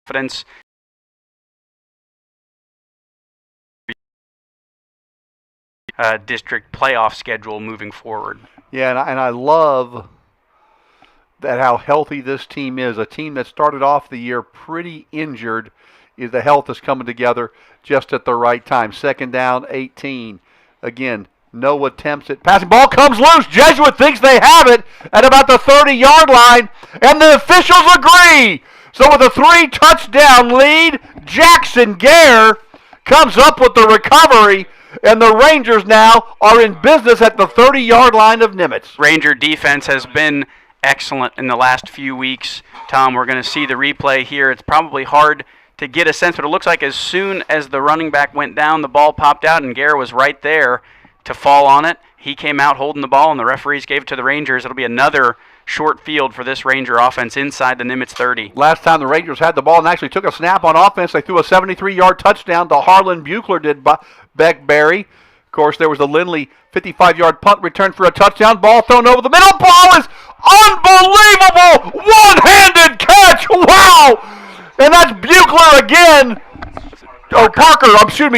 confidence. District playoff schedule moving forward. Yeah, and I love that how healthy this team is. A team that started off the year pretty injured. The health is coming together just at the right time. Second down, 18. Again, no attempts at passing. Ball comes loose. Jesuit thinks they have it at about the 30-yard line, and the officials agree. So with a 3-touchdown lead, Jackson Gare comes up with the recovery, and the Rangers now are in business at the 30-yard line of Nimitz. Ranger defense has been excellent in the last few weeks. Tom, we're going to see the replay here. It's probably hard to get a sense, but it looks like as soon as the running back went down, the ball popped out, and Gare was right there to fall on it. He came out holding the ball, and the referees gave it to the Rangers. It'll be another short field for this Ranger offense inside the Nimitz 30. Last time the Rangers had the ball and actually took a snap on offense, they threw a 73-yard touchdown to Harlan Buechler, did Beckberry. Of course, there was the Lindley 55-yard punt return for a touchdown. Ball thrown over the middle. Ball is unbelievable! One-handed catch! Wow! And that's Buechler again.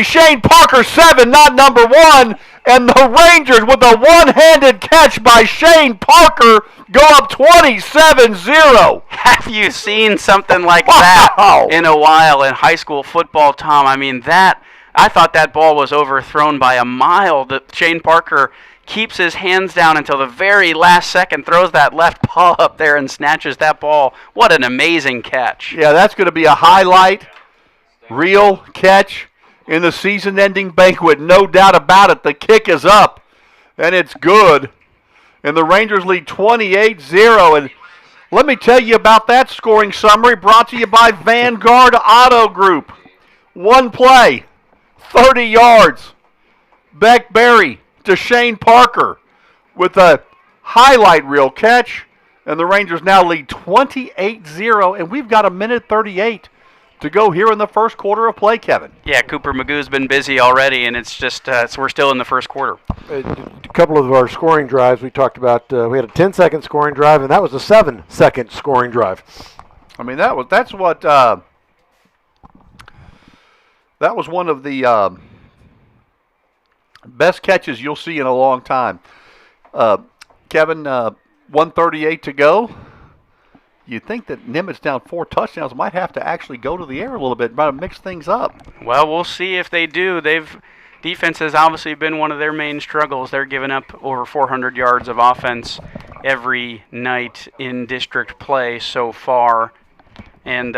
Shane Parker, 7, not number 1. And the Rangers, with a one-handed catch by Shane Parker, go up 27-0. Have you seen something like that in a while in high school football, Tom? I mean, I thought that ball was overthrown by a mile. Shane Parker keeps his hands down until the very last second, throws that left paw up there and snatches that ball. What an amazing catch. Yeah, that's going to be a highlight, real catch in the season-ending banquet. No doubt about it. The kick is up, and it's good. And the Rangers lead 28-0. And let me tell you about that scoring summary brought to you by Vanguard Auto Group. One play, 30 yards. Beckberry to Shane Parker with a highlight reel catch. And the Rangers now lead 28-0. And we've got a minute 38 to go here in the first quarter of play, Kevin. Yeah, Cooper Magoo's been busy already, and it's just we're still in the first quarter. A couple of our scoring drives we talked about. We had a 10-second scoring drive, and that was a 7-second scoring drive. I mean, that was one of the best catches you'll see in a long time. Kevin, 1:38 to go. You'd think that Nimitz down 4 touchdowns might have to actually go to the air a little bit, might have mixed things up. Well, we'll see if they do. Defense has obviously been one of their main struggles. They're giving up over 400 yards of offense every night in district play so far. And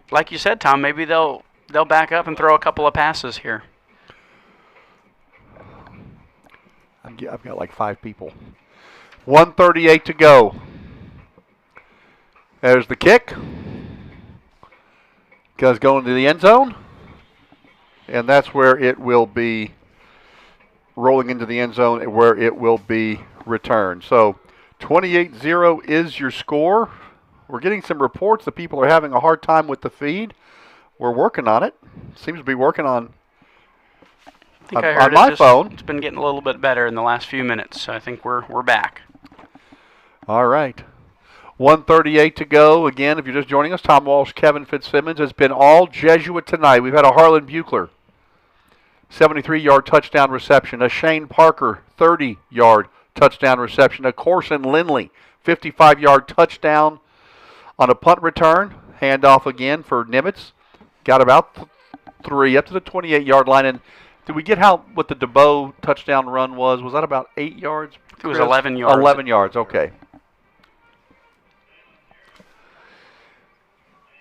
like you said, Tom, maybe they'll back up and throw a couple of passes here. I've got like 5 people. 1:38 to go. There's the kick. Goes going to the end zone. And that's where it will be rolling into the end zone, where it will be returned. So 28-0 is your score. We're getting some reports that people are having a hard time with the feed. We're working on it. Seems to be working on my phone. It's been getting a little bit better in the last few minutes. So I think we're back. All right. 1:38 to go. Again, if you're just joining us, Tom Walsh, Kevin Fitzsimmons. Has been all Jesuit tonight. We've had a Harlan Buechler 73-yard touchdown reception. A Shane Parker 30-yard touchdown reception. A Corson Lindley 55-yard touchdown on a punt return. Handoff again for Nimitz. Got about 3 up to the 28-yard line. And did we get what the DeBow touchdown run was? Was that about 8 yards? It was 11 yards. 11 yards, okay.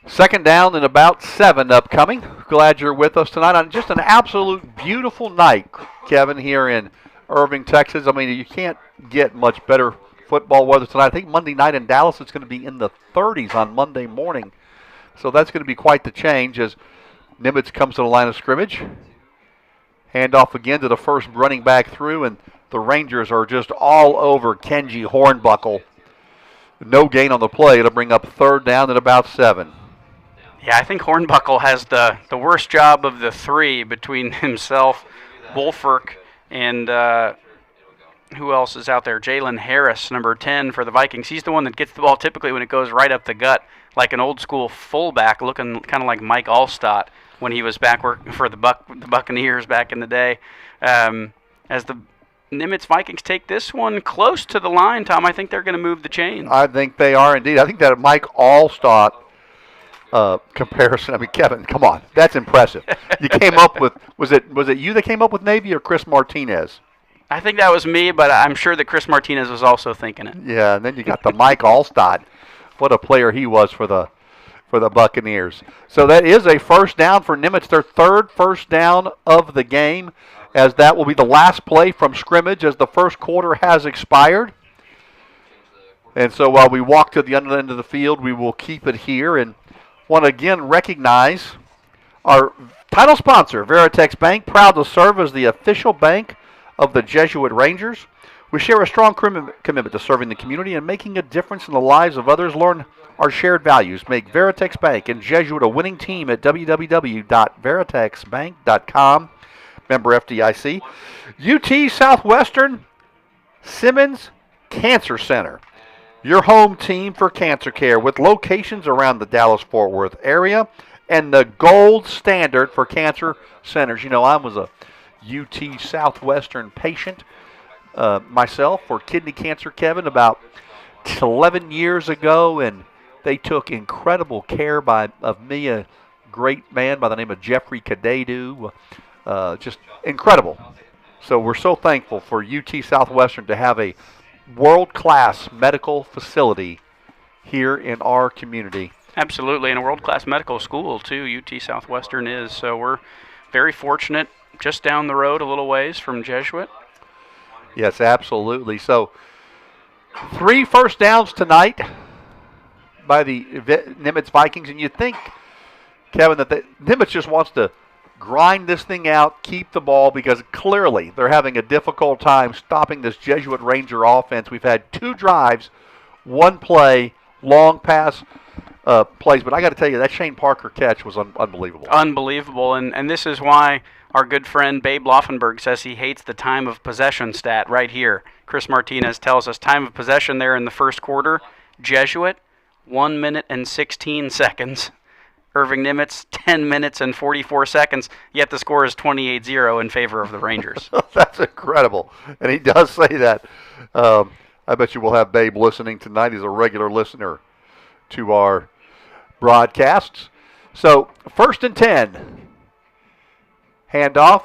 Second down and about 7 upcoming. Glad you're with us tonight on just an absolute beautiful night, Kevin, here in Irving, Texas. I mean, you can't get much better football weather tonight. I think Monday night in Dallas it's going to be in the 30s on Monday morning. So that's going to be quite the change as Nimitz comes to the line of scrimmage. Handoff again to the first running back through, and the Rangers are just all over Kenji Hornbuckle. No gain on the play. It'll bring up third down and about 7. Yeah, I think Hornbuckle has the worst job of the 3 between himself, Wolfirk, and who else is out there? Jalen Harris, number 10 for the Vikings. He's the one that gets the ball typically when it goes right up the gut, like an old school fullback, looking kind of like Mike Allstott when he was back working for the Buccaneers back in the day. As the Nimitz Vikings take this one close to the line, Tom, I think they're going to move the chains. I think they are indeed. I think that Mike Allstott comparison. I mean, Kevin, come on, that's impressive. You came up with was it you that came up with Navy or Chris Martinez? I think that was me, but I'm sure that Chris Martinez was also thinking it. Yeah, and then you got the Mike Allstott. What a player he was for the Buccaneers. So that is a first down for Nimitz, their third first down of the game, as that will be the last play from scrimmage as the first quarter has expired. And so while we walk to the other end of the field, we will keep it here and want to again recognize our title sponsor, Veritex Bank, proud to serve as the official bank of the Jesuit Rangers. We share a strong commitment to serving the community and making a difference in the lives of others. Learn our shared values. Make Veritex Bank and Jesuit a winning team at www.veritexbank.com. Member FDIC. UT Southwestern Simmons Cancer Center, your home team for cancer care with locations around the Dallas-Fort Worth area and the gold standard for cancer centers. You know, I was a UT Southwestern patient myself for kidney cancer, Kevin, about 11 years ago, and they took incredible care of me, a great man by the name of Jeffrey Kadadu. Just incredible. So we're so thankful for UT Southwestern to have a world-class medical facility here in our community. Absolutely, and a world-class medical school, too, UT Southwestern is. So we're very fortunate, just down the road a little ways from Jesuit. Yes, absolutely. So 3 first downs tonight by the Nimitz Vikings, and you think, Kevin, that Nimitz just wants to grind this thing out, keep the ball, because clearly they're having a difficult time stopping this Jesuit Ranger offense. We've had 2 drives, 1 play, long pass plays, but I got to tell you, that Shane Parker catch was unbelievable. Unbelievable, and this is why our good friend Babe Laufenberg says he hates the time of possession stat right here. Chris Martinez tells us time of possession there in the first quarter, Jesuit, 1 minute and 16 seconds. Irving Nimitz, 10 minutes and 44 seconds, yet the score is 28-0 in favor of the Rangers. That's incredible, and he does say that. I bet you we'll have Babe listening tonight. He's a regular listener to our broadcasts. So, 1st and 10. Handoff.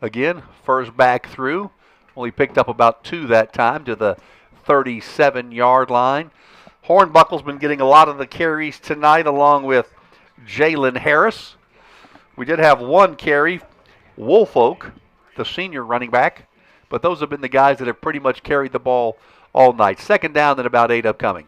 Again, first back through. Only picked up about 2 that time to the 37-yard line. Hornbuckle's been getting a lot of the carries tonight along with Jalen Harris. We did have 1 carry, Woolfolk, the senior running back, but those have been the guys that have pretty much carried the ball all night. Second down and about 8 upcoming.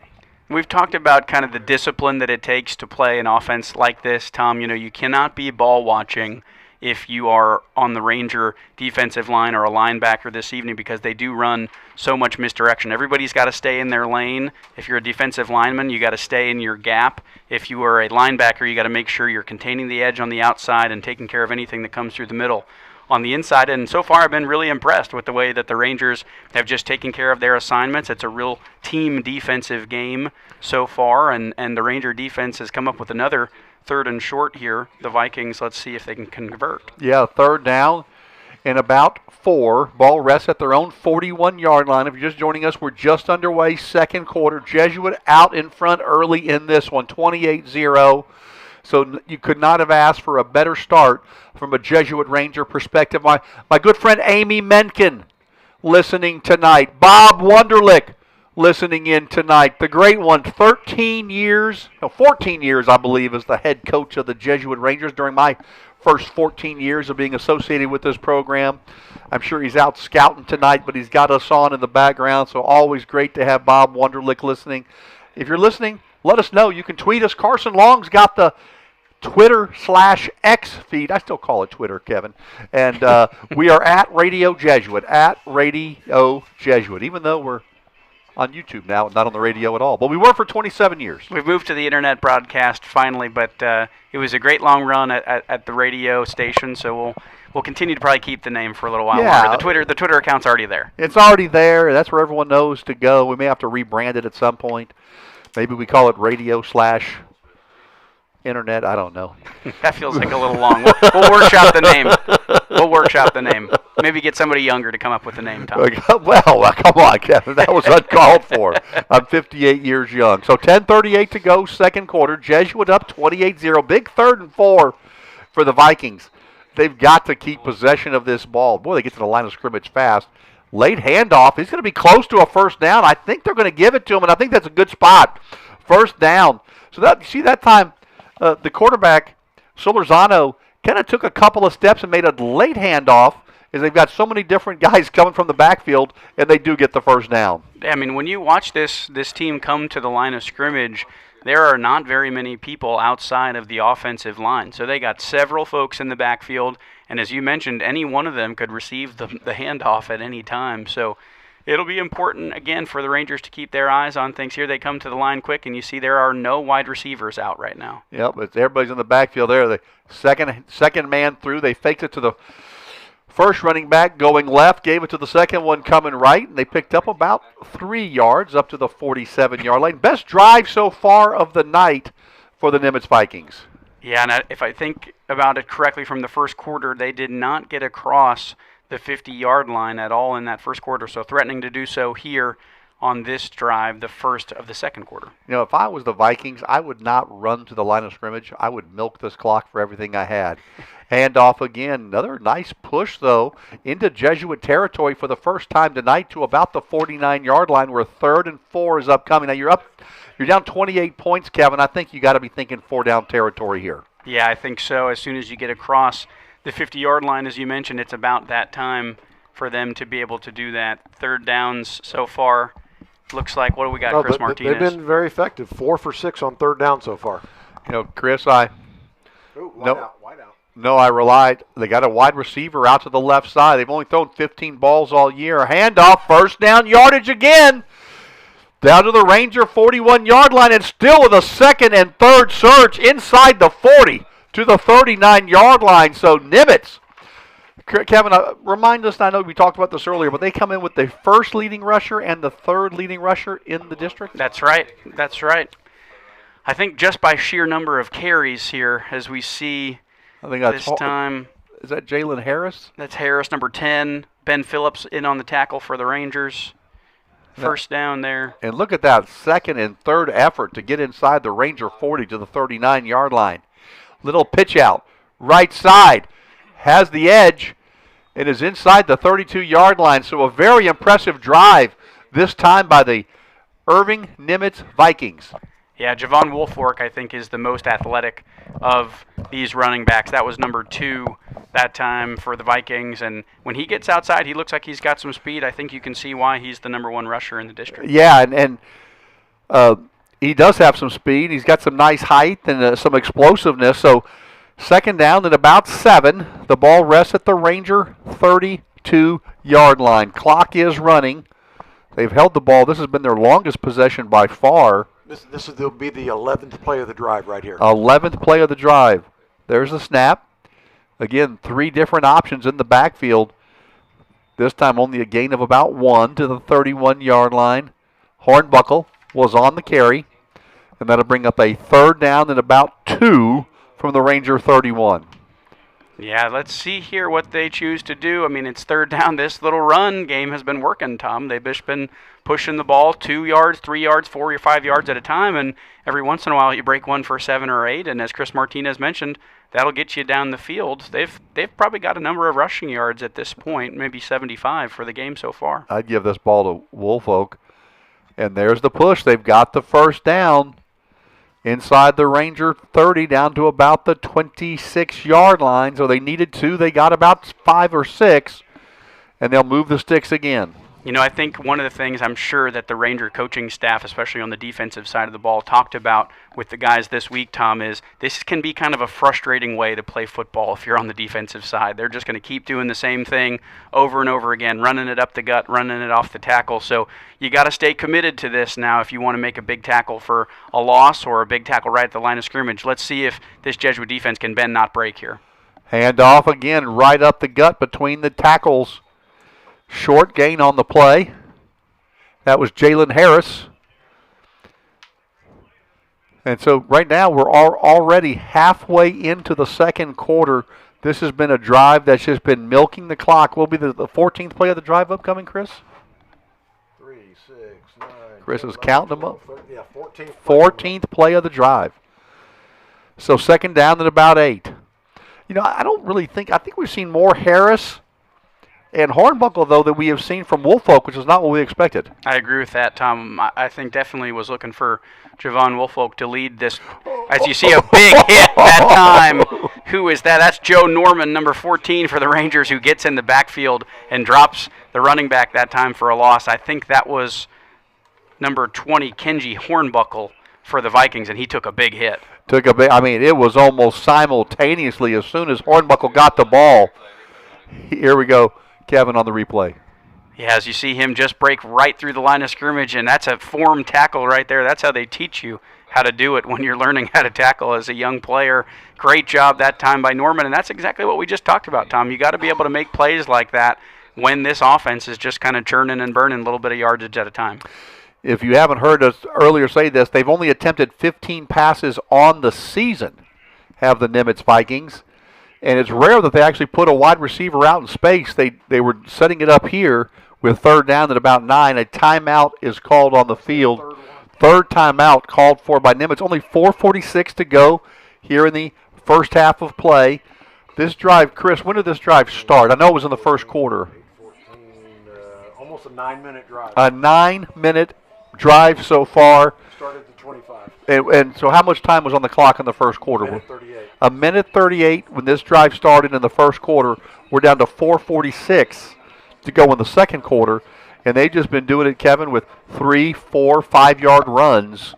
We've talked about kind of the discipline that it takes to play an offense like this, Tom. You know, you cannot be ball watching if you are on the Ranger defensive line or a linebacker this evening, because they do run so much misdirection. Everybody's got to stay in their lane. If you're a defensive lineman, you got to stay in your gap. If you are a linebacker, you got to make sure you're containing the edge on the outside and taking care of anything that comes through the middle on the inside. And so far I've been really impressed with the way that the Rangers have just taken care of their assignments. It's a real team defensive game so far, and the Ranger defense has come up with another 3rd and short here. The Vikings, let's see if they can convert. Yeah, 3rd down and about 4. Ball rests at their own 41-yard line. If you're just joining us, we're just underway, second quarter. Jesuit out in front early in this one, 28-0. So you could not have asked for a better start from a Jesuit Ranger perspective. My good friend Amy Menken listening tonight. Bob Wunderlich listening in tonight. The great one, 14 years, I believe, as the head coach of the Jesuit Rangers during my first 14 years of being associated with this program. I'm sure he's out scouting tonight, but he's got us on in the background, so always great to have Bob Wunderlich listening. If you're listening, let us know. You can tweet us. Carson Long's got the Twitter/X feed. I still call it Twitter, Kevin. And we are at Radio Jesuit, even though we're on YouTube now, not on the radio at all. But we were for 27 years. We've moved to the internet broadcast finally, but it was a great long run at the radio station, so we'll continue to probably keep the name for a little while Yeah. longer. The Twitter account's already there. It's already there. That's where everyone knows to go. We may have to rebrand it at some point. Maybe we call it radio/internet. I don't know. That feels like a little long. We'll workshop the name. Maybe get somebody younger to come up with the name, Tom. Well, come on, Kevin. That was uncalled for. I'm 58 years young. So 10:38 to go, second quarter. Jesuit up 28-0. Big 3rd and 4 for the Vikings. They've got to keep possession of this ball. Boy, they get to the line of scrimmage fast. Late handoff. He's going to be close to a first down. I think they're going to give it to him, and I think that's a good spot. First down. So that time, the quarterback, Solorzano, kind of took a couple of steps and made a late handoff, as they've got so many different guys coming from the backfield, and they do get the first down. I mean, when you watch this team come to the line of scrimmage, there are not very many people outside of the offensive line. So they got several folks in the backfield, and as you mentioned, any one of them could receive the handoff at any time. So it'll be important, again, for the Rangers to keep their eyes on things here. They come to the line quick, and you see there are no wide receivers out right now. Yep, but everybody's in the backfield there. The second man through. They faked it to the first running back going left, gave it to the second one coming right, and they picked up about 3 yards up to the 47-yard line. Best drive so far of the night for the Nimitz Vikings. Yeah, and if I think about it correctly from the first quarter, they did not get across the 50-yard line at all in that first quarter, so threatening to do so here on this drive, the first of the second quarter. You know, if I was the Vikings, I would not run to the line of scrimmage. I would milk this clock for everything I had. Handoff again. Another nice push, though, into Jesuit territory for the first time tonight to about the 49-yard line, where 3rd and 4 is upcoming. Now, you're down 28 points, Kevin. I think you got to be thinking 4-down territory here. Yeah, I think so. As soon as you get across the 50-yard line, as you mentioned, it's about that time for them to be able to do that. Third downs so far. Looks like, what do we got, Chris Martinez? They've been very effective. 4 for 6 on 3rd down so far. You know, Chris, Wide out. No, I relied. They got a wide receiver out to the left side. They've only thrown 15 balls all year. Handoff, first down yardage again. Down to the Ranger 41-yard line, and still with a 2nd and 3rd surge inside the 40 to the 39-yard line. So Nimitz. Kevin, remind us, I know we talked about this earlier, but they come in with the first leading rusher and the 3rd leading rusher in the district? That's right. I think just by sheer number of carries here, as we see I think that's this time. Is that Jalen Harris? That's Harris, number 10. Ben Phillips in on the tackle for the Rangers. First down there. And look at that 2nd and 3rd effort to get inside the Ranger 40 to the 39-yard line. Little pitch out. Right side. Has the edge. It is inside the 32-yard line. So a very impressive drive this time by the Irving Nimitz Vikings. Yeah, Javon Wolfork, I think, is the most athletic of these running backs. That was number 2 that time for the Vikings. And when he gets outside, he looks like he's got some speed. I think you can see why he's the number 1 rusher in the district. Yeah, and he does have some speed. He's got some nice height and some explosiveness. So 2nd down at about 7. The ball rests at the Ranger 32-yard line. Clock is running. They've held the ball. This has been their longest possession by far. This will be the 11th play of the drive right here. 11th play of the drive. There's the snap. Again, 3 different options in the backfield. This time only a gain of about 1 to the 31-yard line. Hornbuckle was on the carry. And that'll bring up a 3rd down and about 2 from the Ranger 31. Yeah, let's see here what they choose to do. I mean, it's 3rd down. This little run game has been working, Tom. They've just been pushing the ball 2 yards, 3 yards, 4 or 5 yards at a time, and every once in a while you break one for 7 or 8, and as Chris Martinez mentioned, that'll get you down the field. They've probably got a number of rushing yards at this point, maybe 75 for the game so far. I'd give this ball to Woolfolk. And there's the push. They've got the first down. Inside the Ranger 30 down to about the 26-yard line. So they needed 2. They got about 5 or 6. And they'll move the sticks again. You know, I think one of the things I'm sure that the Ranger coaching staff, especially on the defensive side of the ball, talked about with the guys this week, Tom, is this can be kind of a frustrating way to play football if you're on the defensive side. They're just going to keep doing the same thing over and over again, running it up the gut, running it off the tackle. So you got to stay committed to this now if you want to make a big tackle for a loss or a big tackle right at the line of scrimmage. Let's see if this Jesuit defense can bend, not break here. Handoff again, right up the gut between the tackles. Short gain on the play. That was Jalen Harris. And so right now we're already halfway into the second quarter. This has been a drive that's just been milking the clock. Will be the 14th play of the drive upcoming, Chris? 3, 6, 9. Chris is counting them up. 14th. Play of the drive. So second down at about 8. I don't really think, I think we've seen more Harris and Hornbuckle, though, that we have seen from Woolfolk, which is not what we expected. I agree with that, Tom. I think definitely was looking for Javon Woolfolk to lead this. As you see a big hit that time. Who is that? That's Joe Norman, number 14 for the Rangers, who gets in the backfield and drops the running back that time for a loss. I think that was number 20, Kenji Hornbuckle, for the Vikings, and he took a big hit. It was almost simultaneously as soon as Hornbuckle got the ball. Here we go, Kevin, on the replay. Yeah, as you see him just break right through the line of scrimmage, and that's a form tackle right there. That's how they teach you how to do it when you're learning how to tackle as a young player. Great job that time by Norman, and that's exactly what we just talked about, Tom. You got to be able to make plays like that when this offense is just kind of churning and burning a little bit of yardage at a time. If you haven't heard us earlier say this, they've only attempted 15 passes on the season, have the Nimitz Vikings. And it's rare that they actually put a wide receiver out in space. They were setting it up here with third down at about 9. A timeout is called on the field. Third timeout called for by Nimitz. Only 4:46 to go here in the first half of play. This drive, Chris, when did this drive start? I know it was in the first quarter. 14, almost a 9-minute drive. A 9-minute drive so far. Started at 25. And so how much time was on the clock in the first quarter? Minute 38. A minute 38 when this drive started in the first quarter. We're down to 4:46 to go in the second quarter. And they've just been doing it, Kevin, with 3, 4, 5-yard runs.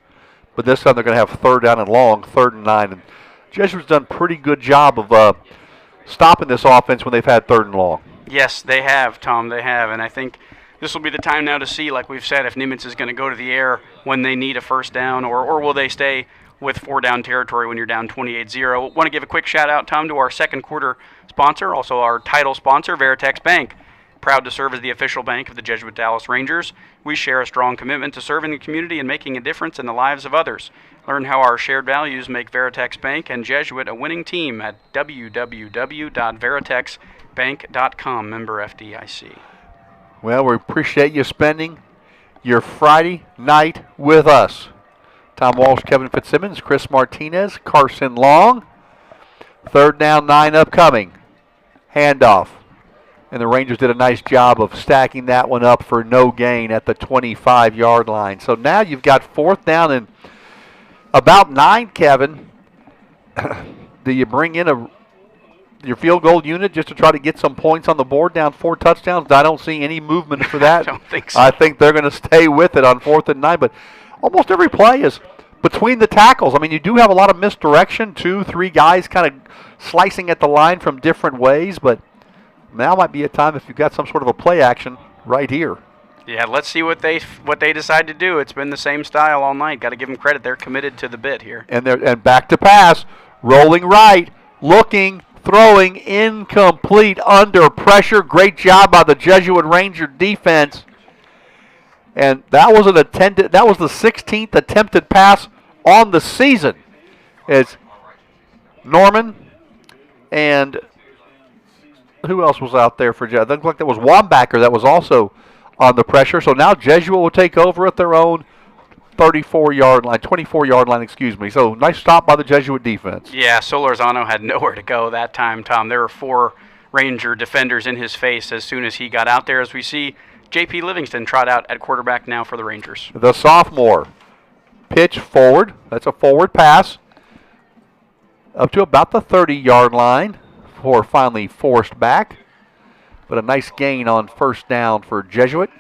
But this time they're going to have third down and long, 3rd and 9. And Jesuit's done a pretty good job of stopping this offense when they've had 3rd and long. Yes, they have, Tom. They have. And I think this will be the time now to see, like we've said, if Nimitz is going to go to the air when they need a first down, or will they stay with 4-down territory when you're down 28-0. Want to give a quick shout-out, Tom, to our second quarter sponsor, also our title sponsor, Veritex Bank. Proud to serve as the official bank of the Jesuit Dallas Rangers. We share a strong commitment to serving the community and making a difference in the lives of others. Learn how our shared values make Veritex Bank and Jesuit a winning team at www.veritexbank.com, member FDIC. Well, we appreciate you spending your Friday night with us. Tom Walsh, Kevin Fitzsimmons, Chris Martinez, Carson Long. 3rd down, 9 upcoming. Handoff. And the Rangers did a nice job of stacking that one up for no gain at the 25-yard line. So now you've got 4th down and about 9, Kevin. Do you bring in your field goal unit just to try to get some points on the board, down 4 touchdowns? I don't see any movement for that. I don't think so. I think they're going to stay with it on 4th and 9. But almost every play is between the tackles. I mean, you do have a lot of misdirection, 2, 3 guys kind of slicing at the line from different ways, but now might be a time if you've got some sort of a play action right here. Yeah, let's see what they decide to do. It's been the same style all night. Got to give them credit. They're committed to the bit here. And back to pass, rolling right, looking, throwing, incomplete, under pressure. Great job by the Jesuit Ranger defense. And that was the 16th attempted pass on the season. It's Norman and who else was out there for Jesuit? It looked like that was Wambacher that was also on the pressure. So now Jesuit will take over at their own 24-yard line, excuse me. So nice stop by the Jesuit defense. Yeah, Solorzano had nowhere to go that time, Tom. There were 4 Ranger defenders in his face as soon as he got out there. As we see J.P. Livingston trot out at quarterback now for the Rangers. The sophomore pitch forward. That's a forward pass up to about the 30-yard line before finally forced back. But a nice gain on 1st down for Jesuit.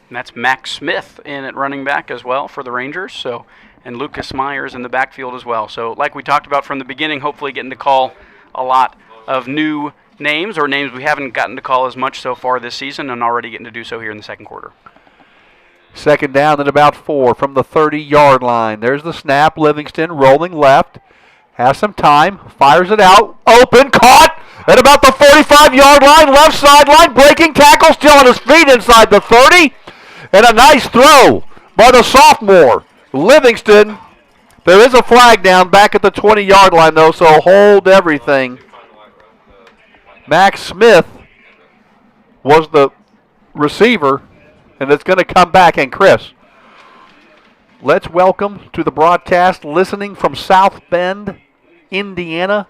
And that's Max Smith in at running back as well for the Rangers. So, and Lucas Myers in the backfield as well. So like we talked about from the beginning, hopefully getting to call a lot of new names or names we haven't gotten to call as much so far this season, and already getting to do so here in the second quarter. 2nd down and about 4 from the 30-yard line. There's the snap. Livingston rolling left. Has some time. Fires it out. Open. Caught. At about the 45-yard line, left sideline, breaking tackle, still on his feet inside the 30. And a nice throw by the sophomore, Livingston. There is a flag down back at the 20-yard line, though, so hold everything. Max Smith was the receiver, and it's going to come back. And Chris, let's welcome to the broadcast, listening from South Bend, Indiana,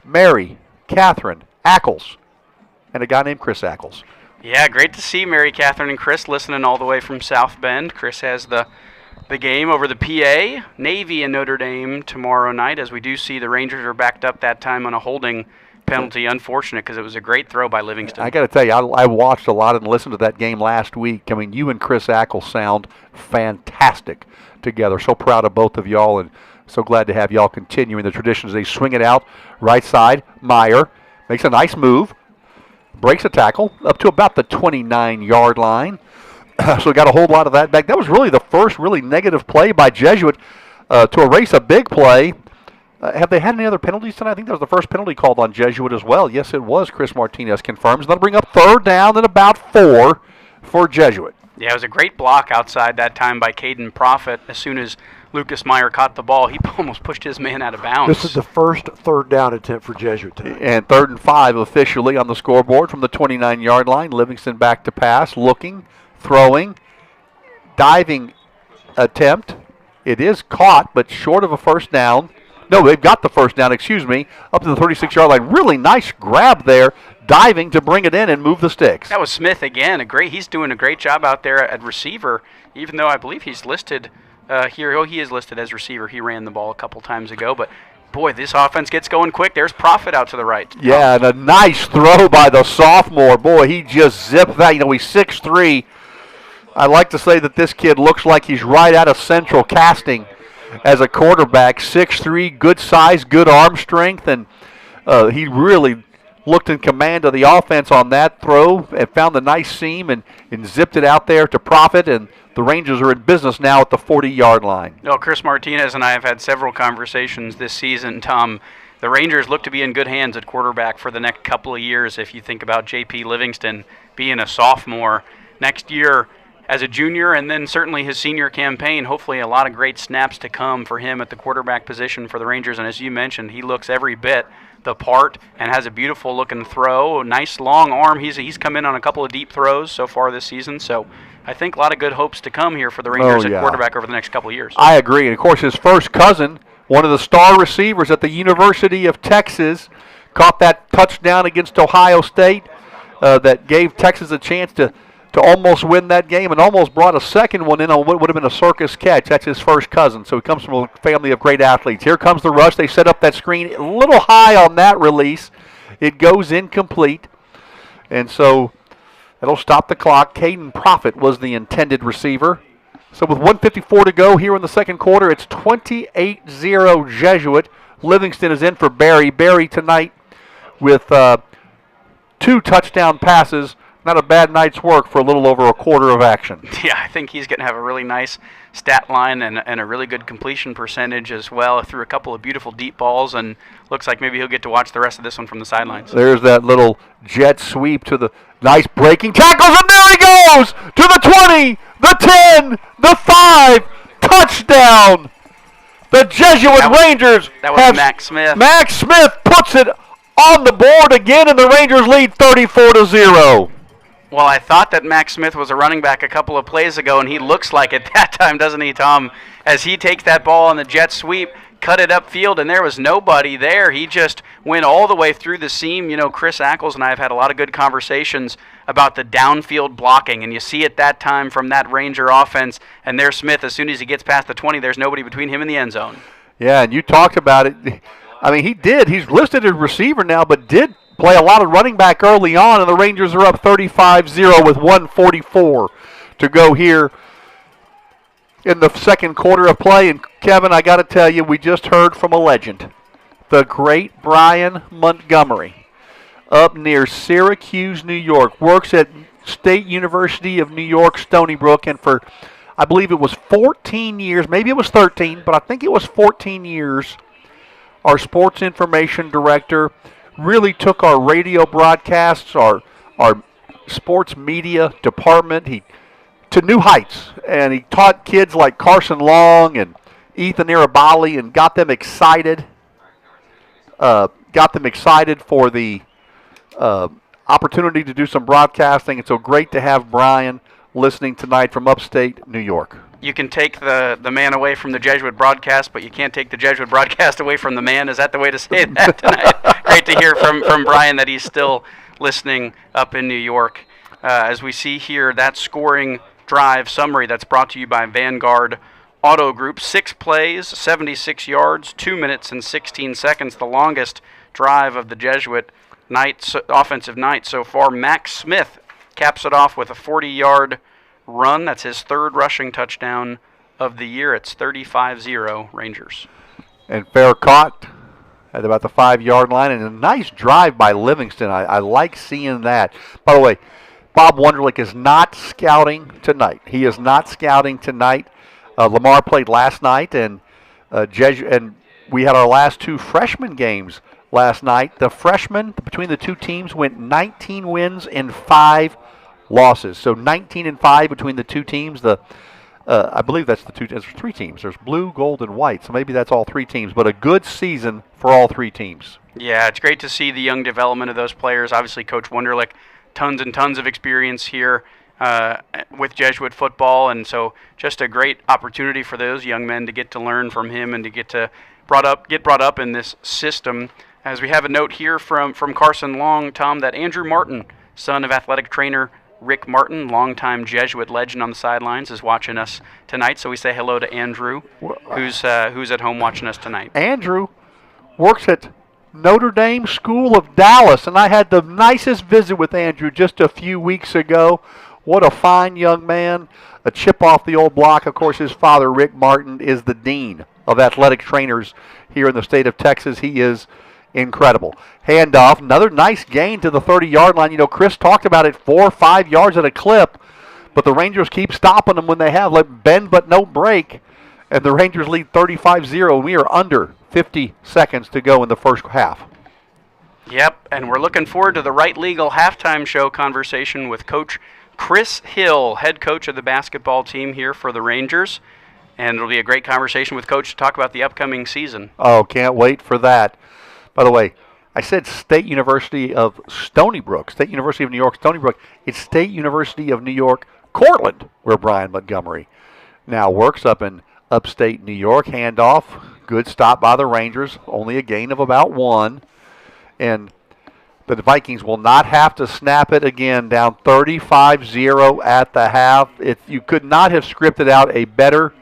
Mary Catherine Ackles, and a guy named Chris Ackles. Yeah, great to see Mary Catherine and Chris listening all the way from South Bend. Chris has the game over the PA, Navy and Notre Dame tomorrow night, as we do see the Rangers are backed up that time on a holding penalty. Unfortunate, because it was a great throw by Livingston. I got to tell you, I watched a lot and listened to that game last week. I mean, you and Chris Ackles sound fantastic together. So proud of both of y'all, and so glad to have y'all continuing the traditions. They swing it out right side. Meyer makes a nice move, breaks a tackle up to about the 29-yard line. So we got a whole lot of that back. That was really the first really negative play by Jesuit to erase a big play. Have they had any other penalties tonight? I think that was the first penalty called on Jesuit as well. Yes, it was. Chris Martinez confirms. That'll bring up third down and about 4 for Jesuit. Yeah, it was a great block outside that time by Caden Profit. As soon as Lucas Meyer caught the ball, he almost pushed his man out of bounds. This is the first third down attempt for Jesuit tonight. And 3rd and 5 officially on the scoreboard from the 29-yard line. Livingston back to pass, looking, throwing, diving attempt. It is caught, but short of a first down. No, they've got the first down, excuse me, up to the 36-yard line. Really nice grab there, diving to bring it in and move the sticks. That was Smith again. He's doing a great job out there at receiver, even though I believe he's listed here. Oh, he is listed as receiver. He ran the ball a couple times ago, but boy, this offense gets going quick. There's Profit out to the right. Yeah, and a nice throw by the sophomore. Boy, he just zipped that. You know, he's 6'3". I like to say that this kid looks like he's right out of Central Casting as a quarterback. 6'3", good size, good arm strength, and he really looked in command of the offense on that throw and found the nice seam and zipped it out there to Profit, and the Rangers are in business now at the 40-yard line. No, Chris Martinez and I have had several conversations this season, Tom. The Rangers look to be in good hands at quarterback for the next couple of years. If you think about J.P. Livingston being a sophomore next year as a junior, and then certainly his senior campaign, hopefully a lot of great snaps to come for him at the quarterback position for the Rangers. And as you mentioned, he looks every bit the part and has a beautiful looking throw, nice long arm. He's come in on a couple of deep throws so far this season, so I think a lot of good hopes to come here for the Rangers at quarterback over the next couple of years. I agree. And of course, his first cousin, one of the star receivers at the University of Texas, caught that touchdown against Ohio State that gave Texas a chance to almost win that game, and almost brought a second one in on what would have been a circus catch. That's his first cousin, so he comes from a family of great athletes. Here comes the rush. They set up that screen a little high on that release. It goes incomplete, and so that'll stop the clock. Caden Profit was the intended receiver. So with 1:54 to go here in the second quarter, it's 28-0 Jesuit. Livingston is in for Barry. Barry tonight with 2 touchdown passes. Not a bad night's work for a little over a quarter of action. Yeah, I think he's going to have a really nice stat line and a really good completion percentage as well. Threw a couple of beautiful deep balls, and looks like maybe he'll get to watch the rest of this one from the sidelines. There's that little jet sweep to the nice breaking tackles, and there he goes to the 20, the 10, the 5, touchdown. The Jesuit Rangers. That was Max Smith. Max Smith puts it on the board again, and the Rangers lead 34-0. Well, I thought that Max Smith was a running back a couple of plays ago, and he looks like it that time, doesn't he, Tom? As he takes that ball on the jet sweep, cut it upfield, and there was nobody there. He just went all the way through the seam. You know, Chris Ackles and I have had a lot of good conversations about the downfield blocking, and you see it that time from that Ranger offense, and there's Smith. As soon as he gets past the 20, there's nobody between him and the end zone. Yeah, and you talked about it. I mean, he did. He's listed as receiver now, but did play a lot of running back early on, and the Rangers are up 35-0 with 1:44 to go here in the second quarter of play. And Kevin, I got to tell you, we just heard from a legend, the great Brian Montgomery, up near Syracuse, New York, works at State University of New York, Stony Brook, and for, I believe it was 14 years, maybe it was 13, but I think it was 14 years, our sports information director, really took our radio broadcasts, our sports media department, to new heights, and he taught kids like Carson Long and Ethan Irabali and got them excited. For the opportunity to do some broadcasting. It's so great to have Brian listening tonight from upstate New York. You can take the man away from the Jesuit broadcast, but you can't take the Jesuit broadcast away from the man. Is that the way to say that tonight? Great to hear from Brian that he's still listening up in New York. As we see here, that scoring drive summary that's brought to you by Vanguard Auto Group. 6 plays, 76 yards, 2 minutes and 16 seconds, the longest drive of the Jesuit offensive night so far. Max Smith caps it off with a 40-yard run. That's his 3rd rushing touchdown of the year. It's 35-0 Rangers. And fair caught at about the 5-yard line, and a nice drive by Livingston. I like seeing that. By the way, Bob Wunderlich is not scouting tonight. He is not scouting tonight. Lamar played last night, and we had our last 2 freshman games last night. The freshmen between the 2 teams went 19 wins and 5 losses. So 19-5 between the 2 teams. I believe that's the 2. There's 3 teams. There's blue, gold, and white. So maybe that's all 3 teams. But a good season for all 3 teams. Yeah, it's great to see the young development of those players. Obviously, Coach Wunderlich, tons and tons of experience here with Jesuit football, and so just a great opportunity for those young men to get to learn from him and to get brought up in this system. As we have a note here from Carson Long, Tom, that Andrew Martin, son of athletic trainer Rick Martin, longtime Jesuit legend on the sidelines, is watching us tonight. So we say hello to Andrew, who's at home watching us tonight. Andrew works at Notre Dame School of Dallas, and I had the nicest visit with Andrew just a few weeks ago. What a fine young man, a chip off the old block. Of course, his father, Rick Martin, is the dean of athletic trainers here in the state of Texas. He is incredible. Handoff, another nice gain to the 30-yard line. You know, Chris talked about it, 4 or 5 yards at a clip, but the Rangers keep stopping them when they have, like bend but no break, and the Rangers lead 35-0. We are under 50 seconds to go in the first half. Yep, and we're looking forward to the Right Legal halftime show conversation with Coach Chris Hill, head coach of the basketball team here for the Rangers. And it'll be a great conversation with Coach to talk about the upcoming season. Oh, can't wait for that. By the way, I said State University of Stony Brook, State University of New York, Stony Brook. It's State University of New York, Cortland, where Brian Montgomery now works up in upstate New York. Handoff, good stop by the Rangers, only a gain of about 1. And the Vikings will not have to snap it again, down 35-0 at the half. You could not have scripted out a better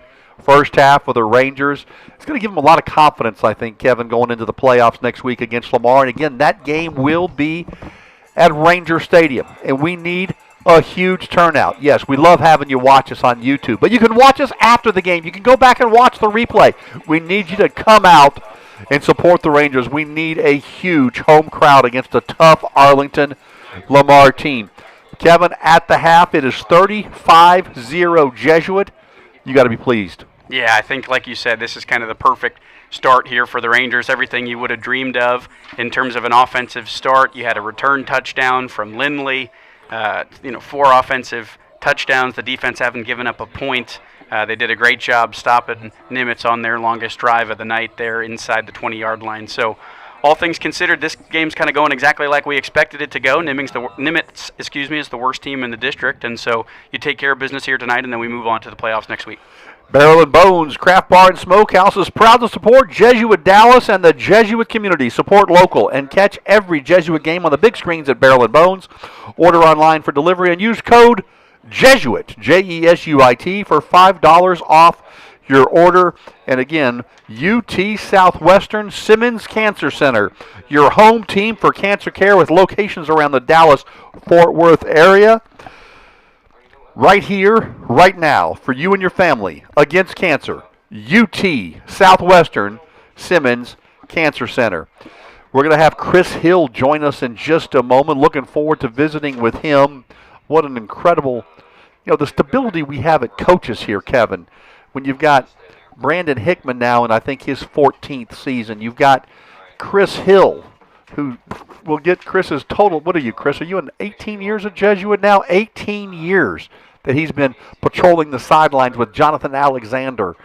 first half for the Rangers. It's going to give them a lot of confidence, I think, Kevin, going into the playoffs next week against Lamar. And again, that game will be at Ranger Stadium, and we need a huge turnout. Yes, we love having you watch us on YouTube, but you can watch us after the game. You can go back and watch the replay. We need you to come out and support the Rangers. We need a huge home crowd against a tough Arlington Lamar team. Kevin, at the half, it is 35-0 Jesuit. You got to be pleased. Yeah, I think, like you said, this is kind of the perfect start here for the Rangers. Everything you would have dreamed of in terms of an offensive start. You had a return touchdown from Lindley. 4 offensive touchdowns. The defense haven't given up a point. They did a great job stopping Nimitz on their longest drive of the night there inside the 20-yard line. So all things considered, this game's kind of going exactly like we expected it to go. Nimitz is the worst team in the district, and so you take care of business here tonight, and then we move on to the playoffs next week. Barrel and Bones Craft Bar and Smokehouse is proud to support Jesuit Dallas and the Jesuit community. Support local and catch every Jesuit game on the big screens at Barrel and Bones. Order online for delivery and use code Jesuit, Jesuit, for $5 off your order. And again, UT Southwestern Simmons Cancer Center, your home team for cancer care with locations around the Dallas-Fort Worth area. Right here, right now, for you and your family against cancer, UT Southwestern Simmons Cancer Center. We're going to have Chris Hill join us in just a moment. Looking forward to visiting with him. What an incredible, the stability we have at coaches here, Kevin. When you've got Brandon Hickman now in, I think, his 14th season. You've got Chris Hill, who will get Chris's total. What are you, Chris? Are you in 18 years of Jesuit now? 18 years that he's been patrolling the sidelines with Jonathan Alexander.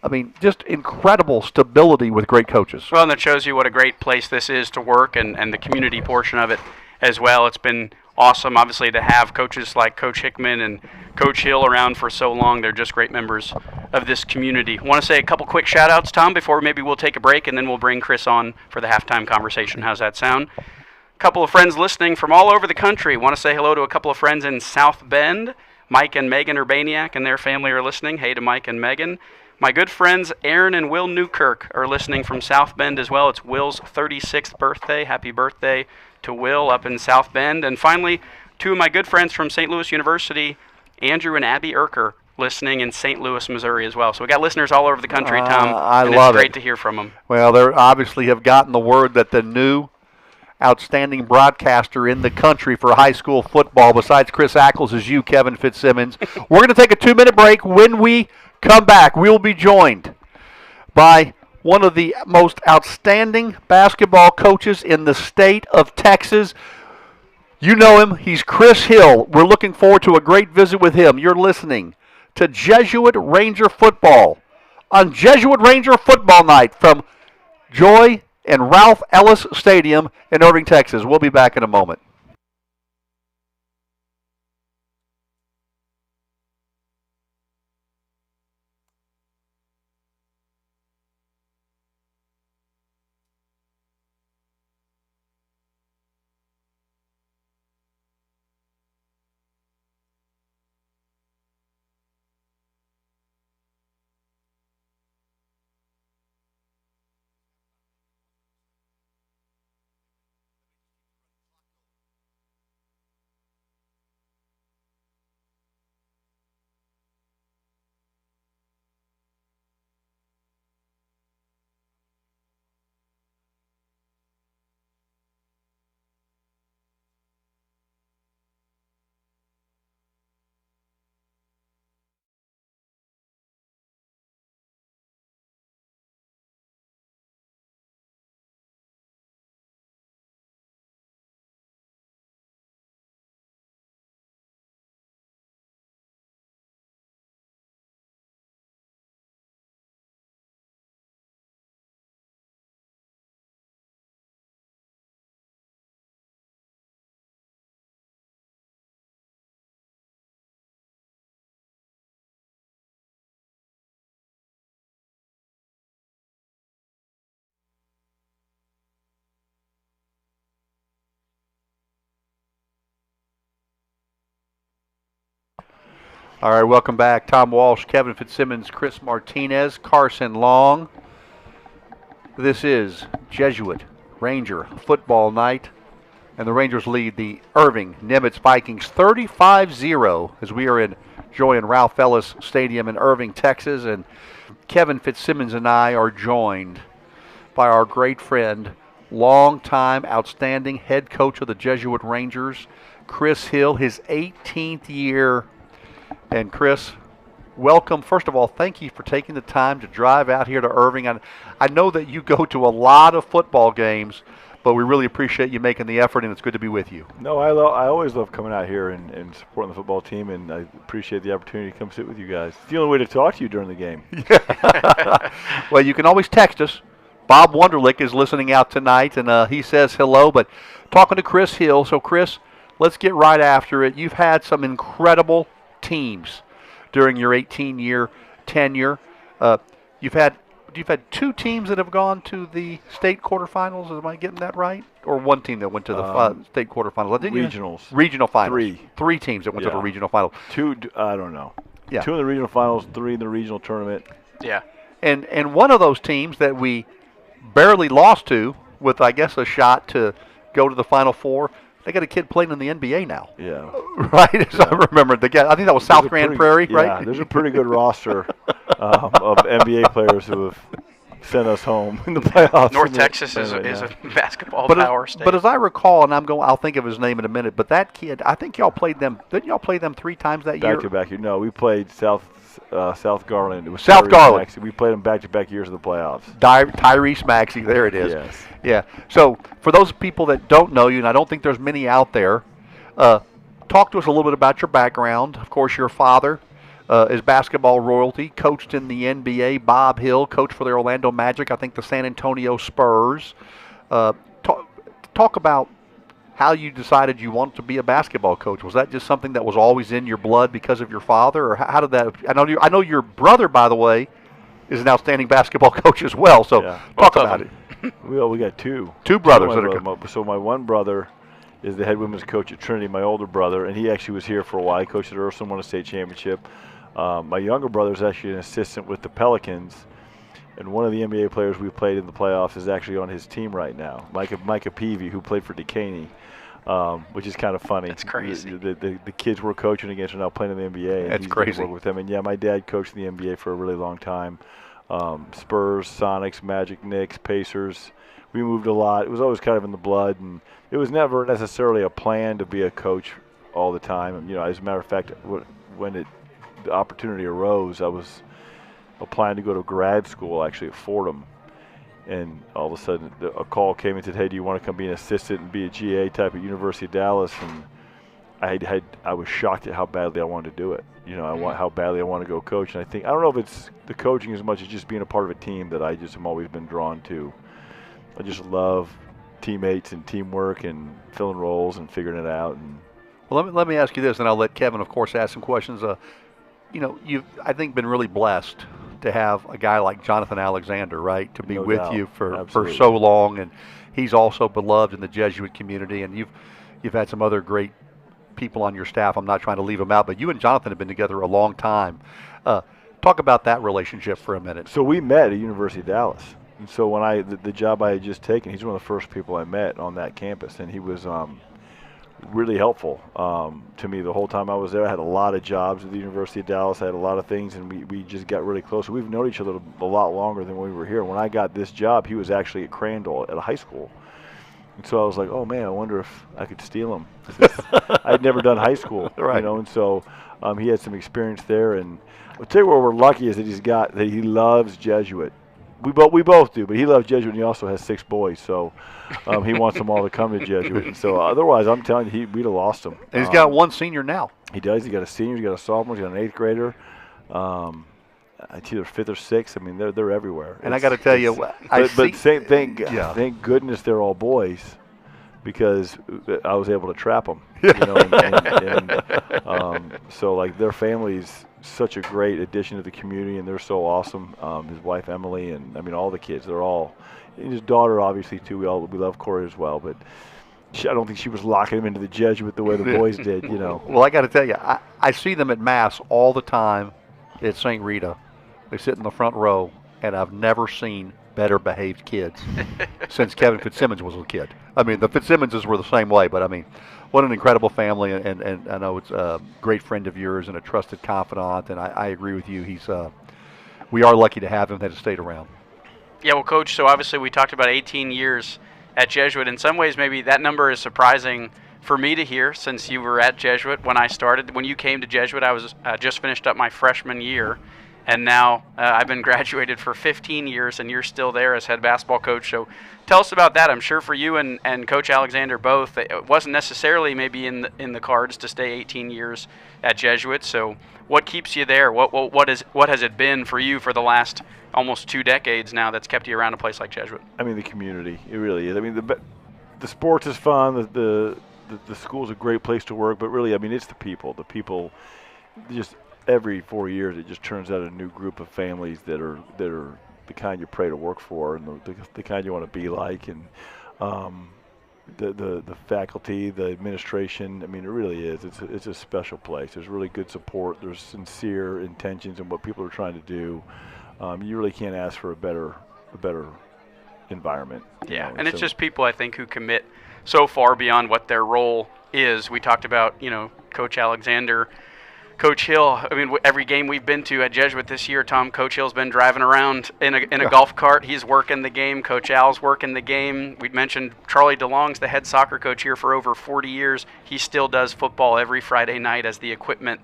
I mean, just incredible stability with great coaches. Well, and that shows you what a great place this is to work and the community portion of it as well. It's been awesome, obviously, to have coaches like Coach Hickman and Coach Hill around for so long. They're just great members of this community. I want to say a couple quick shout-outs, Tom, before maybe we'll take a break, and then we'll bring Chris on for the halftime conversation. How's that sound? A couple of friends listening from all over the country. Want to say hello to a couple of friends in South Bend. Mike and Megan Urbaniak and their family are listening. Hey to Mike and Megan. My good friends Aaron and Will Newkirk are listening from South Bend as well. It's Will's 36th birthday. Happy birthday to Will up in South Bend. And finally, two of my good friends from St. Louis University, Andrew and Abby Erker, listening in St. Louis, Missouri as well. So we got listeners all over the country, Tom. And it's great to hear from them. Well, they obviously have gotten the word that the new outstanding broadcaster in the country for high school football, besides Chris Ackles, is you, Kevin Fitzsimmons. We're going to take a 2-minute break. When we come back, we will be joined by one of the most outstanding basketball coaches in the state of Texas. You know him. He's Chris Hill. We're looking forward to a great visit with him. You're listening to Jesuit Ranger Football on Jesuit Ranger Football Night from Joy and Ralph Ellis Stadium in Irving, Texas. We'll be back in a moment. All right, welcome back. Tom Walsh, Kevin Fitzsimmons, Chris Martinez, Carson Long. This is Jesuit Ranger Football Night, and the Rangers lead the Irving Nimitz Vikings 35-0 as we are in Joy and Ralph Ellis Stadium in Irving, Texas, and Kevin Fitzsimmons and I are joined by our great friend, longtime outstanding head coach of the Jesuit Rangers, Chris Hill, his 18th year. And Chris, welcome. First of all, thank you for taking the time to drive out here to Irving. I know that you go to a lot of football games, but we really appreciate you making the effort, and it's good to be with you. No, I always love coming out here and supporting the football team, and I appreciate the opportunity to come sit with you guys. It's the only way to talk to you during the game. Well, you can always text us. Bob Wunderlich is listening out tonight, and he says hello, but talking to Chris Hill. So, Chris, let's get right after it. You've had some incredible teams during your 18-year tenure. You've had two teams that have gone to the state quarterfinals. Am I getting that right? Or one team that went to the state quarterfinals? Regionals. Regional finals. Three. Three teams that went to the regional finals. Two, I don't know. Yeah. 2 in the regional finals, 3 in the regional tournament. Yeah. And one of those teams that we barely lost to, with I guess a shot to go to the Final Four, they got a kid playing in the NBA now. Yeah. Right? As I remember. I think that was South Grand Prairie, right? Yeah, there's a pretty good roster of NBA players who have sent us home in the playoffs. North Texas is a basketball power state. But as I recall, and I'll think of his name in a minute, but that kid, I think y'all played them. Didn't y'all play them 3 times that year? Back to back. No, we played South South Garland. It was South Tyrese Garland. Maxey. We played them back-to-back years of the playoffs. Tyrese Maxey, there it is. Yes. Yeah. So for those people that don't know you, and I don't think there's many out there, talk to us a little bit about your background. Of course, your father is basketball royalty, coached in the NBA. Bob Hill, coach for the Orlando Magic, I think the San Antonio Spurs. Talk about how you decided you wanted to be a basketball coach. Was that just something that was always in your blood because of your father, or how did that? I know your brother, by the way, is an outstanding basketball coach as well. So talk about it. We got two brothers that are good. So my one brother is the head women's coach at Trinity, my older brother, and he actually was here for a while. He coached at Ursuline, won a state championship. My younger brother is actually an assistant with the Pelicans, and one of the NBA players we played in the playoffs is actually on his team right now, Micah Peavy, who played for Decaney, which is kind of funny. It's crazy. The kids we're coaching against are now playing in the NBA. And That's he's crazy. Work with them. And, yeah, my dad coached in the NBA for a really long time. Spurs, Sonics, Magic, Knicks, Pacers. We moved a lot. It was always kind of in the blood, and it was never necessarily a plan to be a coach all the time. And, as a matter of fact, when the opportunity arose, I was applying to go to grad school actually at Fordham, and all of a sudden a call came and said, "Hey, do you want to come be an assistant and be a GA type at University of Dallas?" And I was shocked at how badly I wanted to do it. How badly I want to go coach. And I don't know if it's the coaching as much as just being a part of a team that I just have always been drawn to. I just love teammates and teamwork and filling roles and figuring it out. And Well, let me ask you this, and I'll let Kevin, of course, ask some questions. You've, I think, been really blessed to have a guy like Jonathan Alexander, right, to be No with doubt. you for Absolutely. so long, and he's also beloved in the Jesuit community, and you've had some other great people on your staff. I'm not trying to leave them out, but you and Jonathan have been together a long time. Talk about that relationship for a minute. So we met at University of Dallas. And so when the job I had just taken, he's one of the first people I met on that campus, and he was really helpful to me the whole time I was there. I had a lot of jobs at the University of Dallas. I had a lot of things, and we just got really close. We've known each other a lot longer than when we were here. When I got this job, he was actually at Crandall at a high school. And so I was like, oh, man, I wonder if I could steal him. I'd never done high school, Right. and so he had some experience there. And I'll tell you where we're lucky is that he loves Jesuit. We both do, but he loves Jesuit, and he also has 6 boys, so he wants them all to come to Jesuit. And so otherwise, I'm telling you, we'd have lost him. And he's got one senior now. He does. He's got a senior. He's got a sophomore. He's got an 8th grader. It's either 5th or 6th. I mean, they're everywhere. And I got to tell you, Thank goodness they're all boys, because I was able to trap them. So like their family's such a great addition to the community, and they're so awesome. His wife Emily, and I mean all the kids. They're all. And his daughter obviously too. We love Corey as well, but I don't think she was locking him into the Jesuit the way the boys did. Well, I got to tell you, I see them at Mass all the time at St. Rita. They sit in the front row, and I've never seen better behaved kids since Kevin Fitzsimmons was a kid. I mean, the Fitzsimmonses were the same way, but I mean, what an incredible family, and I know it's a great friend of yours and a trusted confidant, and I agree with you. We are lucky to have him that has stayed around. Yeah, well, Coach, so obviously we talked about 18 years at Jesuit. In some ways, maybe that number is surprising for me to hear, since you were at Jesuit when I started. When you came to Jesuit, I was just finished up my freshman year, and now I've been graduated for 15 years, and you're still there as head basketball coach. So tell us about that. I'm sure for you and Coach Alexander both, it wasn't necessarily maybe in the cards to stay 18 years at Jesuit. So what keeps you there? What has it been for you for the last almost 2 decades now that's kept you around a place like Jesuit? I mean, the community. It really is. I mean, the sports is fun. The school's a great place to work, but really, I mean, it's the people. The people, just every 4 years, it just turns out a new group of families that are the kind you pray to work for, and the kind you want to be like, and the faculty, the administration. I mean, it really is. It's a special place. There's really good support. There's sincere intentions in what people are trying to do. You really can't ask for a better environment. Yeah, and it's just people, I think, who commit so far beyond what their role is. We talked about, Coach Alexander, Coach Hill. I mean, every game we've been to at Jesuit this year, Tom, Coach Hill's been driving around in a golf cart. He's working the game. Coach Al's working the game. We mentioned Charlie DeLong's the head soccer coach here for over 40 years. He still does football every Friday night as the equipment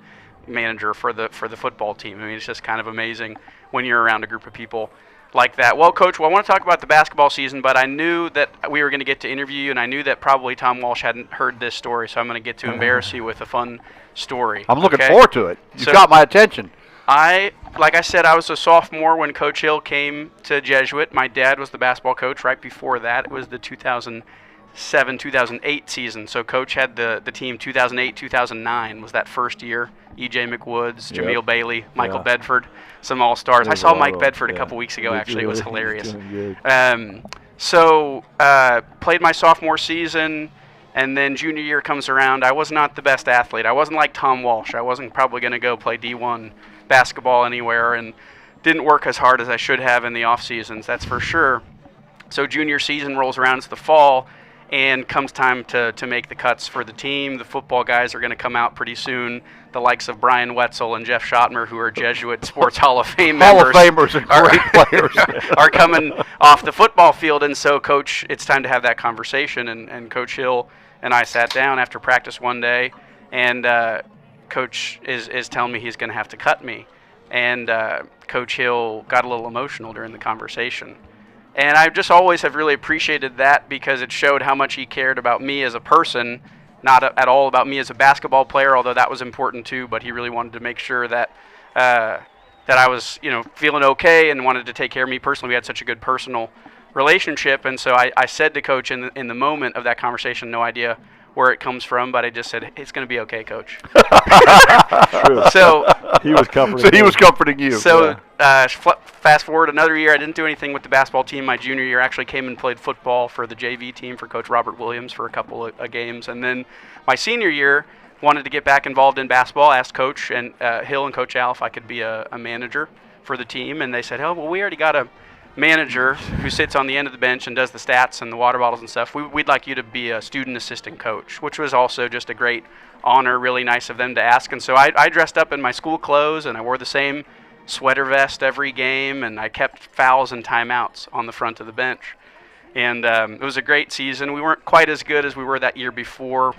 manager for the football team. I mean, it's just kind of amazing when you're around a group of people like that. Well, Coach, I want to talk about the basketball season, but I knew that we were going to get to interview you, and I knew that probably Tom Walsh hadn't heard this story, so I'm going to get to embarrass you with a fun story. I'm looking okay? forward to it. You So- got my attention. Like I said, I was a sophomore when Coach Hill came to Jesuit. My dad was the basketball coach. Right before that, it was the 2007-2008 season. So Coach had the team 2008-2009 was that first year. E.J. McWoods, Jameel Bailey, Michael Bedford, some all-stars. I saw Mike Bedford a couple weeks ago, actually. It was hilarious. So played my sophomore season, and then junior year comes around. I was not the best athlete. I wasn't like Tom Walsh. I wasn't probably going to go play D1 basketball anywhere, and didn't work as hard as I should have in the off seasons, that's for sure. So junior season rolls around, it's the fall, and comes time to make the cuts for the team. The football guys are going to come out pretty soon. The likes of Brian Wetzel and Jeff Schottmer, who are Jesuit Sports Hall of Fame members, Hall of Famers and great players, are coming off the football field. And so, Coach, it's time to have that conversation. And Coach Hill and I sat down after practice one day, and Coach is telling me he's going to have to cut me. And Coach Hill got a little emotional during the conversation. And I just always have really appreciated that, because it showed how much he cared about me as a person, not at all about me as a basketball player, although that was important too, but he really wanted to make sure that that I was, feeling okay, and wanted to take care of me personally. We had such a good personal relationship, and so I said to Coach in the moment of that conversation, no idea where it comes from, but I just said, it's going to be okay, Coach. True. So he was comforting. So he was comforting you. So fast forward another year, I didn't do anything with the basketball team. My junior year, actually came and played football for the JV team for Coach Robert Williams for a couple of games. And then my senior year, wanted to get back involved in basketball, asked Coach and Hill and Coach Al if I could be a manager for the team. And they said, oh, well, we already got a manager who sits on the end of the bench and does the stats and the water bottles and stuff. We'd like you to be a student assistant coach, which was also just a great honor, really nice of them to ask. And so I dressed up in my school clothes, and I wore the same sweater vest every game, and I kept fouls and timeouts on the front of the bench. And it was a great season. We weren't quite as good as we were that year before.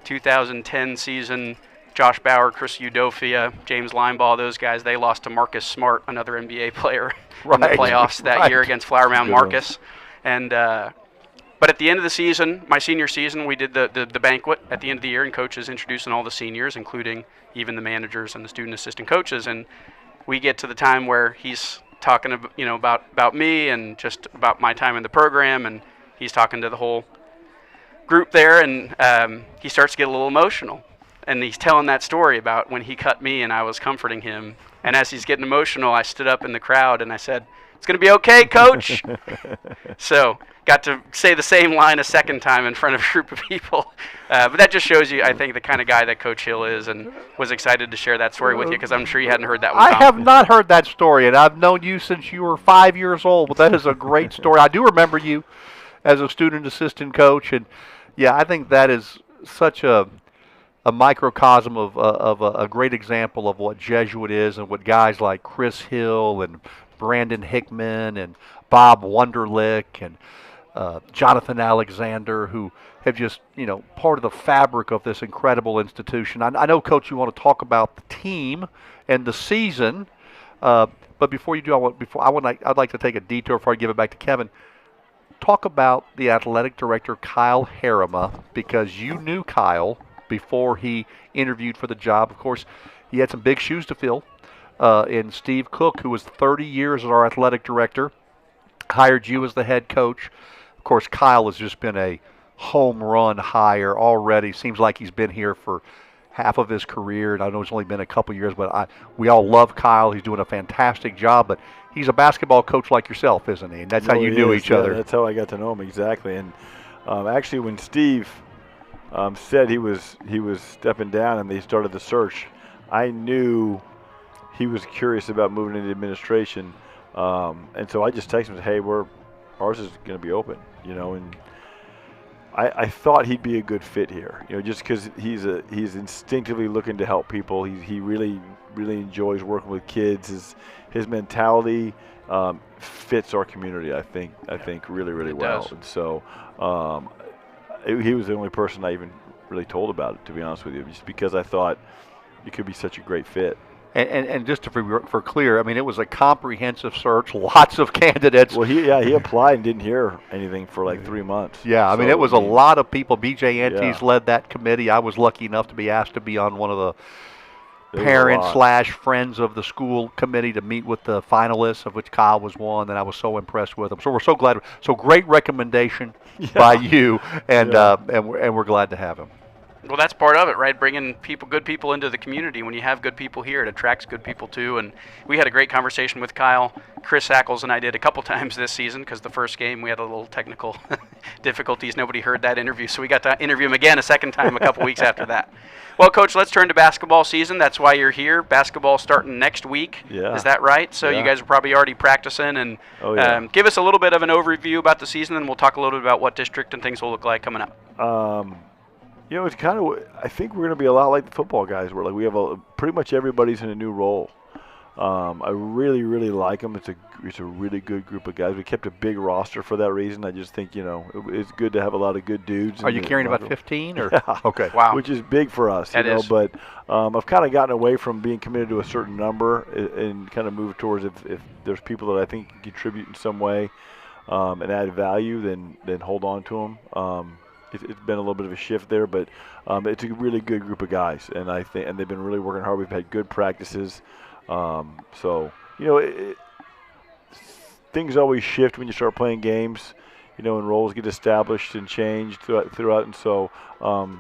2010 season, Josh Bauer, Chris Udofia, James Linebaugh, those guys, they lost to Marcus Smart, another NBA player, in the playoffs that year against Flower Mound Marcus. And but at the end of the season, my senior season, we did the banquet at the end of the year, and coaches introducing all the seniors, including even the managers and the student assistant coaches. And we get to the time where he's talking about me and just about my time in the program, and he's talking to the whole group there, and he starts to get a little emotional. And he's telling that story about when he cut me and I was comforting him. And as he's getting emotional, I stood up in the crowd and I said, it's going to be okay, Coach. So got to say the same line a second time in front of a group of people. But that just shows you, I think, the kind of guy that Coach Hill is, and was excited to share that story with you, because I'm sure you hadn't heard that one. I have not heard that story, and I've known you since you were 5 years old. But that is a great story. I do remember you as a student assistant coach, and yeah, I think that is such a microcosm of a great example of what Jesuit is, and what guys like Chris Hill and Brandon Hickman and Bob Wunderlich and Jonathan Alexander, who have just, part of the fabric of this incredible institution. I know, Coach, you want to talk about the team and the season, but before you do, I'd like to take a detour before I give it back to Kevin. Talk about the athletic director, Kyle Harima, because you knew Kyle before he interviewed for the job. Of course, he had some big shoes to fill. And Steve Cook, who was 30 years as our athletic director, hired you as the head coach. Of course, Kyle has just been a home run hire already. Seems like he's been here for half of his career, and I know it's only been a couple years, but we all love Kyle. He's doing a fantastic job, but he's a basketball coach like yourself, isn't he? And that's how you knew each other. That's how I got to know him, exactly. And actually, when Steve said he was stepping down and they started the search, I knew he was curious about moving into administration, and so I just texted him, hey, ours is going to be open, and I thought he'd be a good fit here, just because he's instinctively looking to help people. He really enjoys working with kids. His mentality fits our community, I think really well. And so he was the only person I even really told about it, to be honest with you, just because I thought it could be such a great fit. And just for clear, I mean, it was a comprehensive search, lots of candidates. Well, he applied and didn't hear anything for like 3 months. Yeah, I mean, it was a lot of people. B.J. Antes led that committee. I was lucky enough to be asked to be on one of the parents/friends of the school committee to meet with the finalists, of which Kyle was one, and I was so impressed with them. So we're so glad. So great recommendation by you, and we're glad to have him. Well, that's part of it, right? Bringing good people into the community. When you have good people here, it attracts good people too. And we had a great conversation with Kyle. Chris Sackles and I did a couple times this season because the first game we had a little technical difficulties. Nobody heard that interview, so we got to interview him again a second time a couple weeks after that. Well, Coach, let's turn to basketball season. That's why you're here. Basketball starting next week. Yeah. Is that right? So you guys are probably already practicing. And give us a little bit of an overview about the season, and we'll talk a little bit about what district and things will look like coming up. It's kind of. I think we're going to be a lot like the football guys. Where like we have pretty much everybody's in a new role. I really, really like them. It's a really good group of guys. We kept a big roster for that reason. I just think it's good to have a lot of good dudes. Are you carrying about 15 or? Yeah. Okay. Wow. Which is big for us. That is. But I've kind of gotten away from being committed to a certain number and kind of moved towards if there's people that I think contribute in some way and add value, then hold on to them. It's been a little bit of a shift there, but it's a really good group of guys, and they've been really working hard. We've had good practices, things always shift when you start playing games, and roles get established and changed throughout, and so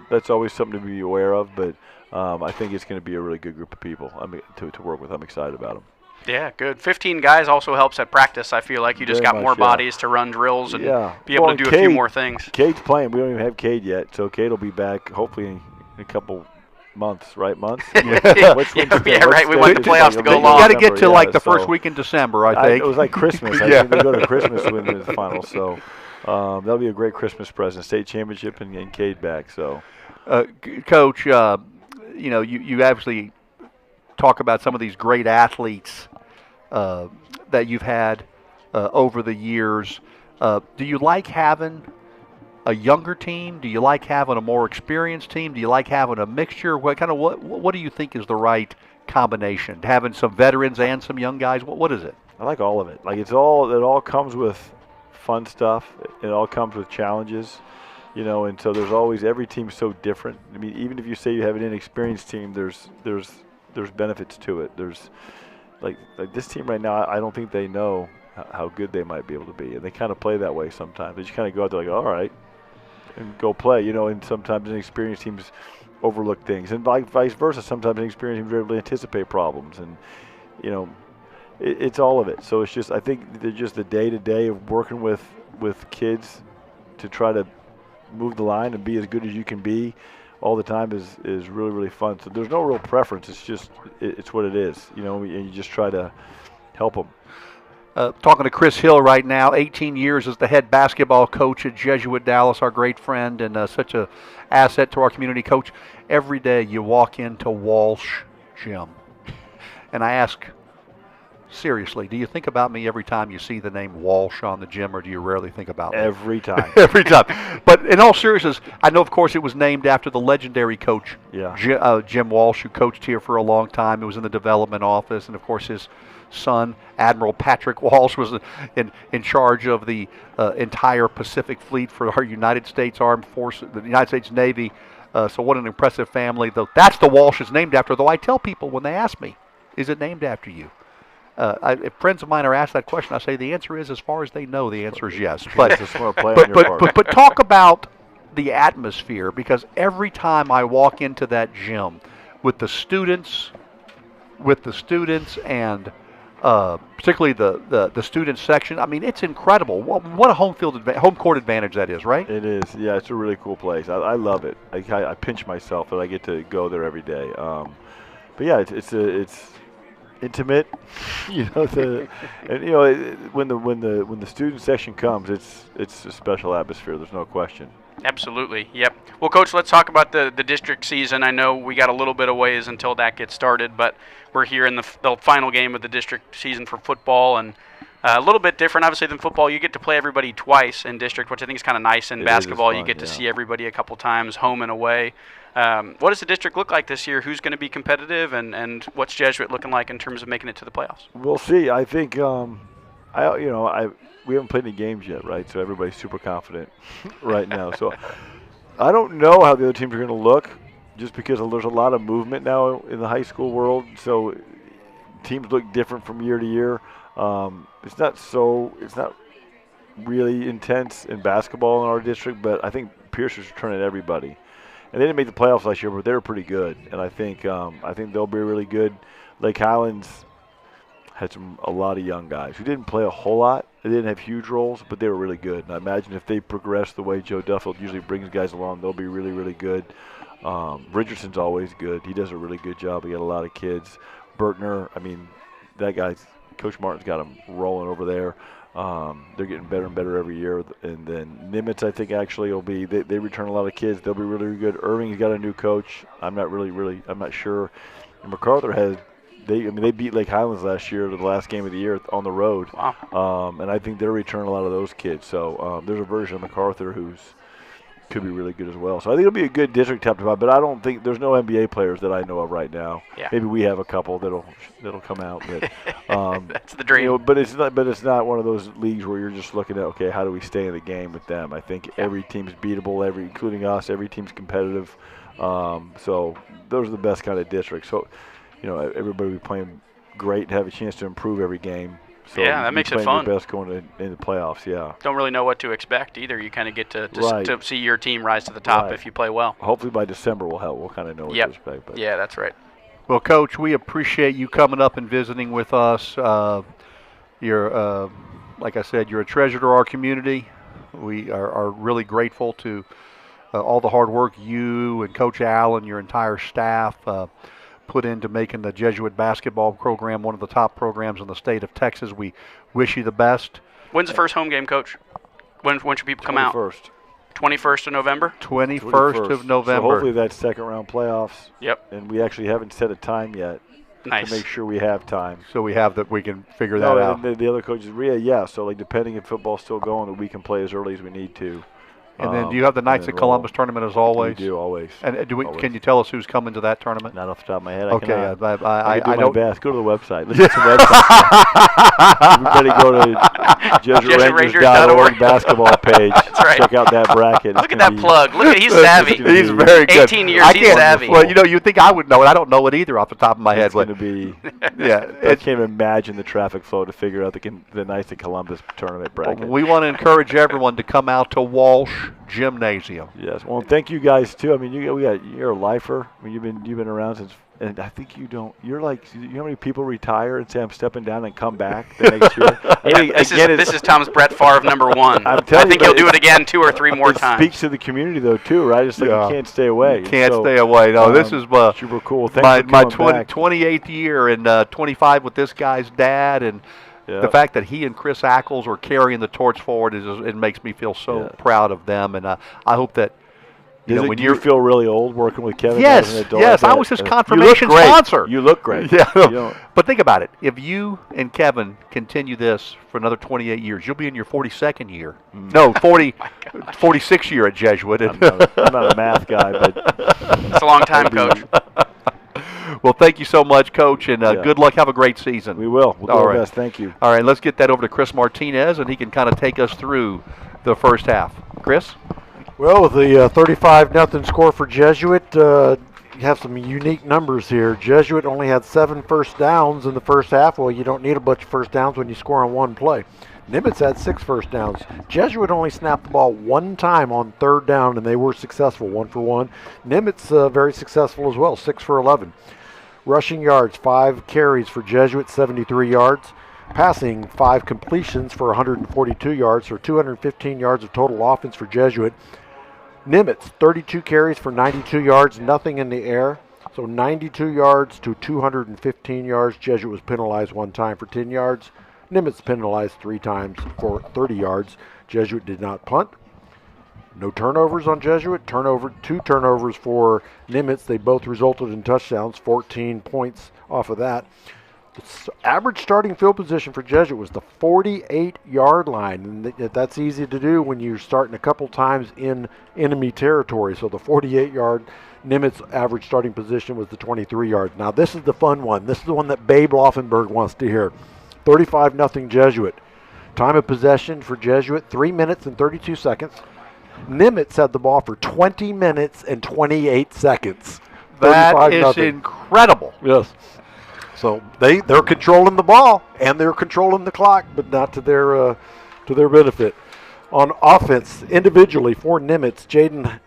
that's always something to be aware of. But I think it's going to be a really good group of people. to work with. I'm excited about them. Yeah, good. 15 guys also helps at practice. I feel like you just got more bodies to run drills and be able to do a few more things. Cade's playing. We don't even have Cade yet, so Cade will be back hopefully in a couple months, right? Months? Right. We want the playoffs to go long. You got to get to the first week in December, I think. It was like Christmas. I think we go to Christmas when the finals. So that'll be a great Christmas present. State championship and Cade back. So, Coach, you actually talk about some of these great athletes that you've had over the years. Do you like having a younger team? Do you like having a more experienced team? Do you like having a mixture? What do you think is the right combination? Having some veterans and some young guys? What is it? I like all of it. Like it all comes with fun stuff. It all comes with challenges, and so there's always, every team's so different. I mean, even if you say you have an inexperienced team, there's benefits to it. There's like this team right now, I don't think they know how good they might be able to be, and they kind of play that way sometimes. They just kind of go out there like, all right, and go play, and sometimes inexperienced teams overlook things, and vice versa. Sometimes inexperienced teams are able to anticipate problems, and it's all of it. So it's just, I think they're just the day-to-day of working with kids to try to move the line and be as good as you can be all the time is really, really fun. So there's no real preference. It's just it's what it is, and you just try to help them. Talking to Chris Hill right now, 18 years as the head basketball coach at Jesuit Dallas, our great friend, and such a asset to our community. Coach, every day you walk into Walsh Gym, and I ask, seriously, do you think about me every time you see the name Walsh on the gym, or do you rarely think about me? Every time. Every time. But in all seriousness, I know, of course, it was named after the legendary coach, Jim Walsh, who coached here for a long time. It was in the development office, and, of course, his son, Admiral Patrick Walsh, was in charge of the entire Pacific Fleet for our United States Armed Forces, the United States Navy. So what an impressive family. That's the Walsh it's named after, though I tell people when they ask me, is it named after you? If friends of mine are asked that question, I say the answer is, as far as they know, the answer is yes. But It's a smart play on your part. but talk about the atmosphere, because every time I walk into that gym with the students and particularly the student section, I mean, it's incredible. What a home court advantage that is, right? It is. Yeah, it's a really cool place. I love it. I pinch myself that I get to go there every day. But yeah, it's intimate, when the student section comes, it's a special atmosphere. There's no question. Absolutely. Yep. Well, Coach, let's talk about the district season. I know we got a little bit of ways until that gets started, but we're here in the final game of the district season for football, and A little bit different, obviously, than football. You get to play everybody twice in district, which I think is kind of nice. In basketball, you get to see everybody a couple times, home and away. What does the district look like this year? Who's going to be competitive, and what's Jesuit looking like in terms of making it to the playoffs? We'll see. I think we haven't played any games yet, right? So everybody's super confident right now. So I don't know how the other teams are going to look, just because there's a lot of movement now in the high school world. So teams look different from year to year. It's not really intense in basketball in our district, but I think Pierce is returning everybody. And they didn't make the playoffs last year, but they were pretty good. And I think they'll be really good. Lake Highlands had a lot of young guys who didn't play a whole lot. They didn't have huge roles, but they were really good. And I imagine if they progress the way Joe Duffield usually brings guys along, they'll be really, really good. Richardson's always good. He does a really good job. He got a lot of kids. Bertner, that guy's – Coach Martin's got them rolling over there. They're getting better and better every year. And then Nimitz, I think, actually will be. They return a lot of kids. They'll be really, really good. Irving's got a new coach. I'm not sure. And MacArthur they beat Lake Highlands last year to the last game of the year on the road. Wow. And I think they're returning a lot of those kids. So there's a version of MacArthur who's could be really good as well. So I think it'll be a good district top to bottom, but I don't think there's no NBA players that I know of right now. Yeah. Maybe we have a couple that'll come out, but that's the dream. but it's not one of those leagues where you're just looking at, okay, how do we stay in the game with them? I think every team's beatable, including us. Every team's competitive. So those are the best kind of districts. So everybody will be playing great and have a chance to improve every game. So yeah, that makes it fun. Your best going in the playoffs, yeah. Don't really know what to expect either. You kind of get to see your team rise to the top if you play well. Hopefully by December we'll kind of know what to expect. But. Yeah, that's right. Well, Coach, we appreciate you coming up and visiting with us. You're, like I said, you're a treasure to our community. We are really grateful to all the hard work you and Coach Al and your entire staff put into making the Jesuit basketball program one of the top programs in the state of Texas. We wish you the best. When's the first home game, Coach? When should people come out? 21st of November? 21st of November. So hopefully that's second round playoffs. Yep. And we actually haven't set a time yet. Nice. To make sure we have time. So we have that, we can figure that out. And the other coaches, yeah. So depending if football's still going, that we can play as early as we need to. And then do you have the Knights of Columbus tournament as always? We do, always. And always. Can you tell us who's coming to that tournament? Not off the top of my head. Okay, I do my best. Go to the website. Listen to the website. Everybody go to JesuitRangers.org basketball page. That's right. Check out that bracket. Look at that plug. Look at he's savvy. He's very good. 18 years, he's savvy. Well, you'd think I would know it. I don't know it either off the top of my head. It's going to be. Yeah, I can't imagine the traffic flow to figure out the Knights of Columbus tournament bracket. We want to encourage everyone to come out to Walsh Gymnasium. Yes. Well, thank you guys too. I mean, you're a lifer. I mean, you've been around since, and I think you don't. You're like, you know how many people retire and say I'm stepping down and come back the next year? This is Tom's Brett Favre #1. I think he'll do it again 2 or 3 more times. It speaks to the community though too, right? It's like you can't stay away. You can't stay away. No, this is super cool. My 28th year and 25 with this guy's dad, and the fact that he and Chris Ackles are carrying the torch forward it makes me feel so proud of them, and I hope that. Do you feel really old working with Kevin? Yes, as an adult? yes. I was his confirmation sponsor. You look great. Yeah. But think about it. If you and Kevin continue this for another 28 years, you'll be in your 42nd year. No, 46th year at Jesuit. I'm not a math guy, but it's a long time, Coach. Well, thank you so much, Coach, and good luck. Have a great season. We will. We'll do our best. Thank you. All right, let's get that over to Chris Martinez, and he can kind of take us through the first half. Chris? Well, with the 35-0 score for Jesuit, you have some unique numbers here. Jesuit only had 7 first downs in the first half. Well, you don't need a bunch of first downs when you score on one play. Nimitz had 6 first downs. Jesuit only snapped the ball 1 time on 3rd down, and they were successful, 1 for 1. Nimitz very successful as well, 6 for 11. Rushing yards, 5 carries for Jesuit, 73 yards. Passing, 5 completions for 142 yards, or 215 yards of total offense for Jesuit. Nimitz, 32 carries for 92 yards, nothing in the air. So 92 yards to 215 yards. Jesuit was penalized 1 time for 10 yards. Nimitz penalized 3 times for 30 yards. Jesuit did not punt. No turnovers on Jesuit. 2 turnovers for Nimitz. They both resulted in touchdowns, 14 points off of that. Average starting field position for Jesuit was the 48-yard line, and that's easy to do when you're starting a couple times in enemy territory. So the 48-yard Nimitz average starting position was the 23 yards. Now this is the fun one. This is the one that Babe Laufenberg wants to hear. 35-0 Jesuit. Time of possession for Jesuit, 3 minutes and 32 seconds. Nimitz had the ball for 20 minutes and 28 seconds. That is incredible. Yes. So they're controlling the ball and they're controlling the clock, but not to their benefit. On offense, individually for Nimitz,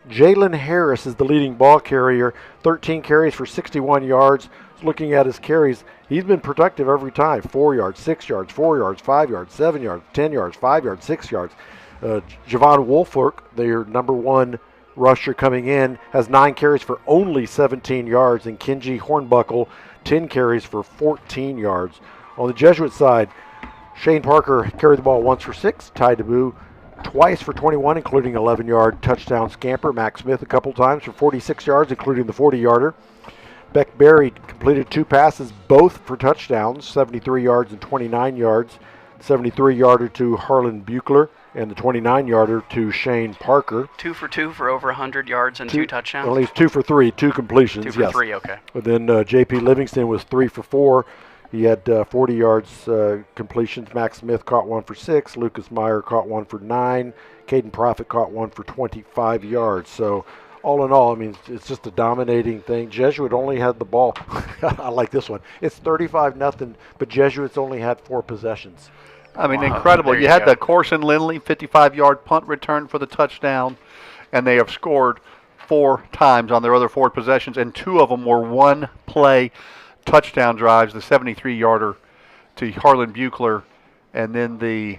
Jalen Harris is the leading ball carrier, 13 carries for 61 yards. Looking at his carries, he's been productive every time. 4 yards, 6 yards, 4 yards, 5 yards, 7 yards, 10 yards, 5 yards, 6 yards. Javon Wolfork, their number one rusher coming in, has 9 carries for only 17 yards, and Kenji Hornbuckle, 10 carries for 14 yards. On the Jesuit side, Shane Parker carried the ball once for 6, Ty DeBoo twice for 21, including 11-yard touchdown scamper. Max Smith a couple times for 46 yards, including the 40-yarder. Beck Berry completed 2 passes, both for touchdowns, 73 yards and 29 yards. 73-yarder to Harlan Buechler and the 29-yarder to Shane Parker. 2 for 2 for over 100 yards and 2 touchdowns? At least 2 for 3, 2 completions. 2 for yes. 3, okay. But then J.P. Livingston was 3 for 4. He had 40 yards completions. Max Smith caught 1 for 6. Lucas Meyer caught 1 for 9. Caden Profit caught 1 for 25 yards. So all in all, I mean, it's just a dominating thing. Jesuit only had the ball. I like this one. It's 35-0, but Jesuits only had 4 possessions. I mean, Wow, incredible. there You you had go. the Corson Lindley 55-yard punt return for the touchdown, and they have scored 4 times on their other 4 possessions, and 2 of them were one-play touchdown drives, the 73-yarder to Harlan Buechler, and then the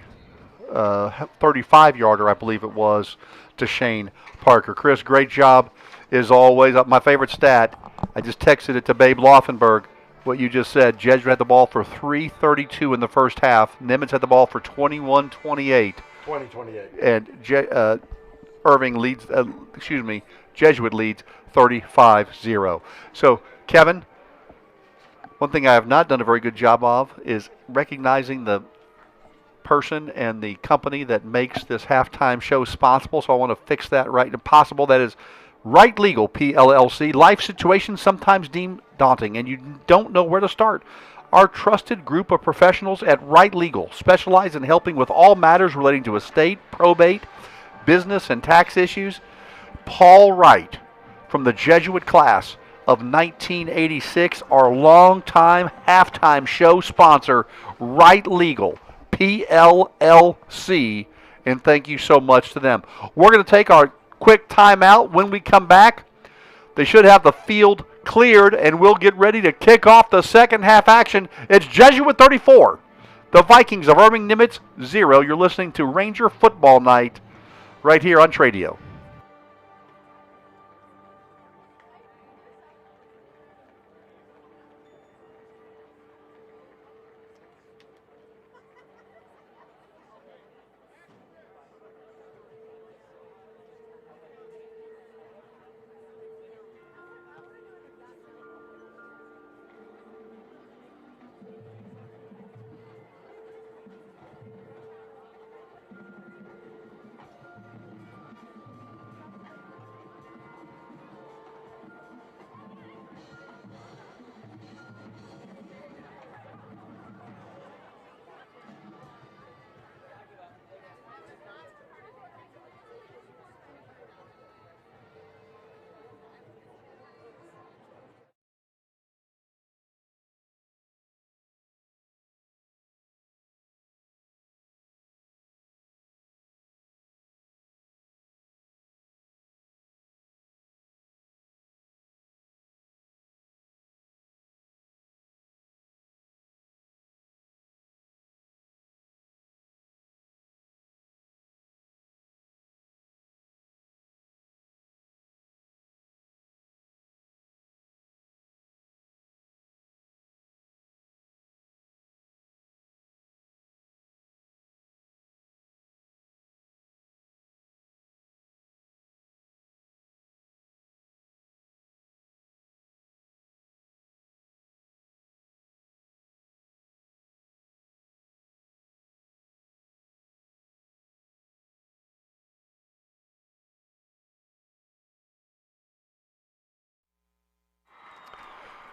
35-yarder, I believe it was, to Shane Parker. Chris, great job as always. My favorite stat, I just texted it to Babe Laufenberg, what you just said. Jesuit had the ball for 3:32 in the first half. Nimitz had the ball for 21:28. 20-28. And Irving leads, Jesuit leads 35-0. So, Kevin, one thing I have not done a very good job of is recognizing the person and the company that makes this halftime show responsible, so I want to fix that right and possible. That is Right Legal, PLLC. Life situations sometimes deemed daunting, and you don't know where to start. Our trusted group of professionals at Right Legal specialize in helping with all matters relating to estate, probate, business, and tax issues. Paul Wright, from the Jesuit class of 1986, our longtime halftime show sponsor, Right Legal, PLLC, and thank you so much to them. We're going to take our quick timeout. When we come back, they should have the field cleared, and we'll get ready to kick off the second half action. It's Jesuit 34, the Vikings of Irving Nimitz 0. You're listening to Ranger Football Night right here on Tradio.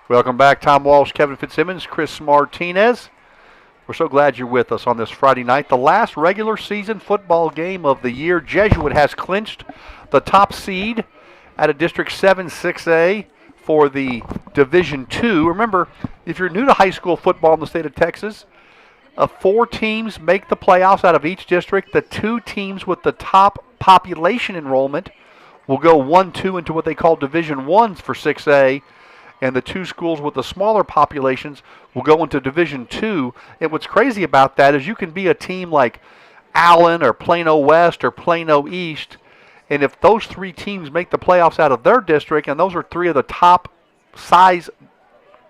Welcome back, Tom Walsh, Kevin Fitzsimmons, Chris Martinez. We're so glad you're with us on this Friday night. The last regular season football game of the year. Jesuit has clinched the top seed at a District 7 6A for the Division II. Remember, if you're new to high school football in the state of Texas, 4 teams make the playoffs out of each district. The 2 teams with the top population enrollment will go 1-2 into what they call Division Is for 6A. And the 2 schools with the smaller populations will go into Division II. And what's crazy about that is you can be a team like Allen or Plano West or Plano East, and if those 3 teams make the playoffs out of their district, and those are 3 of the top size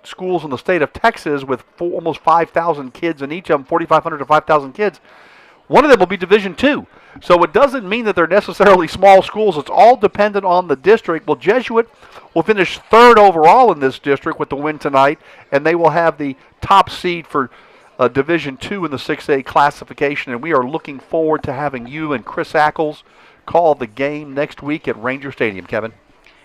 schools in the state of Texas with almost 5,000 kids in each of them, 4,500 to 5,000 kids, one of them will be Division II. So it doesn't mean that they're necessarily small schools. It's all dependent on the district. Well, Jesuit will finish 3rd overall in this district with the win tonight, and they will have the top seed for Division II in the 6A classification. And we are looking forward to having you and Chris Ackles call the game next week at Ranger Stadium, Kevin.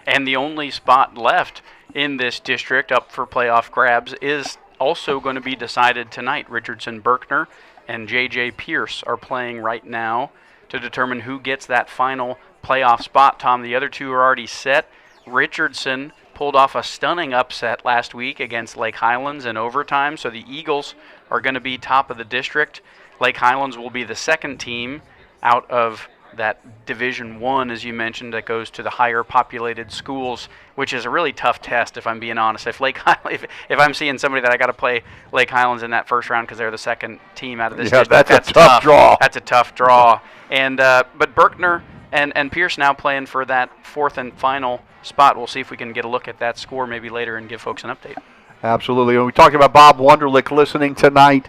And the only spot left in this district up for playoff grabs is also going to be decided tonight. Richardson Berkner and J.J. Pierce are playing right now to determine who gets that final playoff spot. Tom, the other 2 are already set. Richardson pulled off a stunning upset last week against Lake Highlands in overtime, so the Eagles are going to be top of the district. Lake Highlands will be the 2nd team out of that Division I, as you mentioned, that goes to the higher populated schools, which is a really tough test, if I'm being honest. If I'm seeing somebody that I got to play Lake Highlands in that first round because they're the 2nd team out of this district, that's a tough draw. That's a tough draw. And but Berkner and Pierce now playing for that 4th and final spot. We'll see if we can get a look at that score maybe later and give folks an update. Absolutely. And we talked about Bob Wunderlich listening tonight,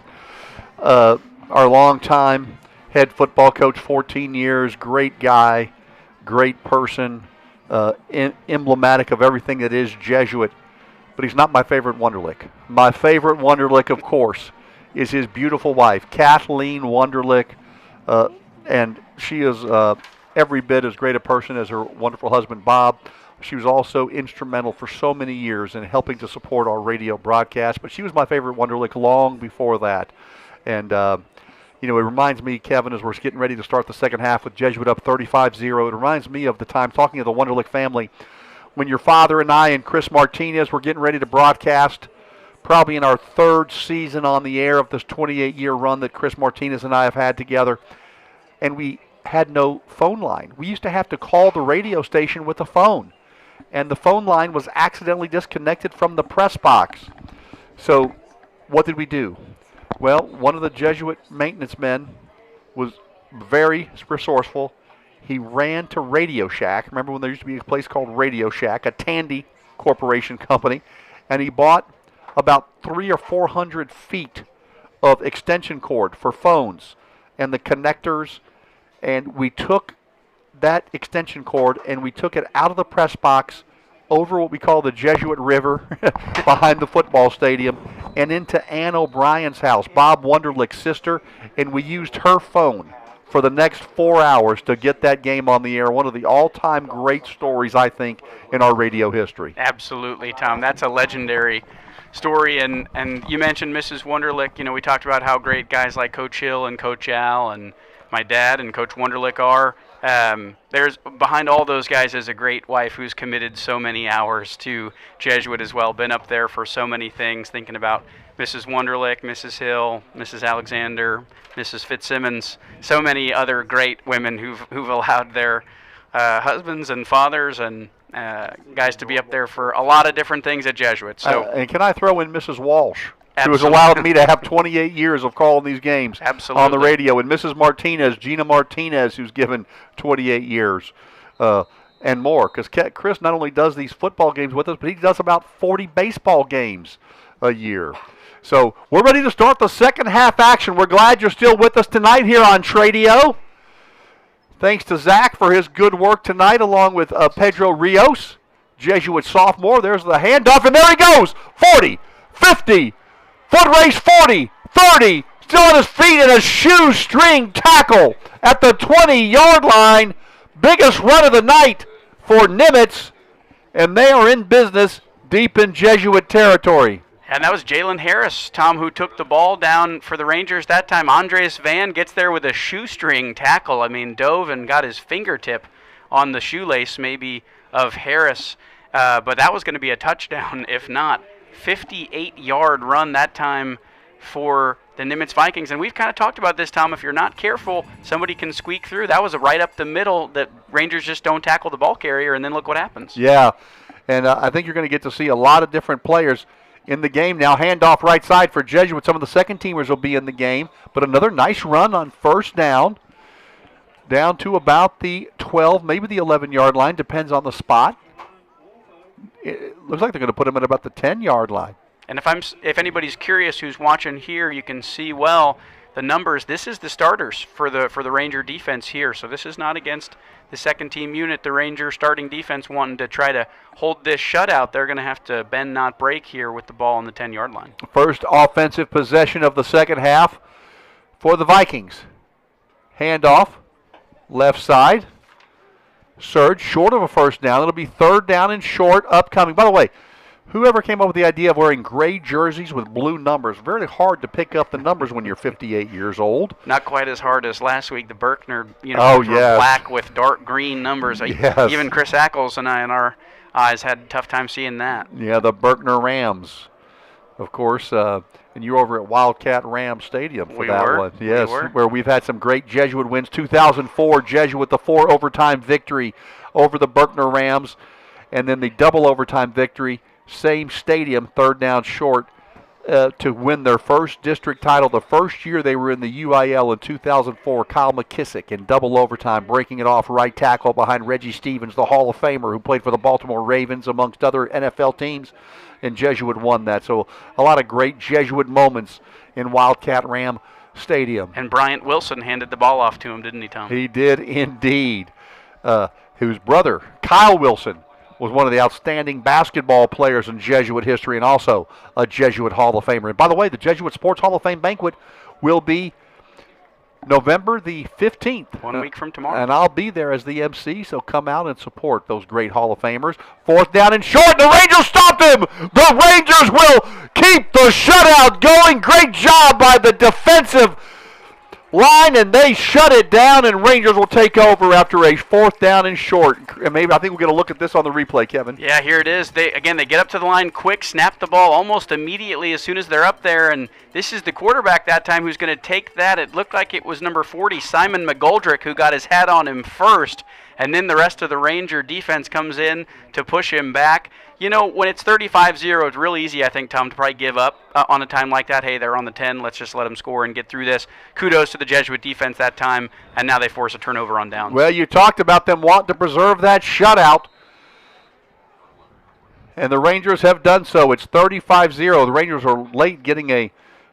our longtime head football coach, 14 years, great guy, great person, emblematic of everything that is Jesuit. But he's not my favorite Wunderlich. My favorite Wunderlich, of course, is his beautiful wife, Kathleen Wunderlich, and she is every bit as great a person as her wonderful husband, Bob. She was also instrumental for so many years in helping to support our radio broadcast, but she was my favorite Wunderlich long before that. And it reminds me, Kevin, as we're getting ready to start the second half with Jesuit up 35-0, it reminds me of the time talking to the Wunderlich family when your father and I and Chris Martinez were getting ready to broadcast, probably in our 3rd season on the air of this 28-year run that Chris Martinez and I have had together, and we had no phone line. We used to have to call the radio station with a phone, and the phone line was accidentally disconnected from the press box. So what did we do? Well, one of the Jesuit maintenance men was very resourceful. He ran to Radio Shack. Remember when there used to be a place called Radio Shack, a Tandy Corporation company, and he bought about 300 or 400 feet of extension cord for phones and the connectors, and we took that extension cord and we took it out of the press box over what we call the Jesuit River behind the football stadium and into Ann O'Brien's house, Bob Wunderlich's sister, and we used her phone for the next 4 hours to get that game on the air. One of the all-time great stories, I think, in our radio history. Absolutely, Tom. That's a legendary story. And you mentioned Mrs. Wunderlich. We talked about how great guys like Coach Hill and Coach Al and my dad and Coach Wunderlich are. There's behind all those guys is a great wife who's committed so many hours to Jesuit as well, been up there for so many things, thinking about Mrs. Wunderlich, Mrs. Hill, Mrs. Alexander, Mrs. Fitzsimmons, so many other great women who've allowed their husbands and fathers and guys to be up there for a lot of different things at Jesuit. So, and can I throw in Mrs. Walsh? Absolutely. Who has allowed me to have 28 years of calling these games Absolutely. on the radio. And Mrs. Martinez, Gina Martinez, who's given 28 years and more. Because Chris not only does these football games with us, but he does about 40 baseball games a year. So we're ready to start the second half action. We're glad you're still with us tonight here on Tradio. Thanks to Zach for his good work tonight, along with Pedro Rios, Jesuit sophomore. There's the handoff, and there he goes. 40, 50, foot race 40, 30, still on his feet in a shoestring tackle at the 20-yard line. Biggest run of the night for Nimitz, and they are in business deep in Jesuit territory. And that was Jalen Harris, Tom, who took the ball down for the Rangers that time. Andres Van gets there with a shoestring tackle. I mean, dove and got his fingertip on the shoelace maybe of Harris. But that was going to be a touchdown, if not. 58-yard run that time for the Nimitz Vikings. And we've kind of talked about this, Tom. If you're not careful, somebody can squeak through. That was a right up the middle that Rangers just don't tackle the ball carrier, and then look what happens. Yeah, and I think you're going to get to see a lot of different players in the game now. Handoff right side for Jesuit. Some of the second-teamers will be in the game. But another nice run on first down to about the 12, maybe the 11-yard line. Depends on the spot. It looks like they're going to put him at about the 10-yard line. And if anybody's curious who's watching here, you can see well the numbers. This is the starters for the Ranger defense here. So this is not against the second-team unit. The Ranger starting defense wanting to try to hold this shutout. They're going to have to bend, not break here with the ball on the 10-yard line. First offensive possession of the second half for the Vikings. Handoff, left side. Surge, short of a first down. It'll be third down and short upcoming. By the way, whoever came up with the idea of wearing gray jerseys with blue numbers, very hard to pick up the numbers when you're 58 years old. Not quite as hard as last week. The Berkner, were black with dark green numbers. Yes. Even Chris Ackles and I in our eyes had a tough time seeing that. Yeah, the Berkner Rams, of course. And you were over at Wildcat Ram Stadium for that one. Yes, where we've had some great Jesuit wins. 2004, Jesuit, the 4 overtime victory over the Berkner Rams. And then the double overtime victory, same stadium, third down short, to win their first district title. The first year they were in the UIL in 2004, Kyle McKissick in double overtime, breaking it off right tackle behind Reggie Stevens, the Hall of Famer who played for the Baltimore Ravens amongst other NFL teams. And Jesuit won that. So a lot of great Jesuit moments in Wildcat Ram Stadium. And Bryant Wilson handed the ball off to him, didn't he, Tom? He did indeed. Whose brother, Kyle Wilson, was one of the outstanding basketball players in Jesuit history and also a Jesuit Hall of Famer. And by the way, the Jesuit Sports Hall of Fame banquet will be November the 15th. 1 week from tomorrow. And I'll be there as the MC, so come out and support those great Hall of Famers. Fourth down and short. The Rangers stopped him. The Rangers will keep the shutout going. Great job by the defensive line, and they shut it down, and Rangers will take over after a fourth down and short. And maybe I think we're going to look at this on the replay, Kevin. Yeah, here it is. They get up to the line quick, snap the ball almost immediately as soon as they're up there, and this is the quarterback that time who's going to take that. It looked like it was number 40, Simon McGoldrick, who got his hat on him first, and then the rest of the Ranger defense comes in to push him back. When it's 35-0, it's real easy, I think, Tom, to probably give up on a time like that. Hey, they're on the 10. Let's just let them score and get through this. Kudos to the Jesuit defense that time, and now they force a turnover on downs. Well, you talked about them wanting to preserve that shutout, and the Rangers have done so. It's 35-0. The Rangers are late getting a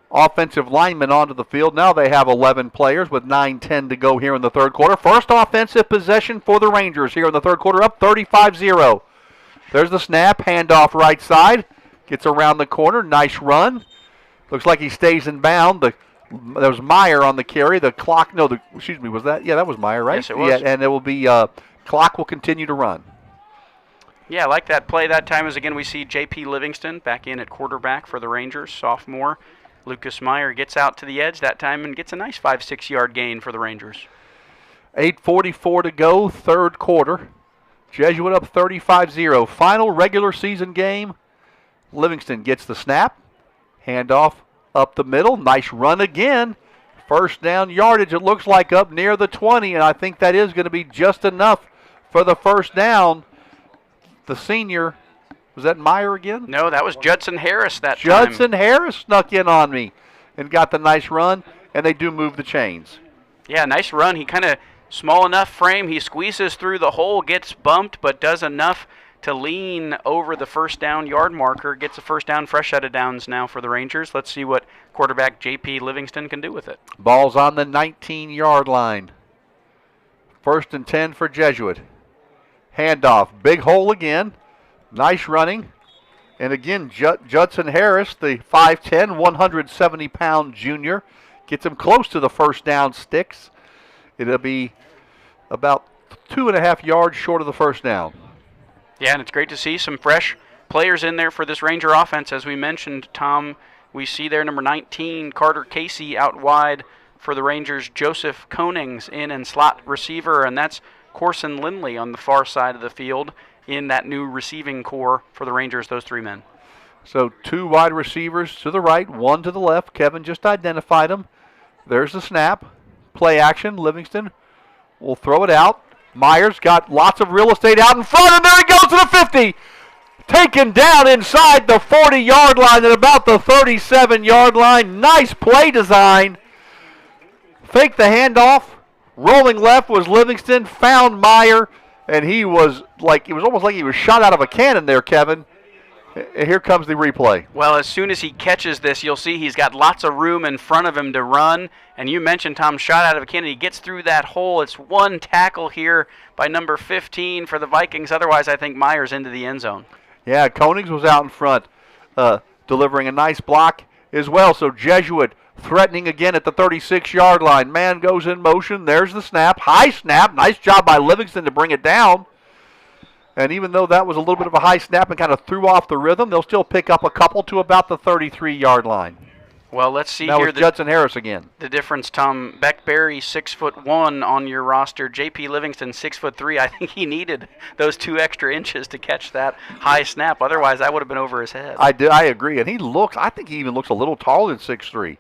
offensive lineman onto the field. Now they have 11 players with 9:10 to go here in the third quarter. First offensive possession for the Rangers here in the third quarter, up 35-0. There's the snap, handoff right side. Gets around the corner, nice run. Looks like he stays in bound. There was Meyer on the carry. The clock, was that? Yeah, that was Meyer, right? Yes, it was. Yeah, and it will be, clock will continue to run. Yeah, I like that play that time. As again, we see J.P. Livingston back in at quarterback for the Rangers, sophomore. Lucas Meyer gets out to the edge that time and gets a nice 5-6 yard gain for the Rangers. 8:44 to go, third quarter. Jesuit up 35-0. Final regular season game. Livingston gets the snap. Handoff up the middle. Nice run again. First down yardage, it looks like, up near the 20, and I think that is going to be just enough for the first down. The senior, was that Meyer again? No, that was Judson Harris that time. Judson Harris snuck in on me and got the nice run, and they do move the chains. Yeah, nice run. He kind of small enough frame. He squeezes through the hole, gets bumped, but does enough to lean over the first down yard marker. Gets a first down, fresh out of downs now for the Rangers. Let's see what quarterback J.P. Livingston can do with it. Ball's on the 19-yard line. First and 10 for Jesuit. Handoff, big hole again. Nice running. And again, Judson Harris, the 5'10", 170-pound junior, gets him close to the first down sticks. It'll be about 2.5 yards short of the first down. Yeah, and it's great to see some fresh players in there for this Ranger offense, as we mentioned, Tom. We see there number 19, Carter Casey, out wide for the Rangers. Joseph Konings in and slot receiver, and that's Corson Lindley on the far side of the field in that new receiving core for the Rangers, those 3 men. So 2 wide receivers to the right, 1 to the left. Kevin just identified them. There's the snap. Play action. Livingston will throw it out. Myers got lots of real estate out in front, and there he goes to the 50. Taken down inside the 40-yard line at about the 37-yard line. Nice play design. Fake the handoff. Rolling left was Livingston. Found Meyer, and it was almost like he was shot out of a cannon there, Kevin. And here comes the replay. Well, as soon as he catches this, you'll see he's got lots of room in front of him to run. And you mentioned Tom shot out of a cannon. He gets through that hole. It's 1 tackle here by number 15 for the Vikings. Otherwise, I think Myers into the end zone. Yeah, Konings was out in front, delivering a nice block as well. So Jesuit threatening again at the 36-yard line. Man goes in motion. There's the snap. High snap. Nice job by Livingston to bring it down. And even though that was a little bit of a high snap and kind of threw off the rhythm, they'll still pick up a couple to about the 33-yard line. Well, let's see that here. Was Judson Harris again. The difference, Tom. Beckberry, 6'1" on your roster. J.P. Livingston, 6'3". I think he needed those 2 extra inches to catch that high snap. Otherwise, that would have been over his head. I agree. And I think he even looks a little taller than 6'3".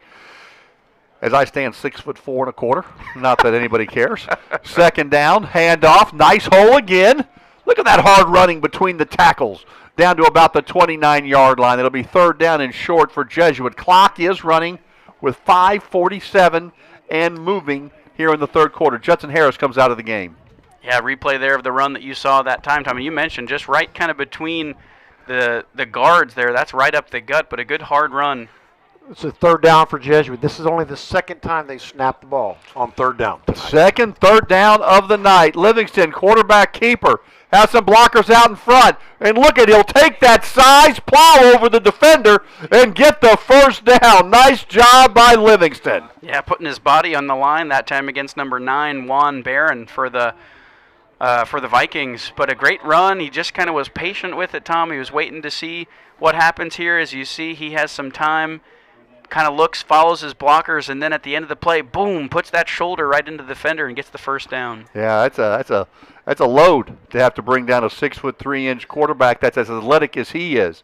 As I stand 6'4.25". Not that anybody cares. Second down, handoff, nice hole again. Look at that hard running between the tackles. Down to about the 29-yard line. It'll be 3rd down and short for Jesuit. Clock is running with 5:47 and moving here in the 3rd quarter. Judson Harris comes out of the game. Yeah, replay there of the run that you saw that time, Tommy. You mentioned just right kind of between the guards there. That's right up the gut, but a good hard run. It's a 3rd down for Jesuit. This is only the 2nd time they snapped the ball on 3rd down tonight. Second 3rd down of the night. Livingston, quarterback keeper, has some blockers out in front. And look at, he'll take that size, plow over the defender, and get the 1st down. Nice job by Livingston. Yeah, putting his body on the line that time against number 9, Juan Barron for the Vikings. But a great run. He just kind of was patient with it, Tom. He was waiting to see what happens here. As you see, he has some time. Kind of looks, follows his blockers, and then at the end of the play, boom, puts that shoulder right into the defender and gets the 1st down. Yeah, that's a load to have to bring down a 6'3" quarterback that's as athletic as he is.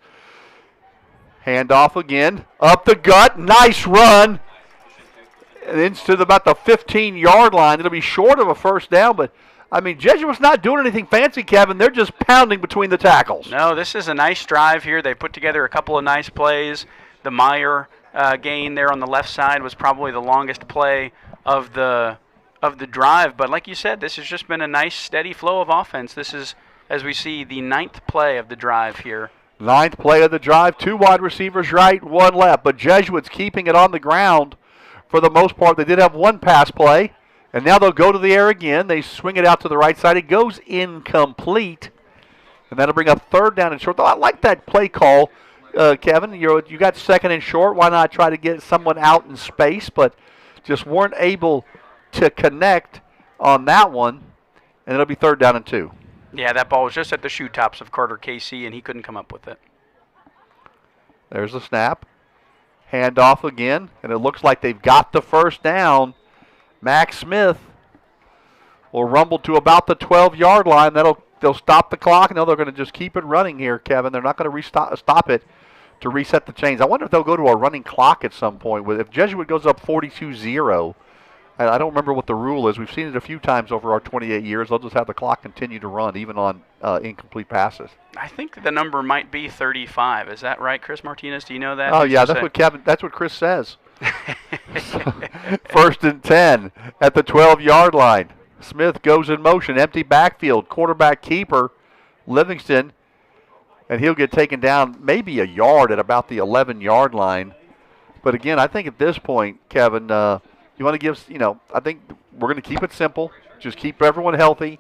Handoff again, up the gut, nice run, and into about the 15-yard line. It'll be short of a 1st down, but I mean, Jesuit's not doing anything fancy, Kevin. They're just pounding between the tackles. No, this is a nice drive here. They put together a couple of nice plays. The Meyer gain there on the left side was probably the longest play of the drive. But like you said, this has just been a nice, steady flow of offense. This is, as we see, the 9th play of the drive here. 9th play of the drive. 2 wide receivers right, 1 left. But Jesuit's keeping it on the ground for the most part. They did have 1 pass play, and now they'll go to the air again. They swing it out to the right side. It goes incomplete, and that'll bring up 3rd down and short. I like that play call. Kevin, you got 2nd and short. Why not try to get someone out in space? But just weren't able to connect on that one, and it'll be 3rd down and 2. Yeah, that ball was just at the shoe tops of Carter Casey, and he couldn't come up with it. There's the snap. Handoff again, and it looks like they've got the 1st down. Max Smith will rumble to about the 12-yard line. They'll stop the clock, and they're going to just keep it running here, Kevin. They're not going to stop it to reset the chains. I wonder if they'll go to a running clock at some point. If Jesuit goes up 42-0, I don't remember what the rule is. We've seen it a few times over our 28 years. They'll just have the clock continue to run, even on incomplete passes. I think the number might be 35. Is that right, Chris Martinez? Do you know that? Oh, yeah, that's what Chris says. 1st and 10 at the 12-yard line. Smith goes in motion, empty backfield, quarterback keeper, Livingston, and he'll get taken down maybe a yard at about the 11-yard line. But again, I think at this point, Kevin, you want to give, I think we're going to keep it simple, just keep everyone healthy,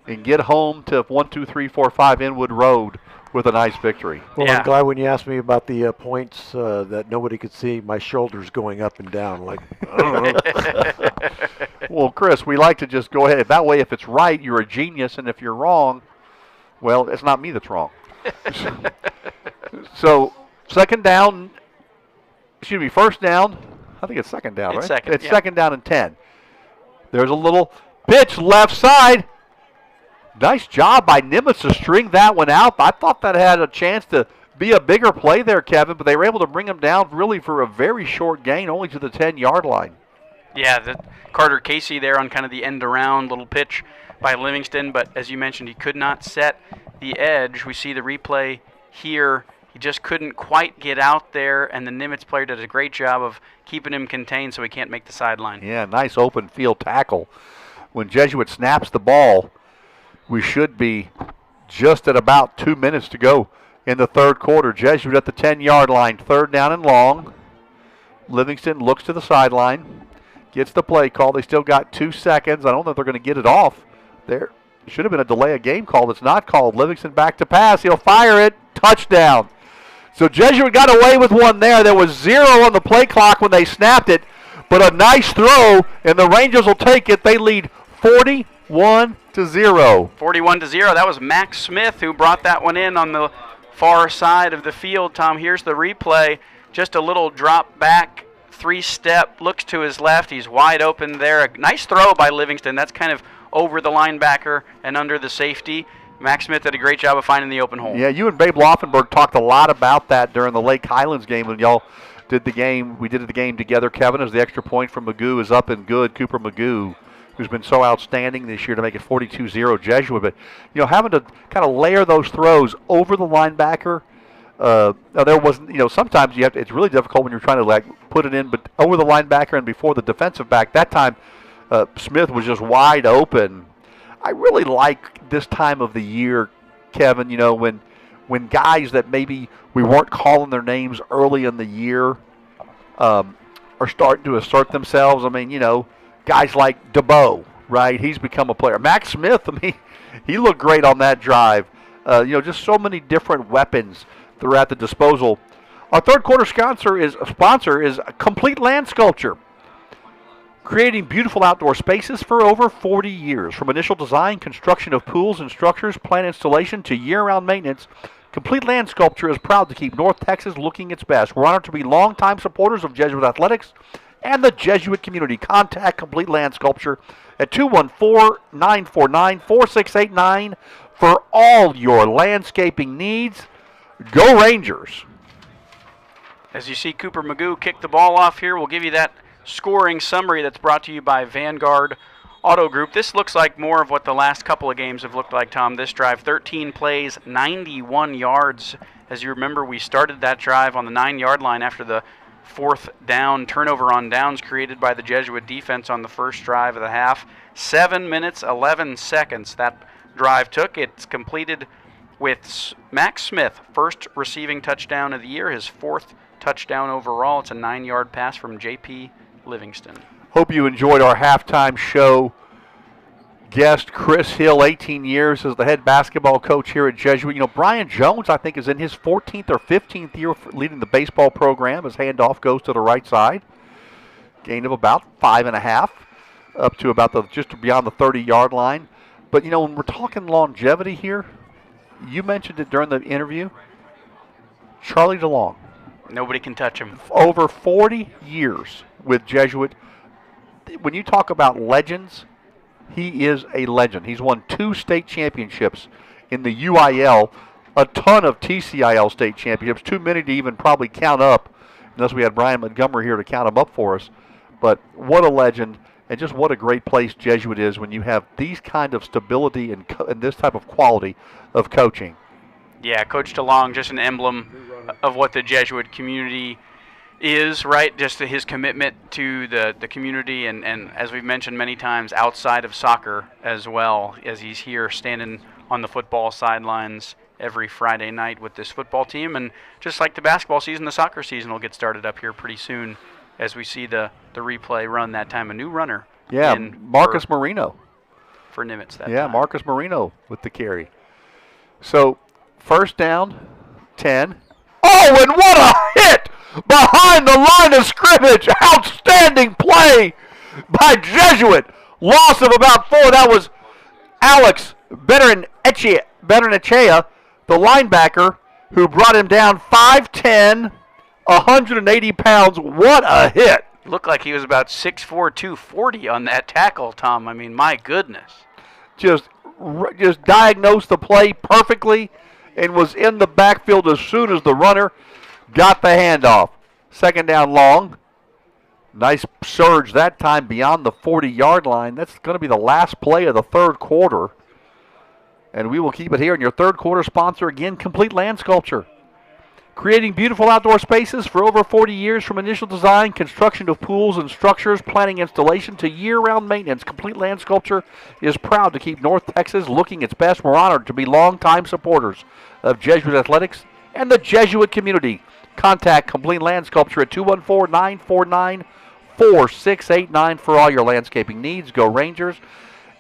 and get home to 1, 2, 3, 4, 5 Inwood Road with a nice victory. Well, yeah. I'm glad when you asked me about the points that nobody could see my shoulders going up and down. Like, I don't know. Well, Chris, we like to just go ahead. That way, if it's right, you're a genius, and if you're wrong, well, it's not me that's wrong. So, first down. I think it's second down, It's right? second, It's yeah. second down and 10. There's a little pitch left side. Nice job by Nimitz to string that one out. I thought that had a chance to be a bigger play there, Kevin, but they were able to bring him down really for a very short gain, only to the 10-yard line. Yeah, Carter Casey there on kind of the end around little pitch by Livingston, but as you mentioned, he could not set the edge. We see the replay here. He just couldn't quite get out there, and the Nimitz player did a great job of keeping him contained so he can't make the sideline. Yeah, nice open field tackle. When Jesuit snaps the ball, we should be just at about 2 minutes to go in the third quarter. Jesuit at the 10-yard line, third down and long. Livingston looks to the sideline, gets the play call. They still got 2 seconds. I don't know if they're going to get it off. There should have been a delay of game call that's not called. Livingston back to pass. He'll fire it. Touchdown. So Jesuit got away with one there. There was 0 on the play clock when they snapped it, but a nice throw, and the Rangers will take it. They lead 41-0. 41-0. That was Max Smith who brought that one in on the far side of the field. Tom, here's the replay. Just a little drop back, 3-step, looks to his left. He's wide open there. A nice throw by Livingston. That's kind of over the linebacker and under the safety. Max Smith did a great job of finding the open hole. Yeah, you and Babe Laufenberg talked a lot about that during the Lake Highlands game when y'all did the game. We did the game together, Kevin, as the extra point from Magoo is up and good. Cooper Magoo, who's been so outstanding this year to make it 42-0 Jesuit. But, having to kind of layer those throws over the linebacker, there wasn't, sometimes you have to, it's really difficult when you're trying to, put it in, but over the linebacker and before the defensive back. That time, Smith was just wide open. I really like this time of the year, Kevin, when guys that maybe we weren't calling their names early in the year are starting to assert themselves. I mean, guys like DeBow, right? He's become a player. Max Smith, he looked great on that drive. Just so many different weapons that are at the disposal. Our third quarter sponsor is Complete Land Sculpture, creating beautiful outdoor spaces for over 40 years. From initial design, construction of pools and structures, plant installation, to year-round maintenance, Complete Land Sculpture is proud to keep North Texas looking its best. We're honored to be longtime supporters of Jesuit Athletics and the Jesuit community. Contact Complete Land Sculpture at 214-949-4689 for all your landscaping needs. Go Rangers! As you see Cooper Magoo kick the ball off here, we'll give you that scoring summary that's brought to you by Vanguard Auto Group. This looks like more of what the last couple of games have looked like, Tom. This drive, 13 plays, 91 yards. As you remember, we started that drive on the 9-yard line after the fourth down, turnover on downs created by the Jesuit defense on the first drive of the half. 7 minutes, 11 seconds that drive took. It's completed with Max Smith, first receiving touchdown of the year, his fourth touchdown overall. It's a 9-yard pass from J.P. Livingston. Hope you enjoyed our halftime show. Guest Chris Hill, 18 years as the head basketball coach here at Jesuit. Brian Jones, I think, is in his 14th or 15th year leading the baseball program. His handoff goes to the right side. Gain of about 5.5, up to about just beyond the 30-yard line. But, when we're talking longevity here, you mentioned it during the interview, Charlie DeLong. Nobody can touch him. Over 40 years with Jesuit. When you talk about legends, he is a legend. He's won 2 state championships in the UIL, a ton of TCIL state championships, too many to even probably count up, unless we had Brian Montgomery here to count them up for us. But what a legend, and just what a great place Jesuit is when you have these kind of stability and this type of quality of coaching. Yeah, Coach DeLong, just an emblem of what the Jesuit community is, right? Just his commitment to the community and as we've mentioned many times, outside of soccer as well, as he's here standing on the football sidelines every Friday night with this football team. And just like the basketball season, the soccer season will get started up here pretty soon as we see the replay run that time. A new runner. Yeah, Marcus Marino. For Nimitz that Yeah, time. Marcus Marino with the carry. So, first down, 10. Oh, and what a hit behind the line of scrimmage. Outstanding play by Jesuit. Loss of about 4. That was Alex Bedernechea the linebacker who brought him down 5'10", 180 pounds. What a hit. Looked like he was about 6'4", 240 on that tackle, Tom. I mean, my goodness. Just diagnosed the play perfectly and was in the backfield as soon as the runner got the handoff. Second down long. Nice surge that time beyond the 40-yard line. That's going to be the last play of the third quarter. And we will keep it here. And your third quarter sponsor, again, Complete Land Sculpture. Creating beautiful outdoor spaces for over 40 years, from initial design, construction of pools and structures, planning installation to year-round maintenance. Complete Land Sculpture is proud to keep North Texas looking its best. We're honored to be longtime supporters of Jesuit Athletics and the Jesuit community. Contact Complete Land Sculpture at 214-949-4689 for all your landscaping needs. Go Rangers.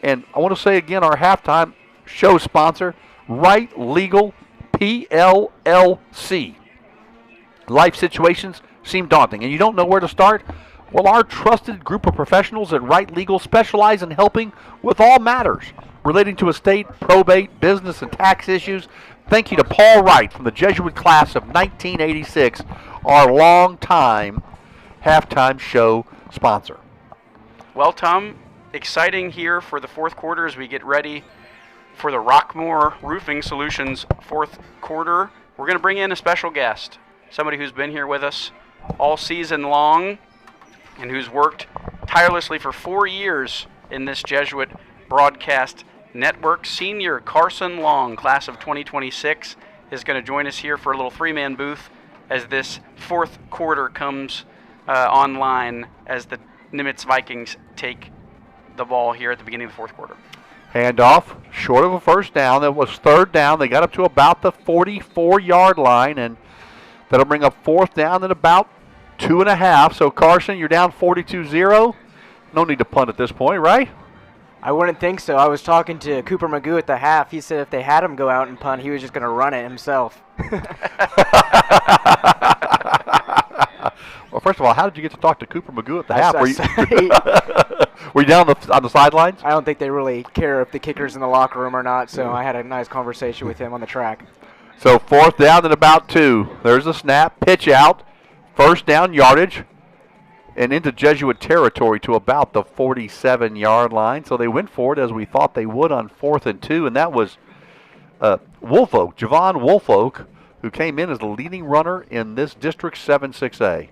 And I want to say again, our halftime show sponsor, Right Legal PLLC. Life situations seem daunting and you don't know where to start? Well, our trusted group of professionals at Right Legal specialize in helping with all matters relating to estate, probate, business, and tax issues. Thank you to Paul Wright from the Jesuit class of 1986, our longtime halftime show sponsor. Well, Tom, exciting here for the fourth quarter as we get ready for the Rockmore Roofing Solutions fourth quarter. We're going to bring in a special guest, somebody who's been here with us all season long and who's worked tirelessly for 4 years in this Jesuit broadcast network. Senior Carson Long, class of 2026, is going to join us here for a little three-man booth as this fourth quarter comes online as the Nimitz Vikings take the ball here at the beginning of the fourth quarter. Handoff, short of a first down. That was third down. They got up to about the 44-yard line, and that'll bring up fourth down at about 2.5. So, Carson, you're down 42-0. No need to punt at this point, right? I wouldn't think so. I was talking to Cooper Magoo at the half. He said if they had him go out and punt, he was just going to run it himself. Well, first of all, how did you get to talk to Cooper Magoo at the half? Were you down on the sidelines? I don't think they really care if the kicker's in the locker room or not, so I had a nice conversation with him on the track. So fourth down at about 2. There's a snap, pitch out, first down yardage, and into Jesuit territory to about the 47-yard line. So they went for it as we thought they would on 4th and 2, and that was Woolfolk, Javon Woolfolk, who came in as the leading runner in this District 7-6A.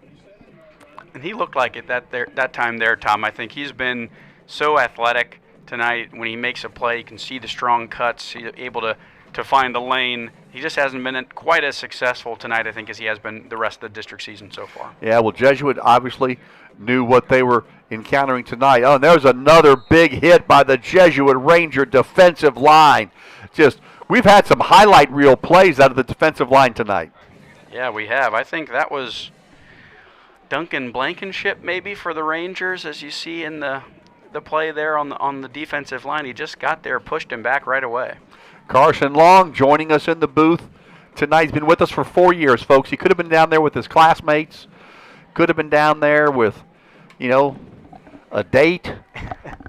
And he looked like it that time there, Tom. I think he's been so athletic tonight. When he makes a play, you can see the strong cuts. He's able to find the lane. He just hasn't been quite as successful tonight, I think, as he has been the rest of the district season so far. Yeah, well, Jesuit obviously knew what they were encountering tonight. Oh, and there's another big hit by the Jesuit Ranger defensive line. We've had some highlight reel plays out of the defensive line tonight. Yeah, we have. I think that was Duncan Blankenship maybe for the Rangers, as you see in the play there on the defensive line. He just got there, pushed him back right away. Carson Long joining us in the booth tonight. He's been with us for 4 years, folks. He could have been down there with his classmates, could have been down there with, a date,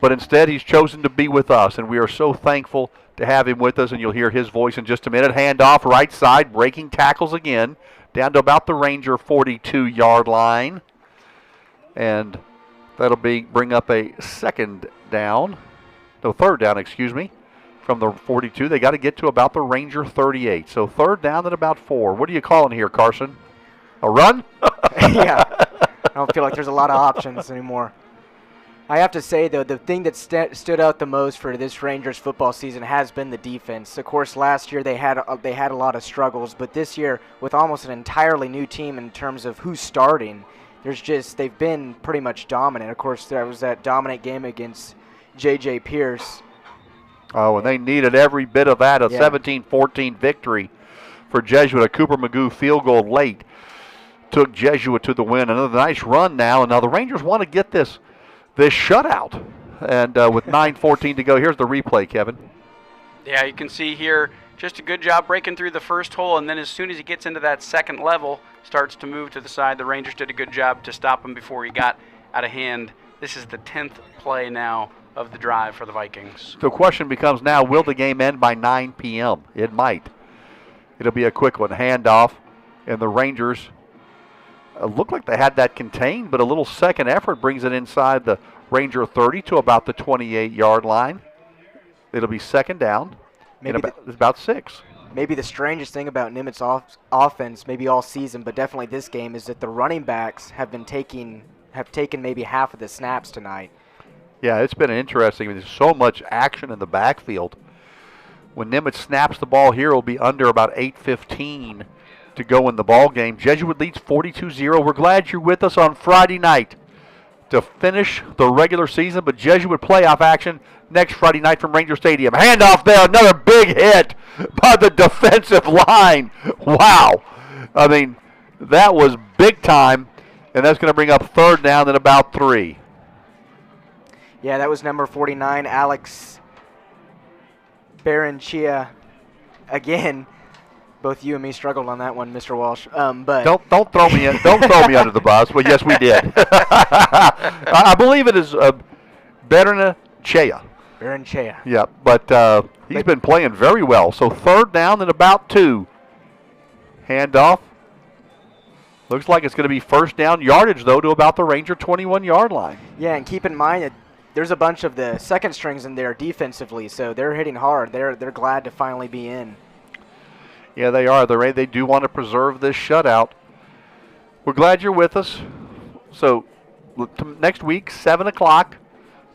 but instead he's chosen to be with us, and we are so thankful to have him with us, and you'll hear his voice in just a minute. Handoff right side, breaking tackles again, down to about the Ranger 42-yard line, and that'll bring up a third down, from the 42. They got to get to about the Ranger 38. So third down at about 4. What are you calling here, Carson? A run? Yeah. I don't feel like there's a lot of options anymore. I have to say, though, the thing that stood out the most for this Rangers football season has been the defense. Of course, last year they had a lot of struggles, but this year, with almost an entirely new team in terms of who's starting, they've been pretty much dominant. Of course, there was that dominant game against J.J. Pierce. Oh, and they needed every bit of that, 17-14 victory for Jesuit. A Cooper Magoo field goal late took Jesuit to the win. Another nice run now, and now the Rangers want to get this shutout. And with 9:14 to go, here's the replay, Kevin. Yeah, you can see here just a good job breaking through the first hole, and then as soon as he gets into that second level, starts to move to the side. The Rangers did a good job to stop him before he got out of hand. This is the 10th play now of the drive for the Vikings. The question becomes now, will the game end by 9 p.m.? It might. It'll be a quick one. Handoff, and the Rangers look like they had that contained, but a little second effort brings it inside the Ranger 30 to about the 28-yard line. It'll be second down. Maybe It's about 6. Maybe the strangest thing about Nimitz offense, maybe all season, but definitely this game, is that the running backs have taken maybe half of the snaps tonight. Yeah, it's been interesting. There's so much action in the backfield. When Nimitz snaps the ball here, it'll be under about 8:15 to go in the ball game. Jesuit leads 42-0. We're glad you're with us on Friday night to finish the regular season, but Jesuit playoff action next Friday night from Ranger Stadium. Handoff there, another big hit by the defensive line. Wow. I mean, that was big time, and that's going to bring up third down at about 3. Yeah, that was number 49, Alex Baranchia. Again, both you and me struggled on that one, Mr. Walsh. But don't throw me don't throw me under the bus. Well, yes, we did. I believe it is Baranchia. Baranchia. Yeah, but he's been playing very well. So third down and about 2. Handoff. Looks like it's going to be first down yardage, though, to about the Ranger 21-yard line. Yeah, and keep in mind that there's a bunch of the second strings in there defensively, so they're hitting hard. They're glad to finally be in. Yeah, they are. They do want to preserve this shutout. We're glad you're with us. So next week, 7 o'clock,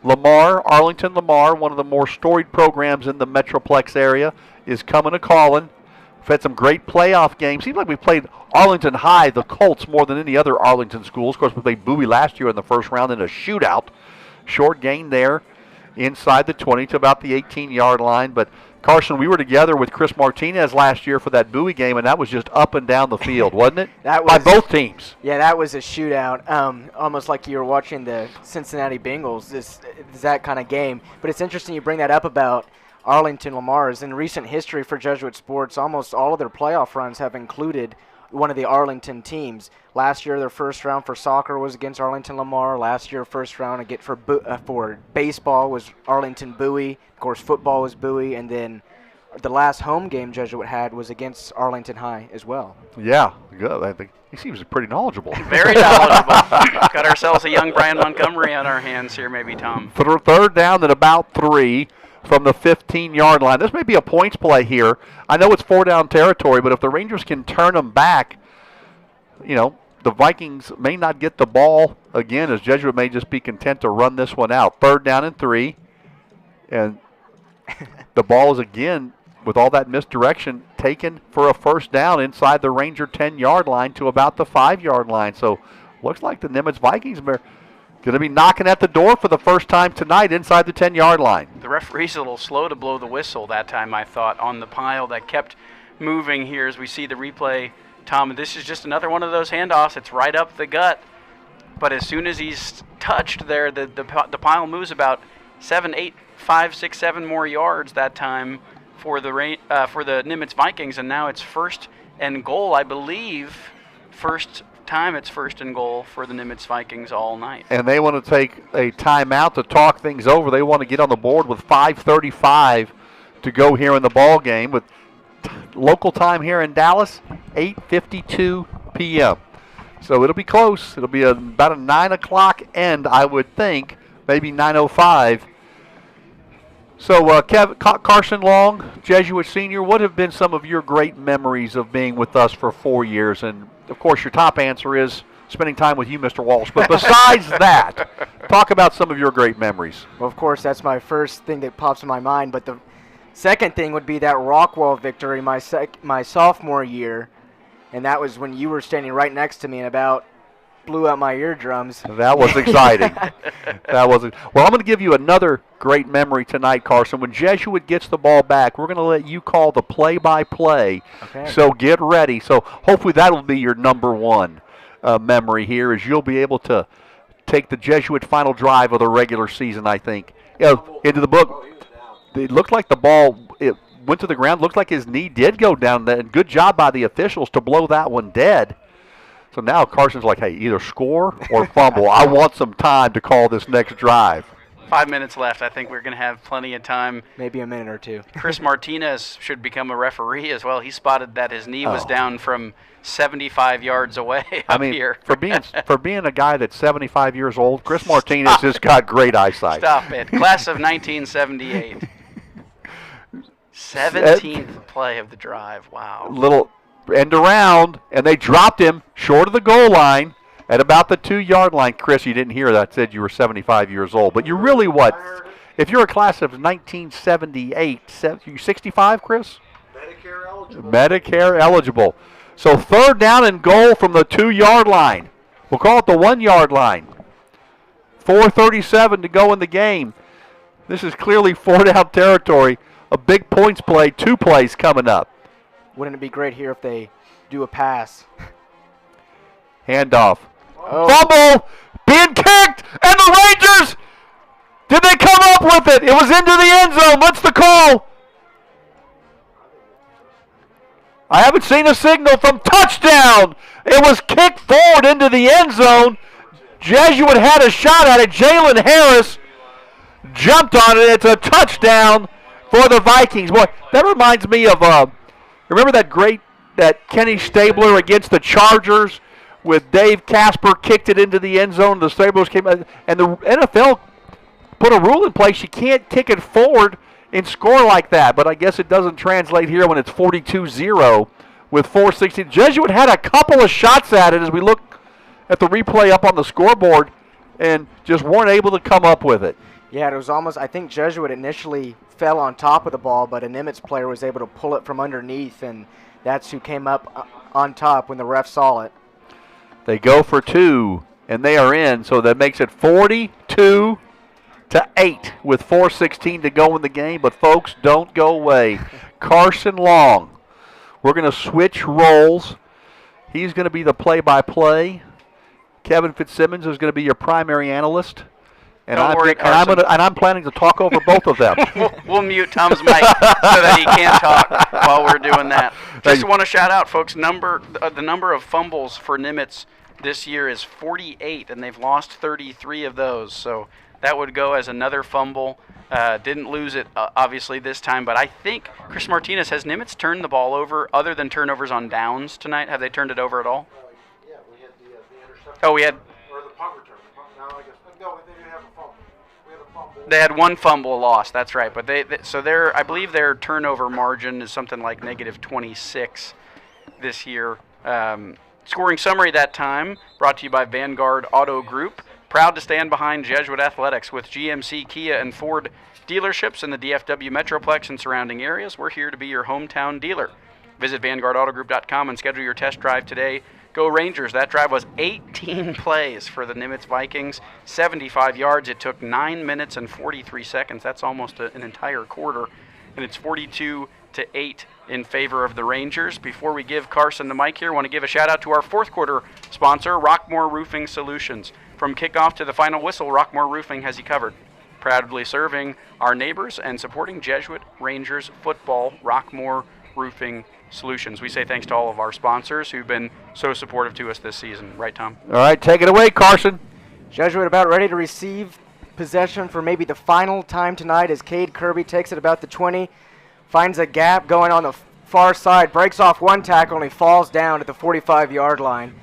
Arlington Lamar, one of the more storied programs in the Metroplex area, is coming to Collin. We've had some great playoff games. Seems like we played Arlington High, the Colts, more than any other Arlington schools. Of course, we played Bowie last year in the first round in a shootout. Short gain there inside the 20 to about the 18-yard line. But, Carson, we were together with Chris Martinez last year for that Bowie game, and that was just up and down the field, wasn't it? That was, by both teams. Yeah, that was a shootout, almost like you were watching the Cincinnati Bengals. This that kind of game. But it's interesting you bring that up about Arlington Lamar's. In recent history for Jesuit sports, almost all of their playoff runs have included one of the Arlington teams. Last year, their first round for soccer was against Arlington Lamar. Last year, first round for baseball was Arlington Bowie. Of course, football was Bowie, and then the last home game Jesuit had was against Arlington High as well. Yeah, good. I think he seems pretty knowledgeable. Very knowledgeable. Got ourselves a young Brian Montgomery on our hands here, maybe, Tom. For third down at about 3 from the 15-yard line. This may be a points play here. I know it's 4-down territory, but if the Rangers can turn them back, the Vikings may not get the ball again, as Jesuit may just be content to run this one out. Third down and 3, and the ball is again, with all that misdirection, taken for a first down inside the Ranger 10-yard line to about the 5-yard line. So looks like the Nimitz Vikings are going to be knocking at the door for the first time tonight inside the 10-yard line. The referee's a little slow to blow the whistle that time, I thought, on the pile that kept moving here as we see the replay. Tom, this is just another one of those handoffs. It's right up the gut. But as soon as he's touched there, the pile moves about 7, 8, 5, 6, 7 more yards that time for the Nimitz Vikings. And now it's first and goal, I believe. First time it's first and goal for the Nimitz Vikings all night. And they want to take a timeout to talk things over. They want to get on the board with 5:35 to go here in the ball game. With local time here in Dallas, 8:52 p.m. So it'll be close. It'll be about a 9 o'clock end, I would think, maybe 9:05. So Carson Long, Jesuit Senior, what have been some of your great memories of being with us for 4 years? And, of course, your top answer is spending time with you, Mr. Walsh. But besides that, talk about some of your great memories. Well, of course, that's my first thing that pops in my mind. But the second thing would be that Rockwall victory my sophomore year. And that was when you were standing right next to me and about blew out my eardrums. That was exciting. Well, I'm going to give you another great memory tonight, Carson. When Jesuit gets the ball back, we're going to let you call the play-by-play. Okay. So get ready. So hopefully that will be your number one memory here, is you'll be able to take the Jesuit final drive of the regular season, I think. Into the book. It looked like the ball went to the ground. Looked like his knee did go down. And good job by the officials to blow that one dead. So now Carson's like, hey, either score or fumble. I want some time to call this next drive. 5 minutes left. I think we're going to have plenty of time. Maybe a minute or two. Chris Martinez should become a referee as well. He spotted that his knee was down from 75 yards away here. for being a guy that's 75 years old, Chris Martinez has got great eyesight. Stop it. Class of 1978. 17th play of the drive. Wow. Little end around, and they dropped him short of the goal line at about the 2-yard line. Chris, you didn't hear that. I said you were 75 years old. But you're really what? If you're a class of 1978, you 65, Chris? Medicare eligible. Medicare eligible. So 3rd down and goal from the 2-yard line. We'll call it the 1-yard line. 4:37 to go in the game. This is clearly 4-down territory. A big points play, 2 plays coming up. Wouldn't it be great here if they do a pass? Handoff. Oh. Fumble! Being kicked! And the Rangers! Did they come up with it? It was into the end zone. What's the call? I haven't seen a signal from touchdown. It was kicked forward into the end zone. Jesuit had a shot at it. Jalen Harris jumped on it. It's a touchdown for the Vikings. Boy, that reminds me of, remember that Kenny Stabler against the Chargers with Dave Casper kicked it into the end zone. The Stablers came and the NFL put a rule in place. You can't kick it forward and score like that. But I guess it doesn't translate here when it's 42-0 with 4:16. Jesuit had a couple of shots at it as we look at the replay up on the scoreboard and just weren't able to come up with it. Yeah, it was almost, I think Jesuit initially fell on top of the ball, but a Nimitz player was able to pull it from underneath, and that's who came up on top when the ref saw it. They go for 2, and they are in, so that makes it 42-8 with 4:16 to go in the game. But, folks, don't go away. Carson Long, we're going to switch roles. He's going to be the play-by-play. Kevin Fitzsimmons is going to be your primary analyst. And Don't worry, Carson. I'm planning to talk over both of them. We'll mute Tom's mic so that he can't talk while we're doing that. Just want to shout out, folks, the number of fumbles for Nimitz this year is 48, and they've lost 33 of those. So that would go as another fumble. Didn't lose it, obviously, this time. But I think, Chris Martinez, has Nimitz turned the ball over other than turnovers on downs tonight? Have they turned it over at all? Yeah, we had the interception. Oh, we had... Or the punt return. No, I guess. No, they didn't have a fumble. We had a fumble. They had one fumble lost, that's right. But I believe their turnover margin is something like -26 this year. Scoring summary that time, brought to you by Vanguard Auto Group. Proud to stand behind Jesuit Athletics with GMC, Kia, and Ford dealerships in the DFW Metroplex and surrounding areas. We're here to be your hometown dealer. Visit VanguardAutoGroup.com and schedule your test drive today. Go Rangers. That drive was 18 plays for the Nimitz Vikings, 75 yards. It took 9 minutes and 43 seconds. That's almost an entire quarter. And it's 42-8 in favor of the Rangers. Before we give Carson the mic here, I want to give a shout out to our 4th quarter sponsor, Rockmore Roofing Solutions. From kickoff to the final whistle, Rockmore Roofing has you covered. Proudly serving our neighbors and supporting Jesuit Rangers football, Rockmore Roofing Solutions. We say thanks to all of our sponsors who've been so supportive to us this season. Right, Tom? All right, take it away, Carson. Jesuit about ready to receive possession for maybe the final time tonight as Cade Kirby takes it about the 20, finds a gap going on the far side, breaks off one tackle, and he falls down at the 45-yard line.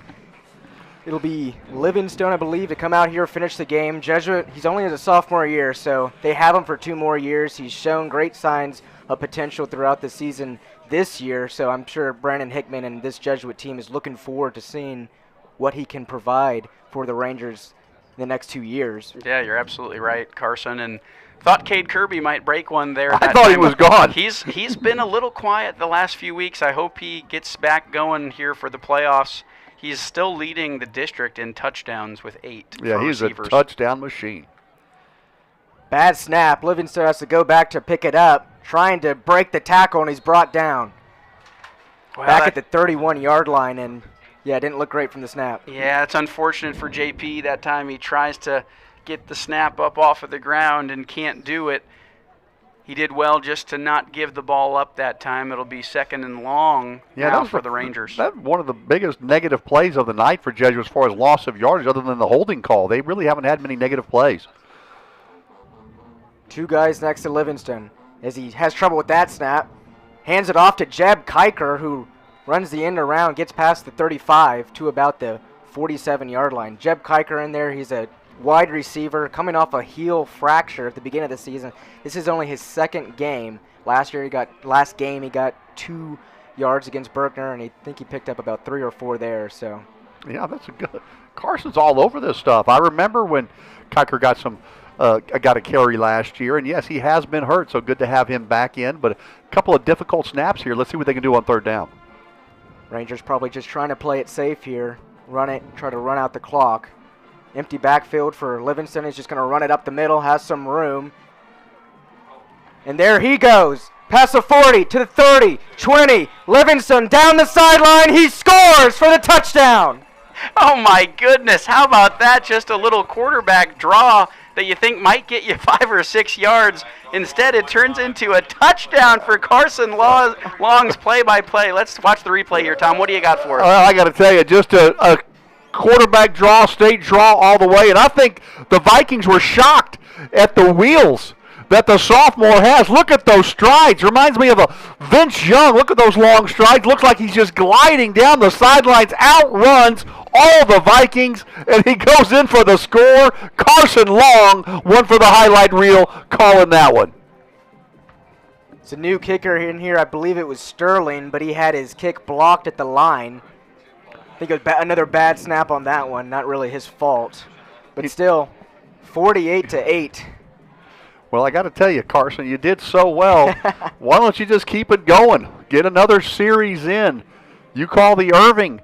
It'll be Livingstone, I believe, to come out here, finish the game. Jesuit, he's only in his sophomore year, so they have him for 2 more years. He's shown great signs of potential throughout the season this year, so I'm sure Brandon Hickman and this Jesuit team is looking forward to seeing what he can provide for the Rangers in the next 2 years. Yeah, you're absolutely right, Carson. And thought Cade Kirby might break one there. I thought he was gone. He's been a little quiet the last few weeks. I hope he gets back going here for the playoffs. He's still leading the district in touchdowns with 8. Yeah, he's receivers. a touchdown machine. Bad snap. Livingstone has to go back to pick it up, trying to break the tackle, and he's brought down. Well, back at the 31-yard line, and yeah, it didn't look great from the snap. Yeah, it's unfortunate for JP. That time he tries to get the snap up off of the ground and can't do it. He did well just to not give the ball up that time. It'll be 2nd and long now for the Rangers. That's one of the biggest negative plays of the night for Jesuit as far as loss of yardage other than the holding call. They really haven't had many negative plays. Two guys next to Livingston. As he has trouble with that snap, hands it off to Jeb Kiker, who runs the end around, gets past the 35 to about the 47-yard line. Jeb Kiker in there, he's a wide receiver coming off a heel fracture at the beginning of the season. This is only his second game. Last game he got 2 yards against Berkner, and I think he picked up about 3 or 4 there. So, yeah, that's a good. Carson's all over this stuff. I remember when Kiker got a carry last year, and yes, he has been hurt, so good to have him back in. But a couple of difficult snaps here. Let's see what they can do on third down. Rangers probably just trying to play it safe here, try to run out the clock. Empty backfield for Livingston. He's just going to run it up the middle, has some room. And there he goes. Past the 40 to the 30, 20. Livingston down the sideline. He scores for the touchdown. Oh, my goodness. How about that? Just a little quarterback draw that you think might get you 5 or 6 yards. Instead, it turns into a touchdown for Carson Long's play-by-play. Let's watch the replay here, Tom. What do you got for us? I got to tell you, just a quarterback draw, straight draw all the way. And I think the Vikings were shocked at the wheels that the sophomore has. Look at those strides. Reminds me of a Vince Young. Look at those long strides. Looks like he's just gliding down the sidelines, outruns all the Vikings, and he goes in for the score. Carson Long, one for the highlight reel, calling that one. It's a new kicker in here. I believe it was Sterling, but he had his kick blocked at the line. I think it was another bad snap on that one. Not really his fault. But still, 48-8. Well, I got to tell you, Carson, you did so well. Why don't you just keep it going? Get another series in. You call the Irving,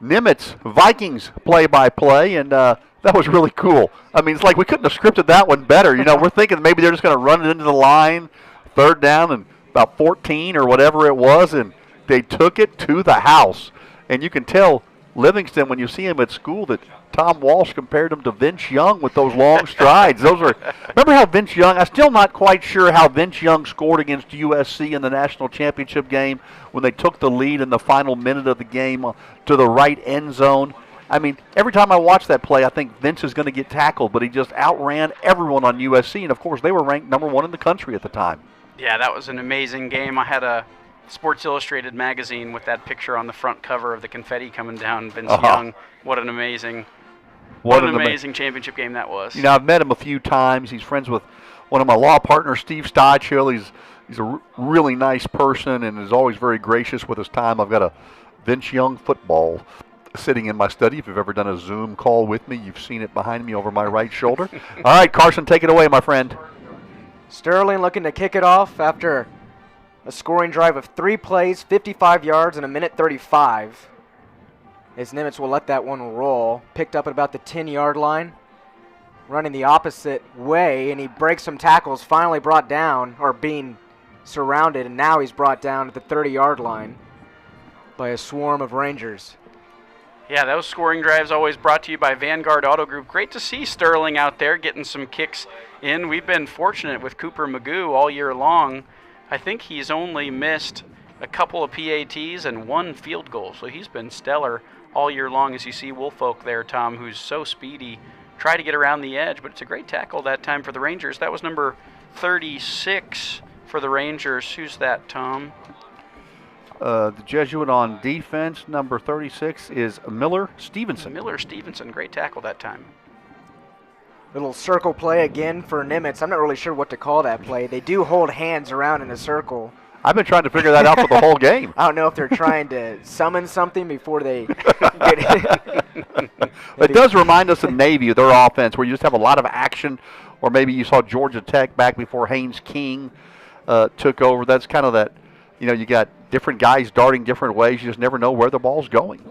Nimitz, Vikings play-by-play, and that was really cool. I mean, it's like we couldn't have scripted that one better. You know, we're thinking maybe they're just going to run it into the line, third down and about 14 or whatever it was, and they took it to the house. And you can tell Livingston, when you see him at school, that Tom Walsh compared him to Vince Young with those long strides. Remember how Vince Young, I'm still not quite sure how Vince Young scored against USC in the national championship game when they took the lead in the final minute of the game to the right end zone. I mean, every time I watch that play, I think Vince is going to get tackled, but he just outran everyone on USC, and of course they were ranked #1 in the country at the time. Yeah, that was an amazing game. I had a Sports Illustrated magazine with that picture on the front cover of the confetti coming down. Vince Young, what an amazing championship game that was. You know, I've met him a few times. He's friends with one of my law partners, Steve Stodchill. He's a really nice person and is always very gracious with his time. I've got a Vince Young football sitting in my study. If you've ever done a Zoom call with me, you've seen it behind me over my right shoulder. All right, Carson, take it away, my friend. Sterling looking to kick it off after a scoring drive of 3 plays, 55 yards, and a minute 35. As Nimitz will let that one roll. Picked up at about the 10-yard line. Running the opposite way, and he breaks some tackles. Finally brought down, or being surrounded, and now he's brought down at the 30-yard line by a swarm of Rangers. Yeah, those scoring drives always brought to you by Vanguard Auto Group. Great to see Sterling out there getting some kicks in. We've been fortunate with Cooper Magoo all year long. I think he's only missed a couple of PATs and 1 field goal, so he's been stellar all year long. As you see Woolfolk there, Tom, who's so speedy, try to get around the edge, but it's a great tackle that time for the Rangers. That was number 36 for the Rangers. Who's that, Tom? The Jesuit on defense, number 36, is Miller Stevenson. Miller Stevenson, great tackle that time. Little circle play again for Nimitz. I'm not really sure what to call that play. They do hold hands around in a circle. I've been trying to figure that out for the whole game. I don't know if they're trying to summon something before they get it. It does remind us of Navy, their offense, where you just have a lot of action, or maybe you saw Georgia Tech back before Haynes King took over. That's kind of that, you got different guys darting different ways. You just never know where the ball's going.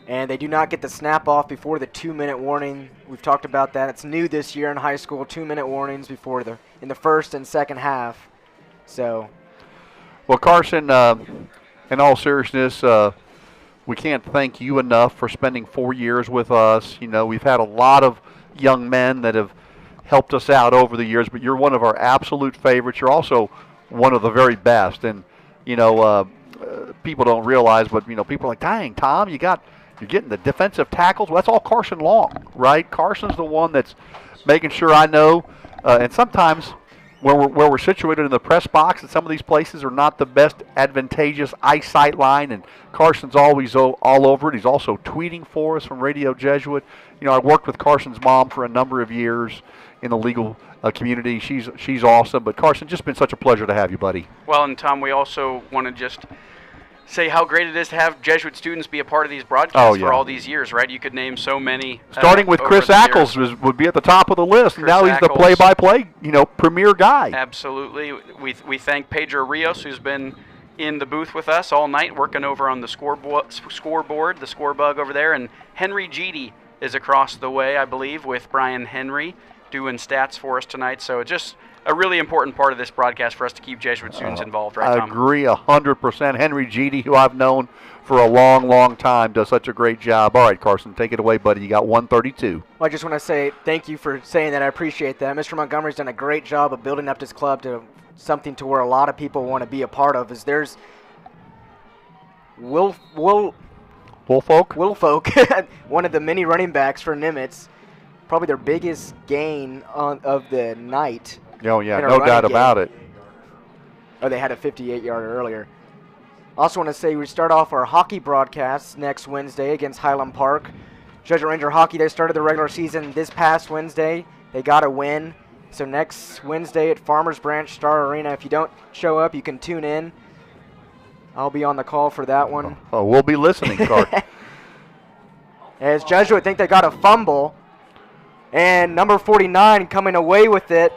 And they do not get the snap off before the 2-minute warning. We've talked about that. It's new this year in high school, 2-minute warnings in the first and second half. So, well, Carson, in all seriousness, we can't thank you enough for spending 4 years with us. We've had a lot of young men that have helped us out over the years, but you're one of our absolute favorites. You're also one of the very best. And, people don't realize, but, people are like, dang, Tom, you're getting the defensive tackles. Well, that's all Carson Long, right? Carson's the one that's making sure I know And sometimes where we're situated in the press box, and some of these places are not the best advantageous eyesight line, and Carson's always all over it. He's also tweeting for us from Radio Jesuit. You know, I worked with Carson's mom for a number of years in the legal community. She's awesome. But Carson, just been such a pleasure to have you, buddy. Well, and Tom, we also want to just say how great it is to have Jesuit students be a part of these broadcasts for all these years, right? You could name so many. Starting with Chris Ackles would be at the top of the list. Chris now he's the Ackles. play-by-play, premier guy. Absolutely. We thank Pedro Rios, who's been in the booth with us all night, working over on the scoreboard, the score bug over there. And Henry Jeedy is across the way, I believe, with Brian Henry doing stats for us tonight. So it's just a really important part of this broadcast for us to keep Jesuit students involved, right, Tom? I agree 100%. Henry Jeedy, who I've known for a long, long time, does such a great job. All right, Carson, take it away, buddy. You got 132. Well, I just want to say thank you for saying that. I appreciate that. Mr. Montgomery's done a great job of building up this club to something to where a lot of people want to be a part of. There's Wolfolk, one of the many running backs for Nimitz, probably their biggest gain of the night. Oh, yeah, no doubt about it. Oh, they had a 58-yarder earlier. Also want to say we start off our hockey broadcast next Wednesday against Highland Park. Jesuit Ranger hockey, they started the regular season this past Wednesday. They got a win. So next Wednesday at Farmers Branch Star Arena, if you don't show up, you can tune in. I'll be on the call for that one. Oh, we'll be listening, Carson. As Jesuit, I think they got a fumble. And number 49 coming away with it.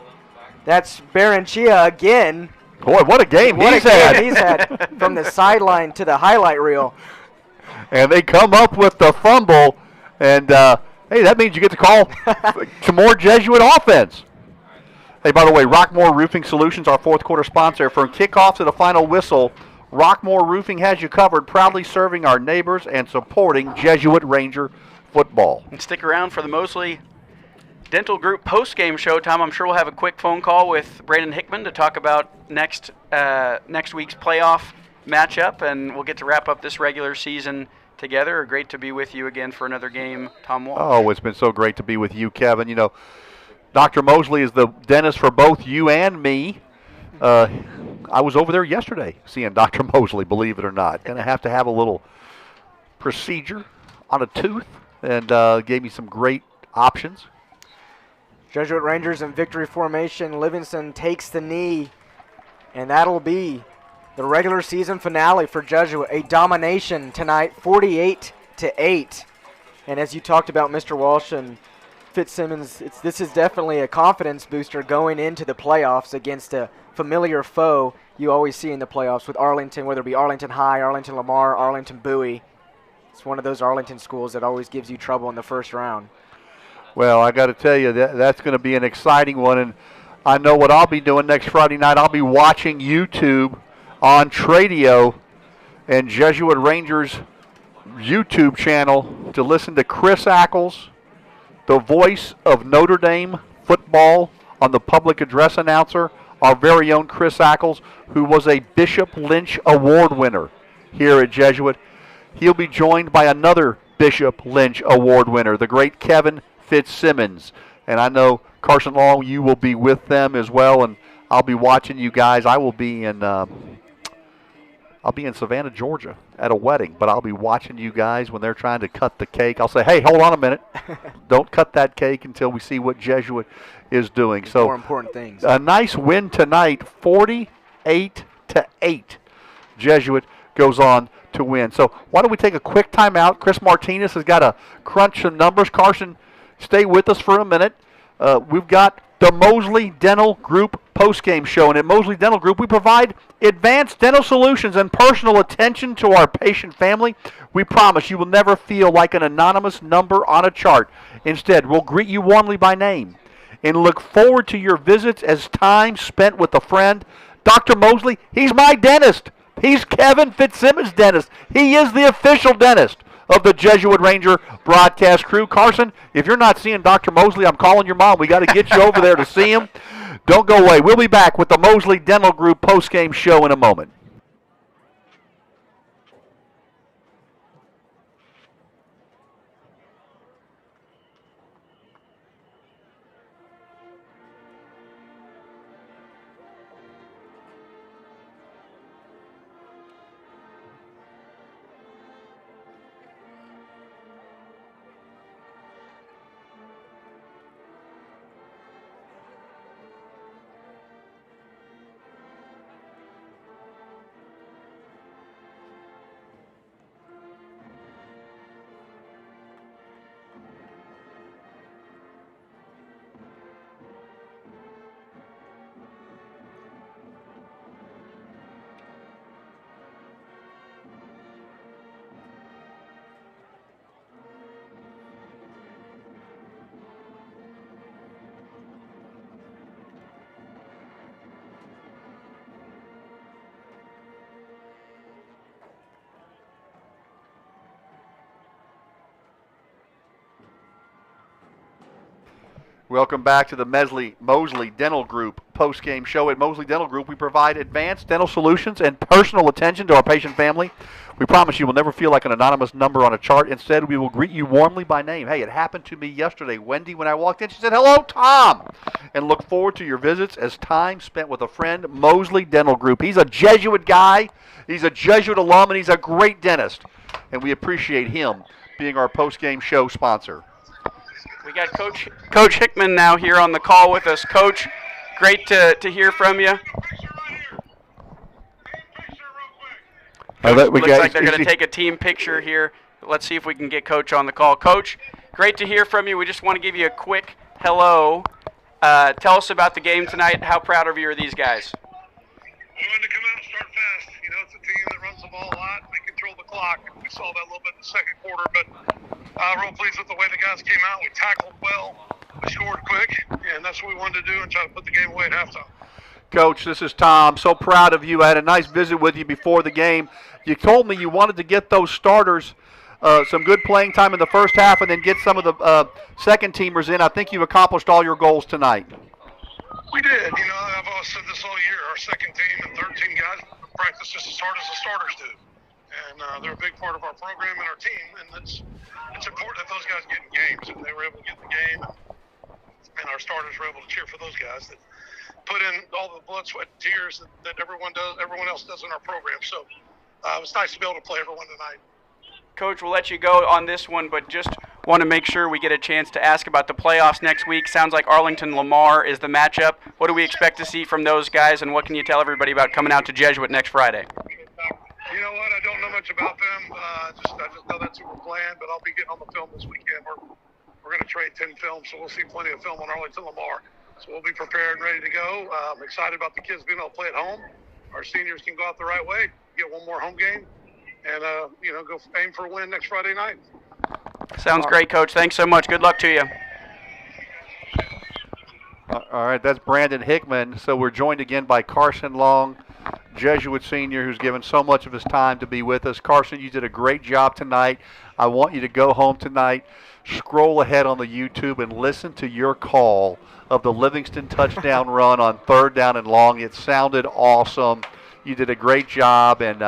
That's Baranchia again. Boy, what a game he's had from the sideline to the highlight reel. And they come up with the fumble. And, hey, that means you get to call some more Jesuit offense. Hey, by the way, Rockmore Roofing Solutions, our fourth quarter sponsor. From kickoff to the final whistle, Rockmore Roofing has you covered, proudly serving our neighbors and supporting Jesuit Ranger football. And stick around for the Mosley Dental Group post-game show, Tom. I'm sure we'll have a quick phone call with Brandon Hickman to talk about next week's playoff matchup, and we'll get to wrap up this regular season together. Great to be with you again for another game, Tom Walsh. Oh, it's been so great to be with you, Kevin. You know, Dr. Mosley is the dentist for both you and me. I was over there yesterday seeing Dr. Mosley, believe it or not. Going to have a little procedure on a tooth, and gave me some great options. Jesuit Rangers in victory formation. Livingston takes the knee, and that'll be the regular season finale for Jesuit. A domination tonight, 48-8. And as you talked about, Mr. Walsh and Fitzsimmons, this is definitely a confidence booster going into the playoffs against a familiar foe you always see in the playoffs with Arlington, whether it be Arlington High, Arlington Lamar, Arlington Bowie. It's one of those Arlington schools that always gives you trouble in the first round. Well, I got to tell you, that's going to be an exciting one, and I know what I'll be doing next Friday night. I'll be watching YouTube on Tradio and Jesuit Rangers YouTube channel to listen to Chris Ackles, the voice of Notre Dame football, on the public address announcer, our very own Chris Ackles, who was a Bishop Lynch Award winner here at Jesuit. He'll be joined by another Bishop Lynch Award winner, the great Kevin Fitzsimmons. And I know, Carson Long, you will be with them as well, and I'll be watching you guys. I will be in Savannah, Georgia at a wedding, but I'll be watching you guys when they're trying to cut the cake. I'll say, hey, hold on a minute. Don't cut that cake until we see what Jesuit is doing. So more important things. A nice win tonight, 48-8. Jesuit goes on to win. So why don't we take a quick timeout? Chris Martinez has got to crunch some numbers. Carson, stay with us for a minute. We've got the Mosley Dental Group postgame show. And at Mosley Dental Group, we provide advanced dental solutions and personal attention to our patient family. We promise you will never feel like an anonymous number on a chart. Instead, we'll greet you warmly by name and look forward to your visits as time spent with a friend. Dr. Mosley, he's my dentist. He's Kevin Fitzsimmons' dentist. He is the official dentist of the Jesuit Ranger broadcast crew. Carson, if you're not seeing Dr. Mosley, I'm calling your mom. We got to get you over there to see him. Don't go away. We'll be back with the Mosley Dental Group postgame show in a moment. Welcome back to the Mosley Dental Group post-game show. At Mosley Dental Group, we provide advanced dental solutions and personal attention to our patient family. We promise you will never feel like an anonymous number on a chart. Instead, we will greet you warmly by name. Hey, it happened to me yesterday. Wendy, when I walked in, she said, "Hello, Tom," and look forward to your visits as time spent with a friend. Mosley Dental Group. He's a Jesuit guy. He's a Jesuit alum, and he's a great dentist. And we appreciate him being our post-game show sponsor. We got Coach Hickman now here on the call with us. Coach, great to hear from you. Looks like they're going to take a team picture here. Let's see if we can get Coach on the call. Coach, great to hear from you. We just want to give you a quick hello. Tell us about the game tonight. How proud of you are these guys? We wanted to come out and start fast. You know, it's a team that runs the ball a lot. They control the clock. We saw that a little bit in the second quarter, but real pleased with the way the guys came out. We tackled well. We scored quick, and that's what we wanted to do and try to put the game away at halftime. Coach, this is Tom. So proud of you. I had a nice visit with you before the game. You told me you wanted to get those starters some good playing time in the first half and then get some of the second-teamers in. I think you've accomplished all your goals tonight. We did. You know, I've always said this all year. Our second team and third team guys practice just as hard as the starters do. And they're a big part of our program and our team. And it's important that those guys get in games. And they were able to get in the game. And our starters were able to cheer for those guys that put in all the blood, sweat, and tears that everyone else does in our program. So it was nice to be able to play everyone tonight. Coach, we'll let you go on this one, but just want to make sure we get a chance to ask about the playoffs next week. Sounds like Arlington-Lamar is the matchup. What do we expect to see from those guys, and what can you tell everybody about coming out to Jesuit next Friday? You know what? I don't know much about them. I just know that's who we're playing, but I'll be getting on the film this weekend. We're going to trade 10 films, so we'll see plenty of film on Arlington-Lamar. So we'll be prepared and ready to go. I'm excited about the kids being able to play at home. Our seniors can go out the right way, get one more home game, and go aim for a win next Friday night. Sounds great, Coach. Thanks so much. Good luck to you. All right, that's Brandon Hickman. So we're joined again by Carson Long, Jesuit senior, who's given so much of his time to be with us. Carson, you did a great job tonight. I want you to go home tonight, scroll ahead on the YouTube, and listen to your call of the Livingston touchdown run on 3rd down and long. It sounded awesome. You did a great job. And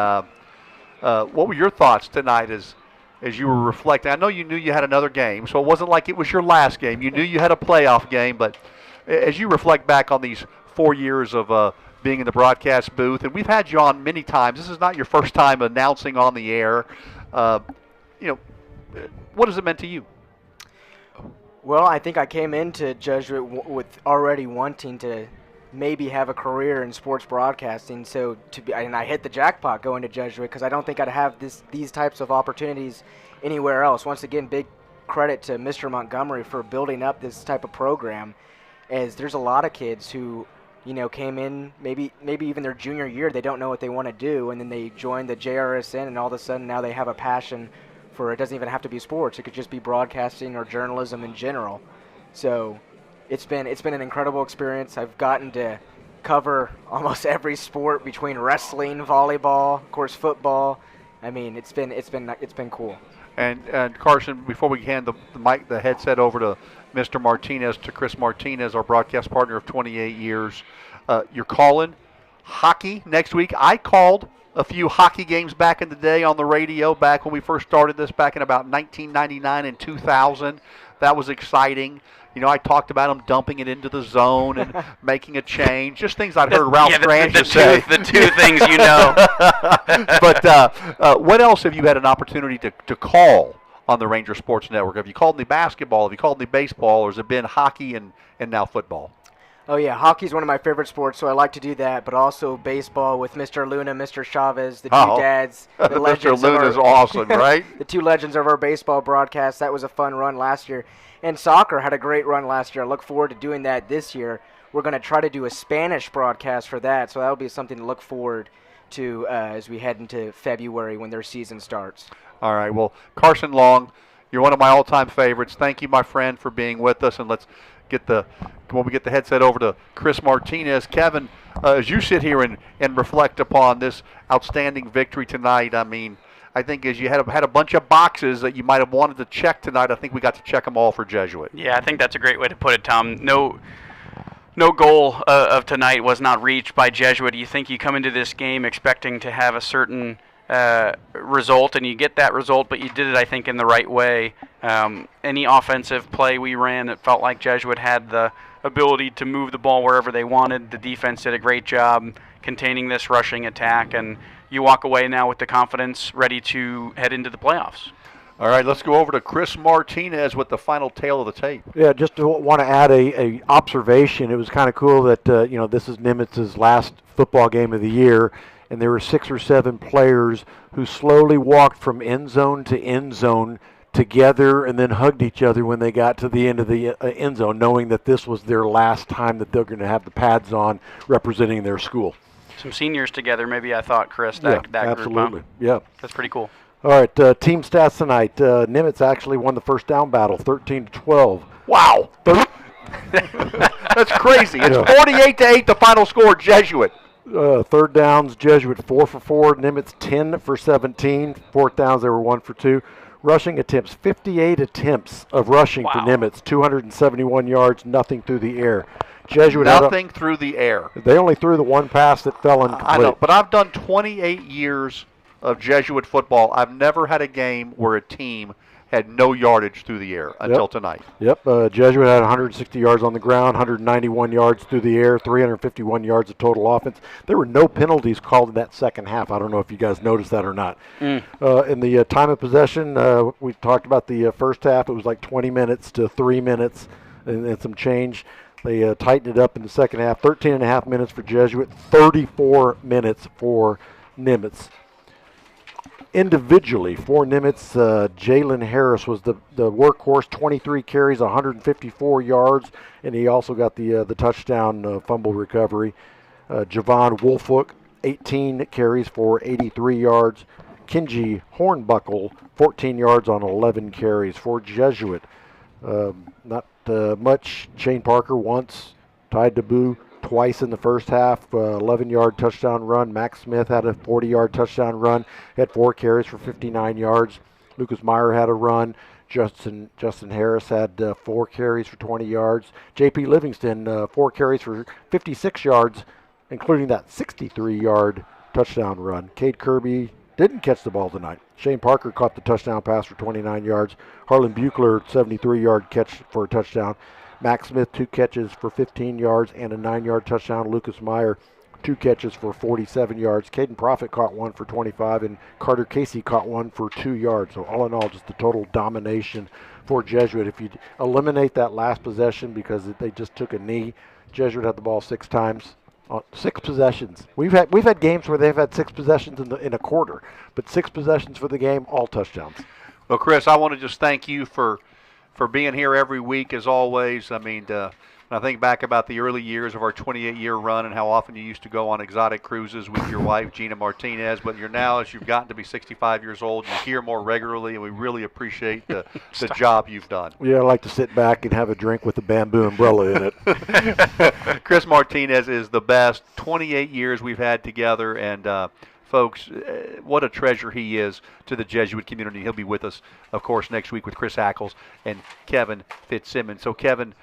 what were your thoughts tonight as you were reflecting? I know you knew you had another game, so it wasn't like it was your last game. You knew you had a playoff game, but as you reflect back on these 4 years of being in the broadcast booth, and we've had you on many times. This is not your first time announcing on the air. What has it meant to you? Well, I think I came into Jesuit with already wanting to maybe have a career in sports broadcasting. So and I hit the jackpot going to Jesuit because I don't think I'd have these types of opportunities anywhere else. Once again, big credit to Mr. Montgomery for building up this type of program, as there's a lot of kids who came in maybe even their junior year, they don't know what they want to do, and then they join the JRSN, and all of a sudden now they have a passion for, it doesn't even have to be sports, it could just be broadcasting or journalism in general. So it's been an incredible experience. I've gotten to cover almost every sport between wrestling, volleyball, of course football. I mean, it's been cool. And Carson, before we hand the headset over to Mr. Martinez, to Chris Martinez, our broadcast partner of 28 years, you're calling hockey next week. I called a few hockey games back in the day on the radio back when we first started this back in about 1999 and 2000. That was exciting. I talked about them dumping it into the zone and making a change, just things I'd heard Ralph Strangis say. The two things you know. But what else have you had an opportunity to call on the Ranger Sports Network? Have you called any basketball? Have you called any baseball? Or has it been hockey and now football? Oh, yeah, hockey's one of my favorite sports, so I like to do that, but also baseball with Mr. Luna, Mr. Chavez, the two dads. The legends Mr. Luna's awesome, right? The two legends of our baseball broadcast. That was a fun run last year. And soccer had a great run last year. I look forward to doing that this year. We're going to try to do a Spanish broadcast for that, so that'll be something to look forward to as we head into February when their season starts. All right, well, Carson Long, you're one of my all-time favorites. Thank you, my friend, for being with us, and when we get the headset over to Chris Martinez. Kevin, as you sit here and reflect upon this outstanding victory tonight, I mean, I think as you had a bunch of boxes that you might have wanted to check tonight, I think we got to check them all for Jesuit. Yeah, I think that's a great way to put it, Tom. No goal of tonight was not reached by Jesuit. You think you come into this game expecting to have a certain result, and you get that result, but you did it, I think, in the right way. Any offensive play we ran, it felt like Jesuit had the ability to move the ball wherever they wanted. The defense did a great job containing this rushing attack, and you walk away now with the confidence ready to head into the playoffs. All right, let's go over to Chris Martinez with the final tale of the tape. Yeah, just want to add a observation. It was kind of cool that this is Nimitz's last football game of the year, and there were 6 or 7 players who slowly walked from end zone to end zone together and then hugged each other when they got to the end of the end zone, knowing that this was their last time that they're going to have the pads on representing their school. Some seniors together, maybe, I thought, Chris, that absolutely. group. Yeah. That's pretty cool. All right, team stats tonight. Nimitz actually won the first down battle, 13-12. Wow. That's crazy. It's 48-8 the final score, Jesuit. Third downs, Jesuit 4 for 4, Nimitz 10 for 17. Fourth downs, they were 1 for 2. Rushing attempts, 58 attempts of rushing for Nimitz, 271 yards, nothing through the air. Jesuit nothing through the air. They only threw the one pass that fell incomplete. I know, but I've done 28 years of Jesuit football. I've never had a game where a team had no yardage through the air until tonight. Yep, Jesuit had 160 yards on the ground, 191 yards through the air, 351 yards of total offense. There were no penalties called in that second half. I don't know if you guys noticed that or not. In the time of possession, we talked about the first half. It was like 20 minutes to 3 minutes and some change. They tightened it up in the second half. 13 and a half minutes for Jesuit, 34 minutes for Nimitz. Individually for Nimitz, Jalen Harris was the workhorse, 23 carries, 154 yards, and he also got the touchdown fumble recovery. Javon Wolfhook, 18 carries for 83 yards. Kenji Hornbuckle, 14 yards on 11 carries for Jesuit. Not much. Shane Parker once, Ty DeBoo twice in the first half, 11-yard touchdown run. Max Smith had a 40-yard touchdown run, had 4 carries for 59 yards. Lucas Meyer had a run. Justin Harris had 4 carries for 20 yards. J.P. Livingston, 4 carries for 56 yards, including that 63-yard touchdown run. Cade Kirby didn't catch the ball tonight. Shane Parker caught the touchdown pass for 29 yards. Harlan Buechler, 73-yard catch for a touchdown. Max Smith, 2 catches for 15 yards and a 9-yard touchdown. Lucas Meyer, 2 catches for 47 yards. Caden Profit caught 1 for 25, and Carter Casey caught 1 for 2 yards. So all in all, just a total domination for Jesuit. If you eliminate that last possession because they just took a knee, Jesuit had the ball 6 times. 6 possessions. We've had games where they've had 6 possessions in a quarter, but 6 possessions for the game, all touchdowns. Well, Chris, I want to just thank you for being here every week, as always. I mean, when I think back about the early years of our 28-year run and how often you used to go on exotic cruises with your wife, Gina Martinez, but you're now, as you've gotten to be 65 years old, you're here more regularly, and we really appreciate the job you've done. Yeah, I like to sit back and have a drink with a bamboo umbrella in it. Chris Martinez is the best. 28 years we've had together, and folks, what a treasure he is to the Jesuit community. He'll be with us, of course, next week with Chris Ackles and Kevin Fitzsimmons. So, Kevin,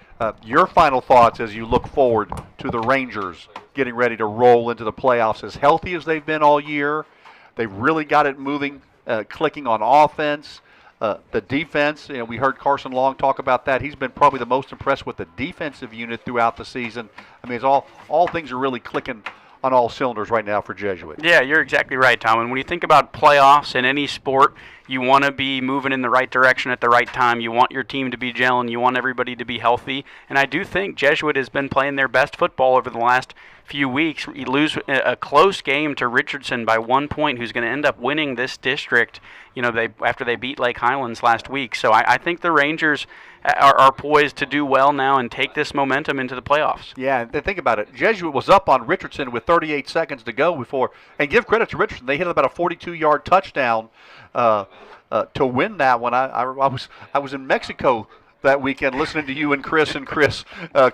your final thoughts as you look forward to the Rangers getting ready to roll into the playoffs. As healthy as they've been all year, they've really got it moving, clicking on offense. The defense, we heard Carson Long talk about that. He's been probably the most impressed with the defensive unit throughout the season. I mean, it's all things are really clicking on all cylinders right now for Jesuit. Yeah, you're exactly right, Tom. And when you think about playoffs in any sport, you want to be moving in the right direction at the right time. You want your team to be gelling. You want everybody to be healthy. And I do think Jesuit has been playing their best football over the last few weeks. You lose a close game to Richardson by 1 point, who's going to end up winning this district, after they beat Lake Highlands last week. So I think the Rangers are poised to do well now and take this momentum into the playoffs. Yeah, and think about it. Jesuit was up on Richardson with 38 seconds to go before, and give credit to Richardson, they hit about a 42-yard touchdown to win that one. I was in Mexico that weekend listening to you and Chris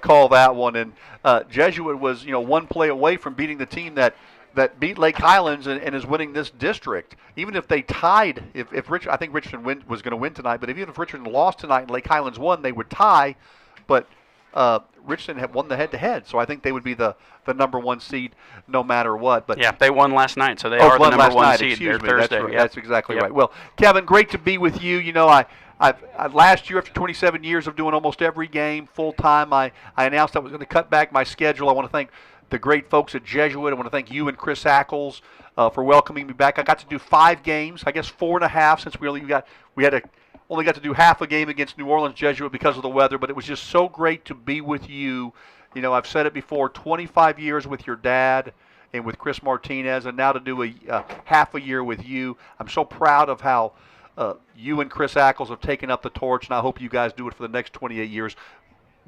call that one, and Jesuit was 1 play away from beating the team that that beat Lake Highlands and is winning this district. Even if they tied, I think Richmond was going to win tonight, but even if Richmond lost tonight and Lake Highlands won, they would tie. But Richmond had won the head-to-head, so I think they would be the number 1 seed no matter what. But yeah, they won last night, so they are the number 1 seed. Excuse me. Thursday. That's, right. That's exactly right. Well, Kevin, great to be with you. You know, I last year, after 27 years of doing almost every game full-time, I announced I was going to cut back my schedule. I want to thank the great folks at Jesuit. I want to thank you and Chris Ackles for welcoming me back. I got to do 5 games, I guess 4.5, since we only got to do half a game against New Orleans Jesuit because of the weather, but it was just so great to be with you. You know, I've said it before, 25 years with your dad and with Chris Martinez, and now to do a half a year with you. I'm so proud of how you and Chris Ackles have taken up the torch, and I hope you guys do it for the next 28 years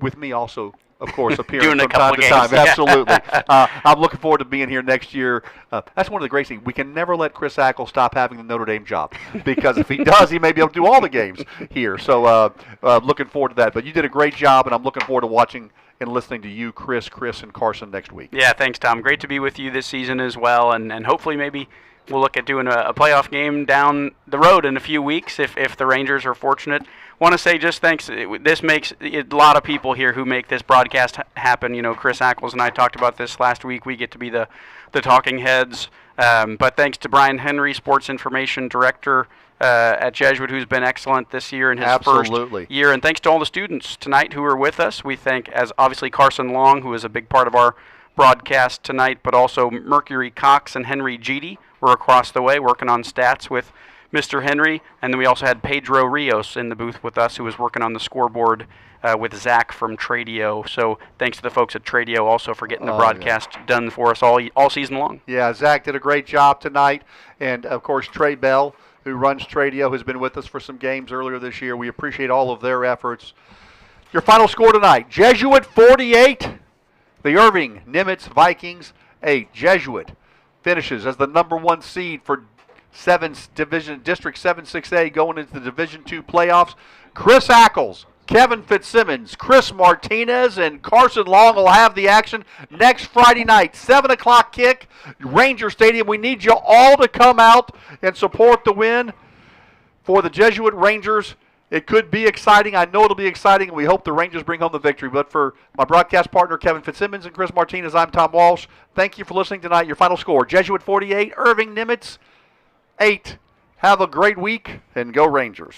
with me also, of course, appearing from time to time. Yeah. Absolutely. I'm looking forward to being here next year. That's one of the great things. We can never let Chris Ackles stop having the Notre Dame job, because if he does, he may be able to do all the games here. So looking forward to that. But you did a great job, and I'm looking forward to watching and listening to you, Chris, and Carson next week. Yeah, thanks, Tom. Great to be with you this season as well, and hopefully maybe we'll look at doing a playoff game down the road in a few weeks if the Rangers are fortunate. Want to say just thanks. This makes a lot of people here who make this broadcast happen. You know, Chris Ackles and I talked about this last week. We get to be the talking heads. But thanks to Brian Henry, Sports Information Director at Jesuit, who's been excellent this year in his first year. And thanks to all the students tonight who are with us. We thank, as obviously, Carson Long, who is a big part of our broadcast tonight, but also Mercury Cox and Henry Jeedy were across the way working on stats with Mr. Henry, and then we also had Pedro Rios in the booth with us, who was working on the scoreboard with Zach from Tradio. So thanks to the folks at Tradio also for getting the broadcast done for us all season long. Yeah, Zach did a great job tonight, and of course Trey Bell, who runs Tradio, has been with us for some games earlier this year. We appreciate all of their efforts. Your final score tonight: Jesuit 48, the Irving Nimitz Vikings 8. Jesuit finishes as the number 1 seed for District 7-6A going into the Division II playoffs. Chris Ackles, Kevin Fitzsimmons, Chris Martinez, and Carson Long will have the action next Friday night, 7 o'clock kick, Ranger Stadium. We need you all to come out and support the win for the Jesuit Rangers. It could be exciting. I know it'll be exciting, and we hope the Rangers bring home the victory. But for my broadcast partner, Kevin Fitzsimmons and Chris Martinez, I'm Tom Walsh. Thank you for listening tonight. Your final score: Jesuit 48, Irving Nimitz 8. Have a great week, and go Rangers.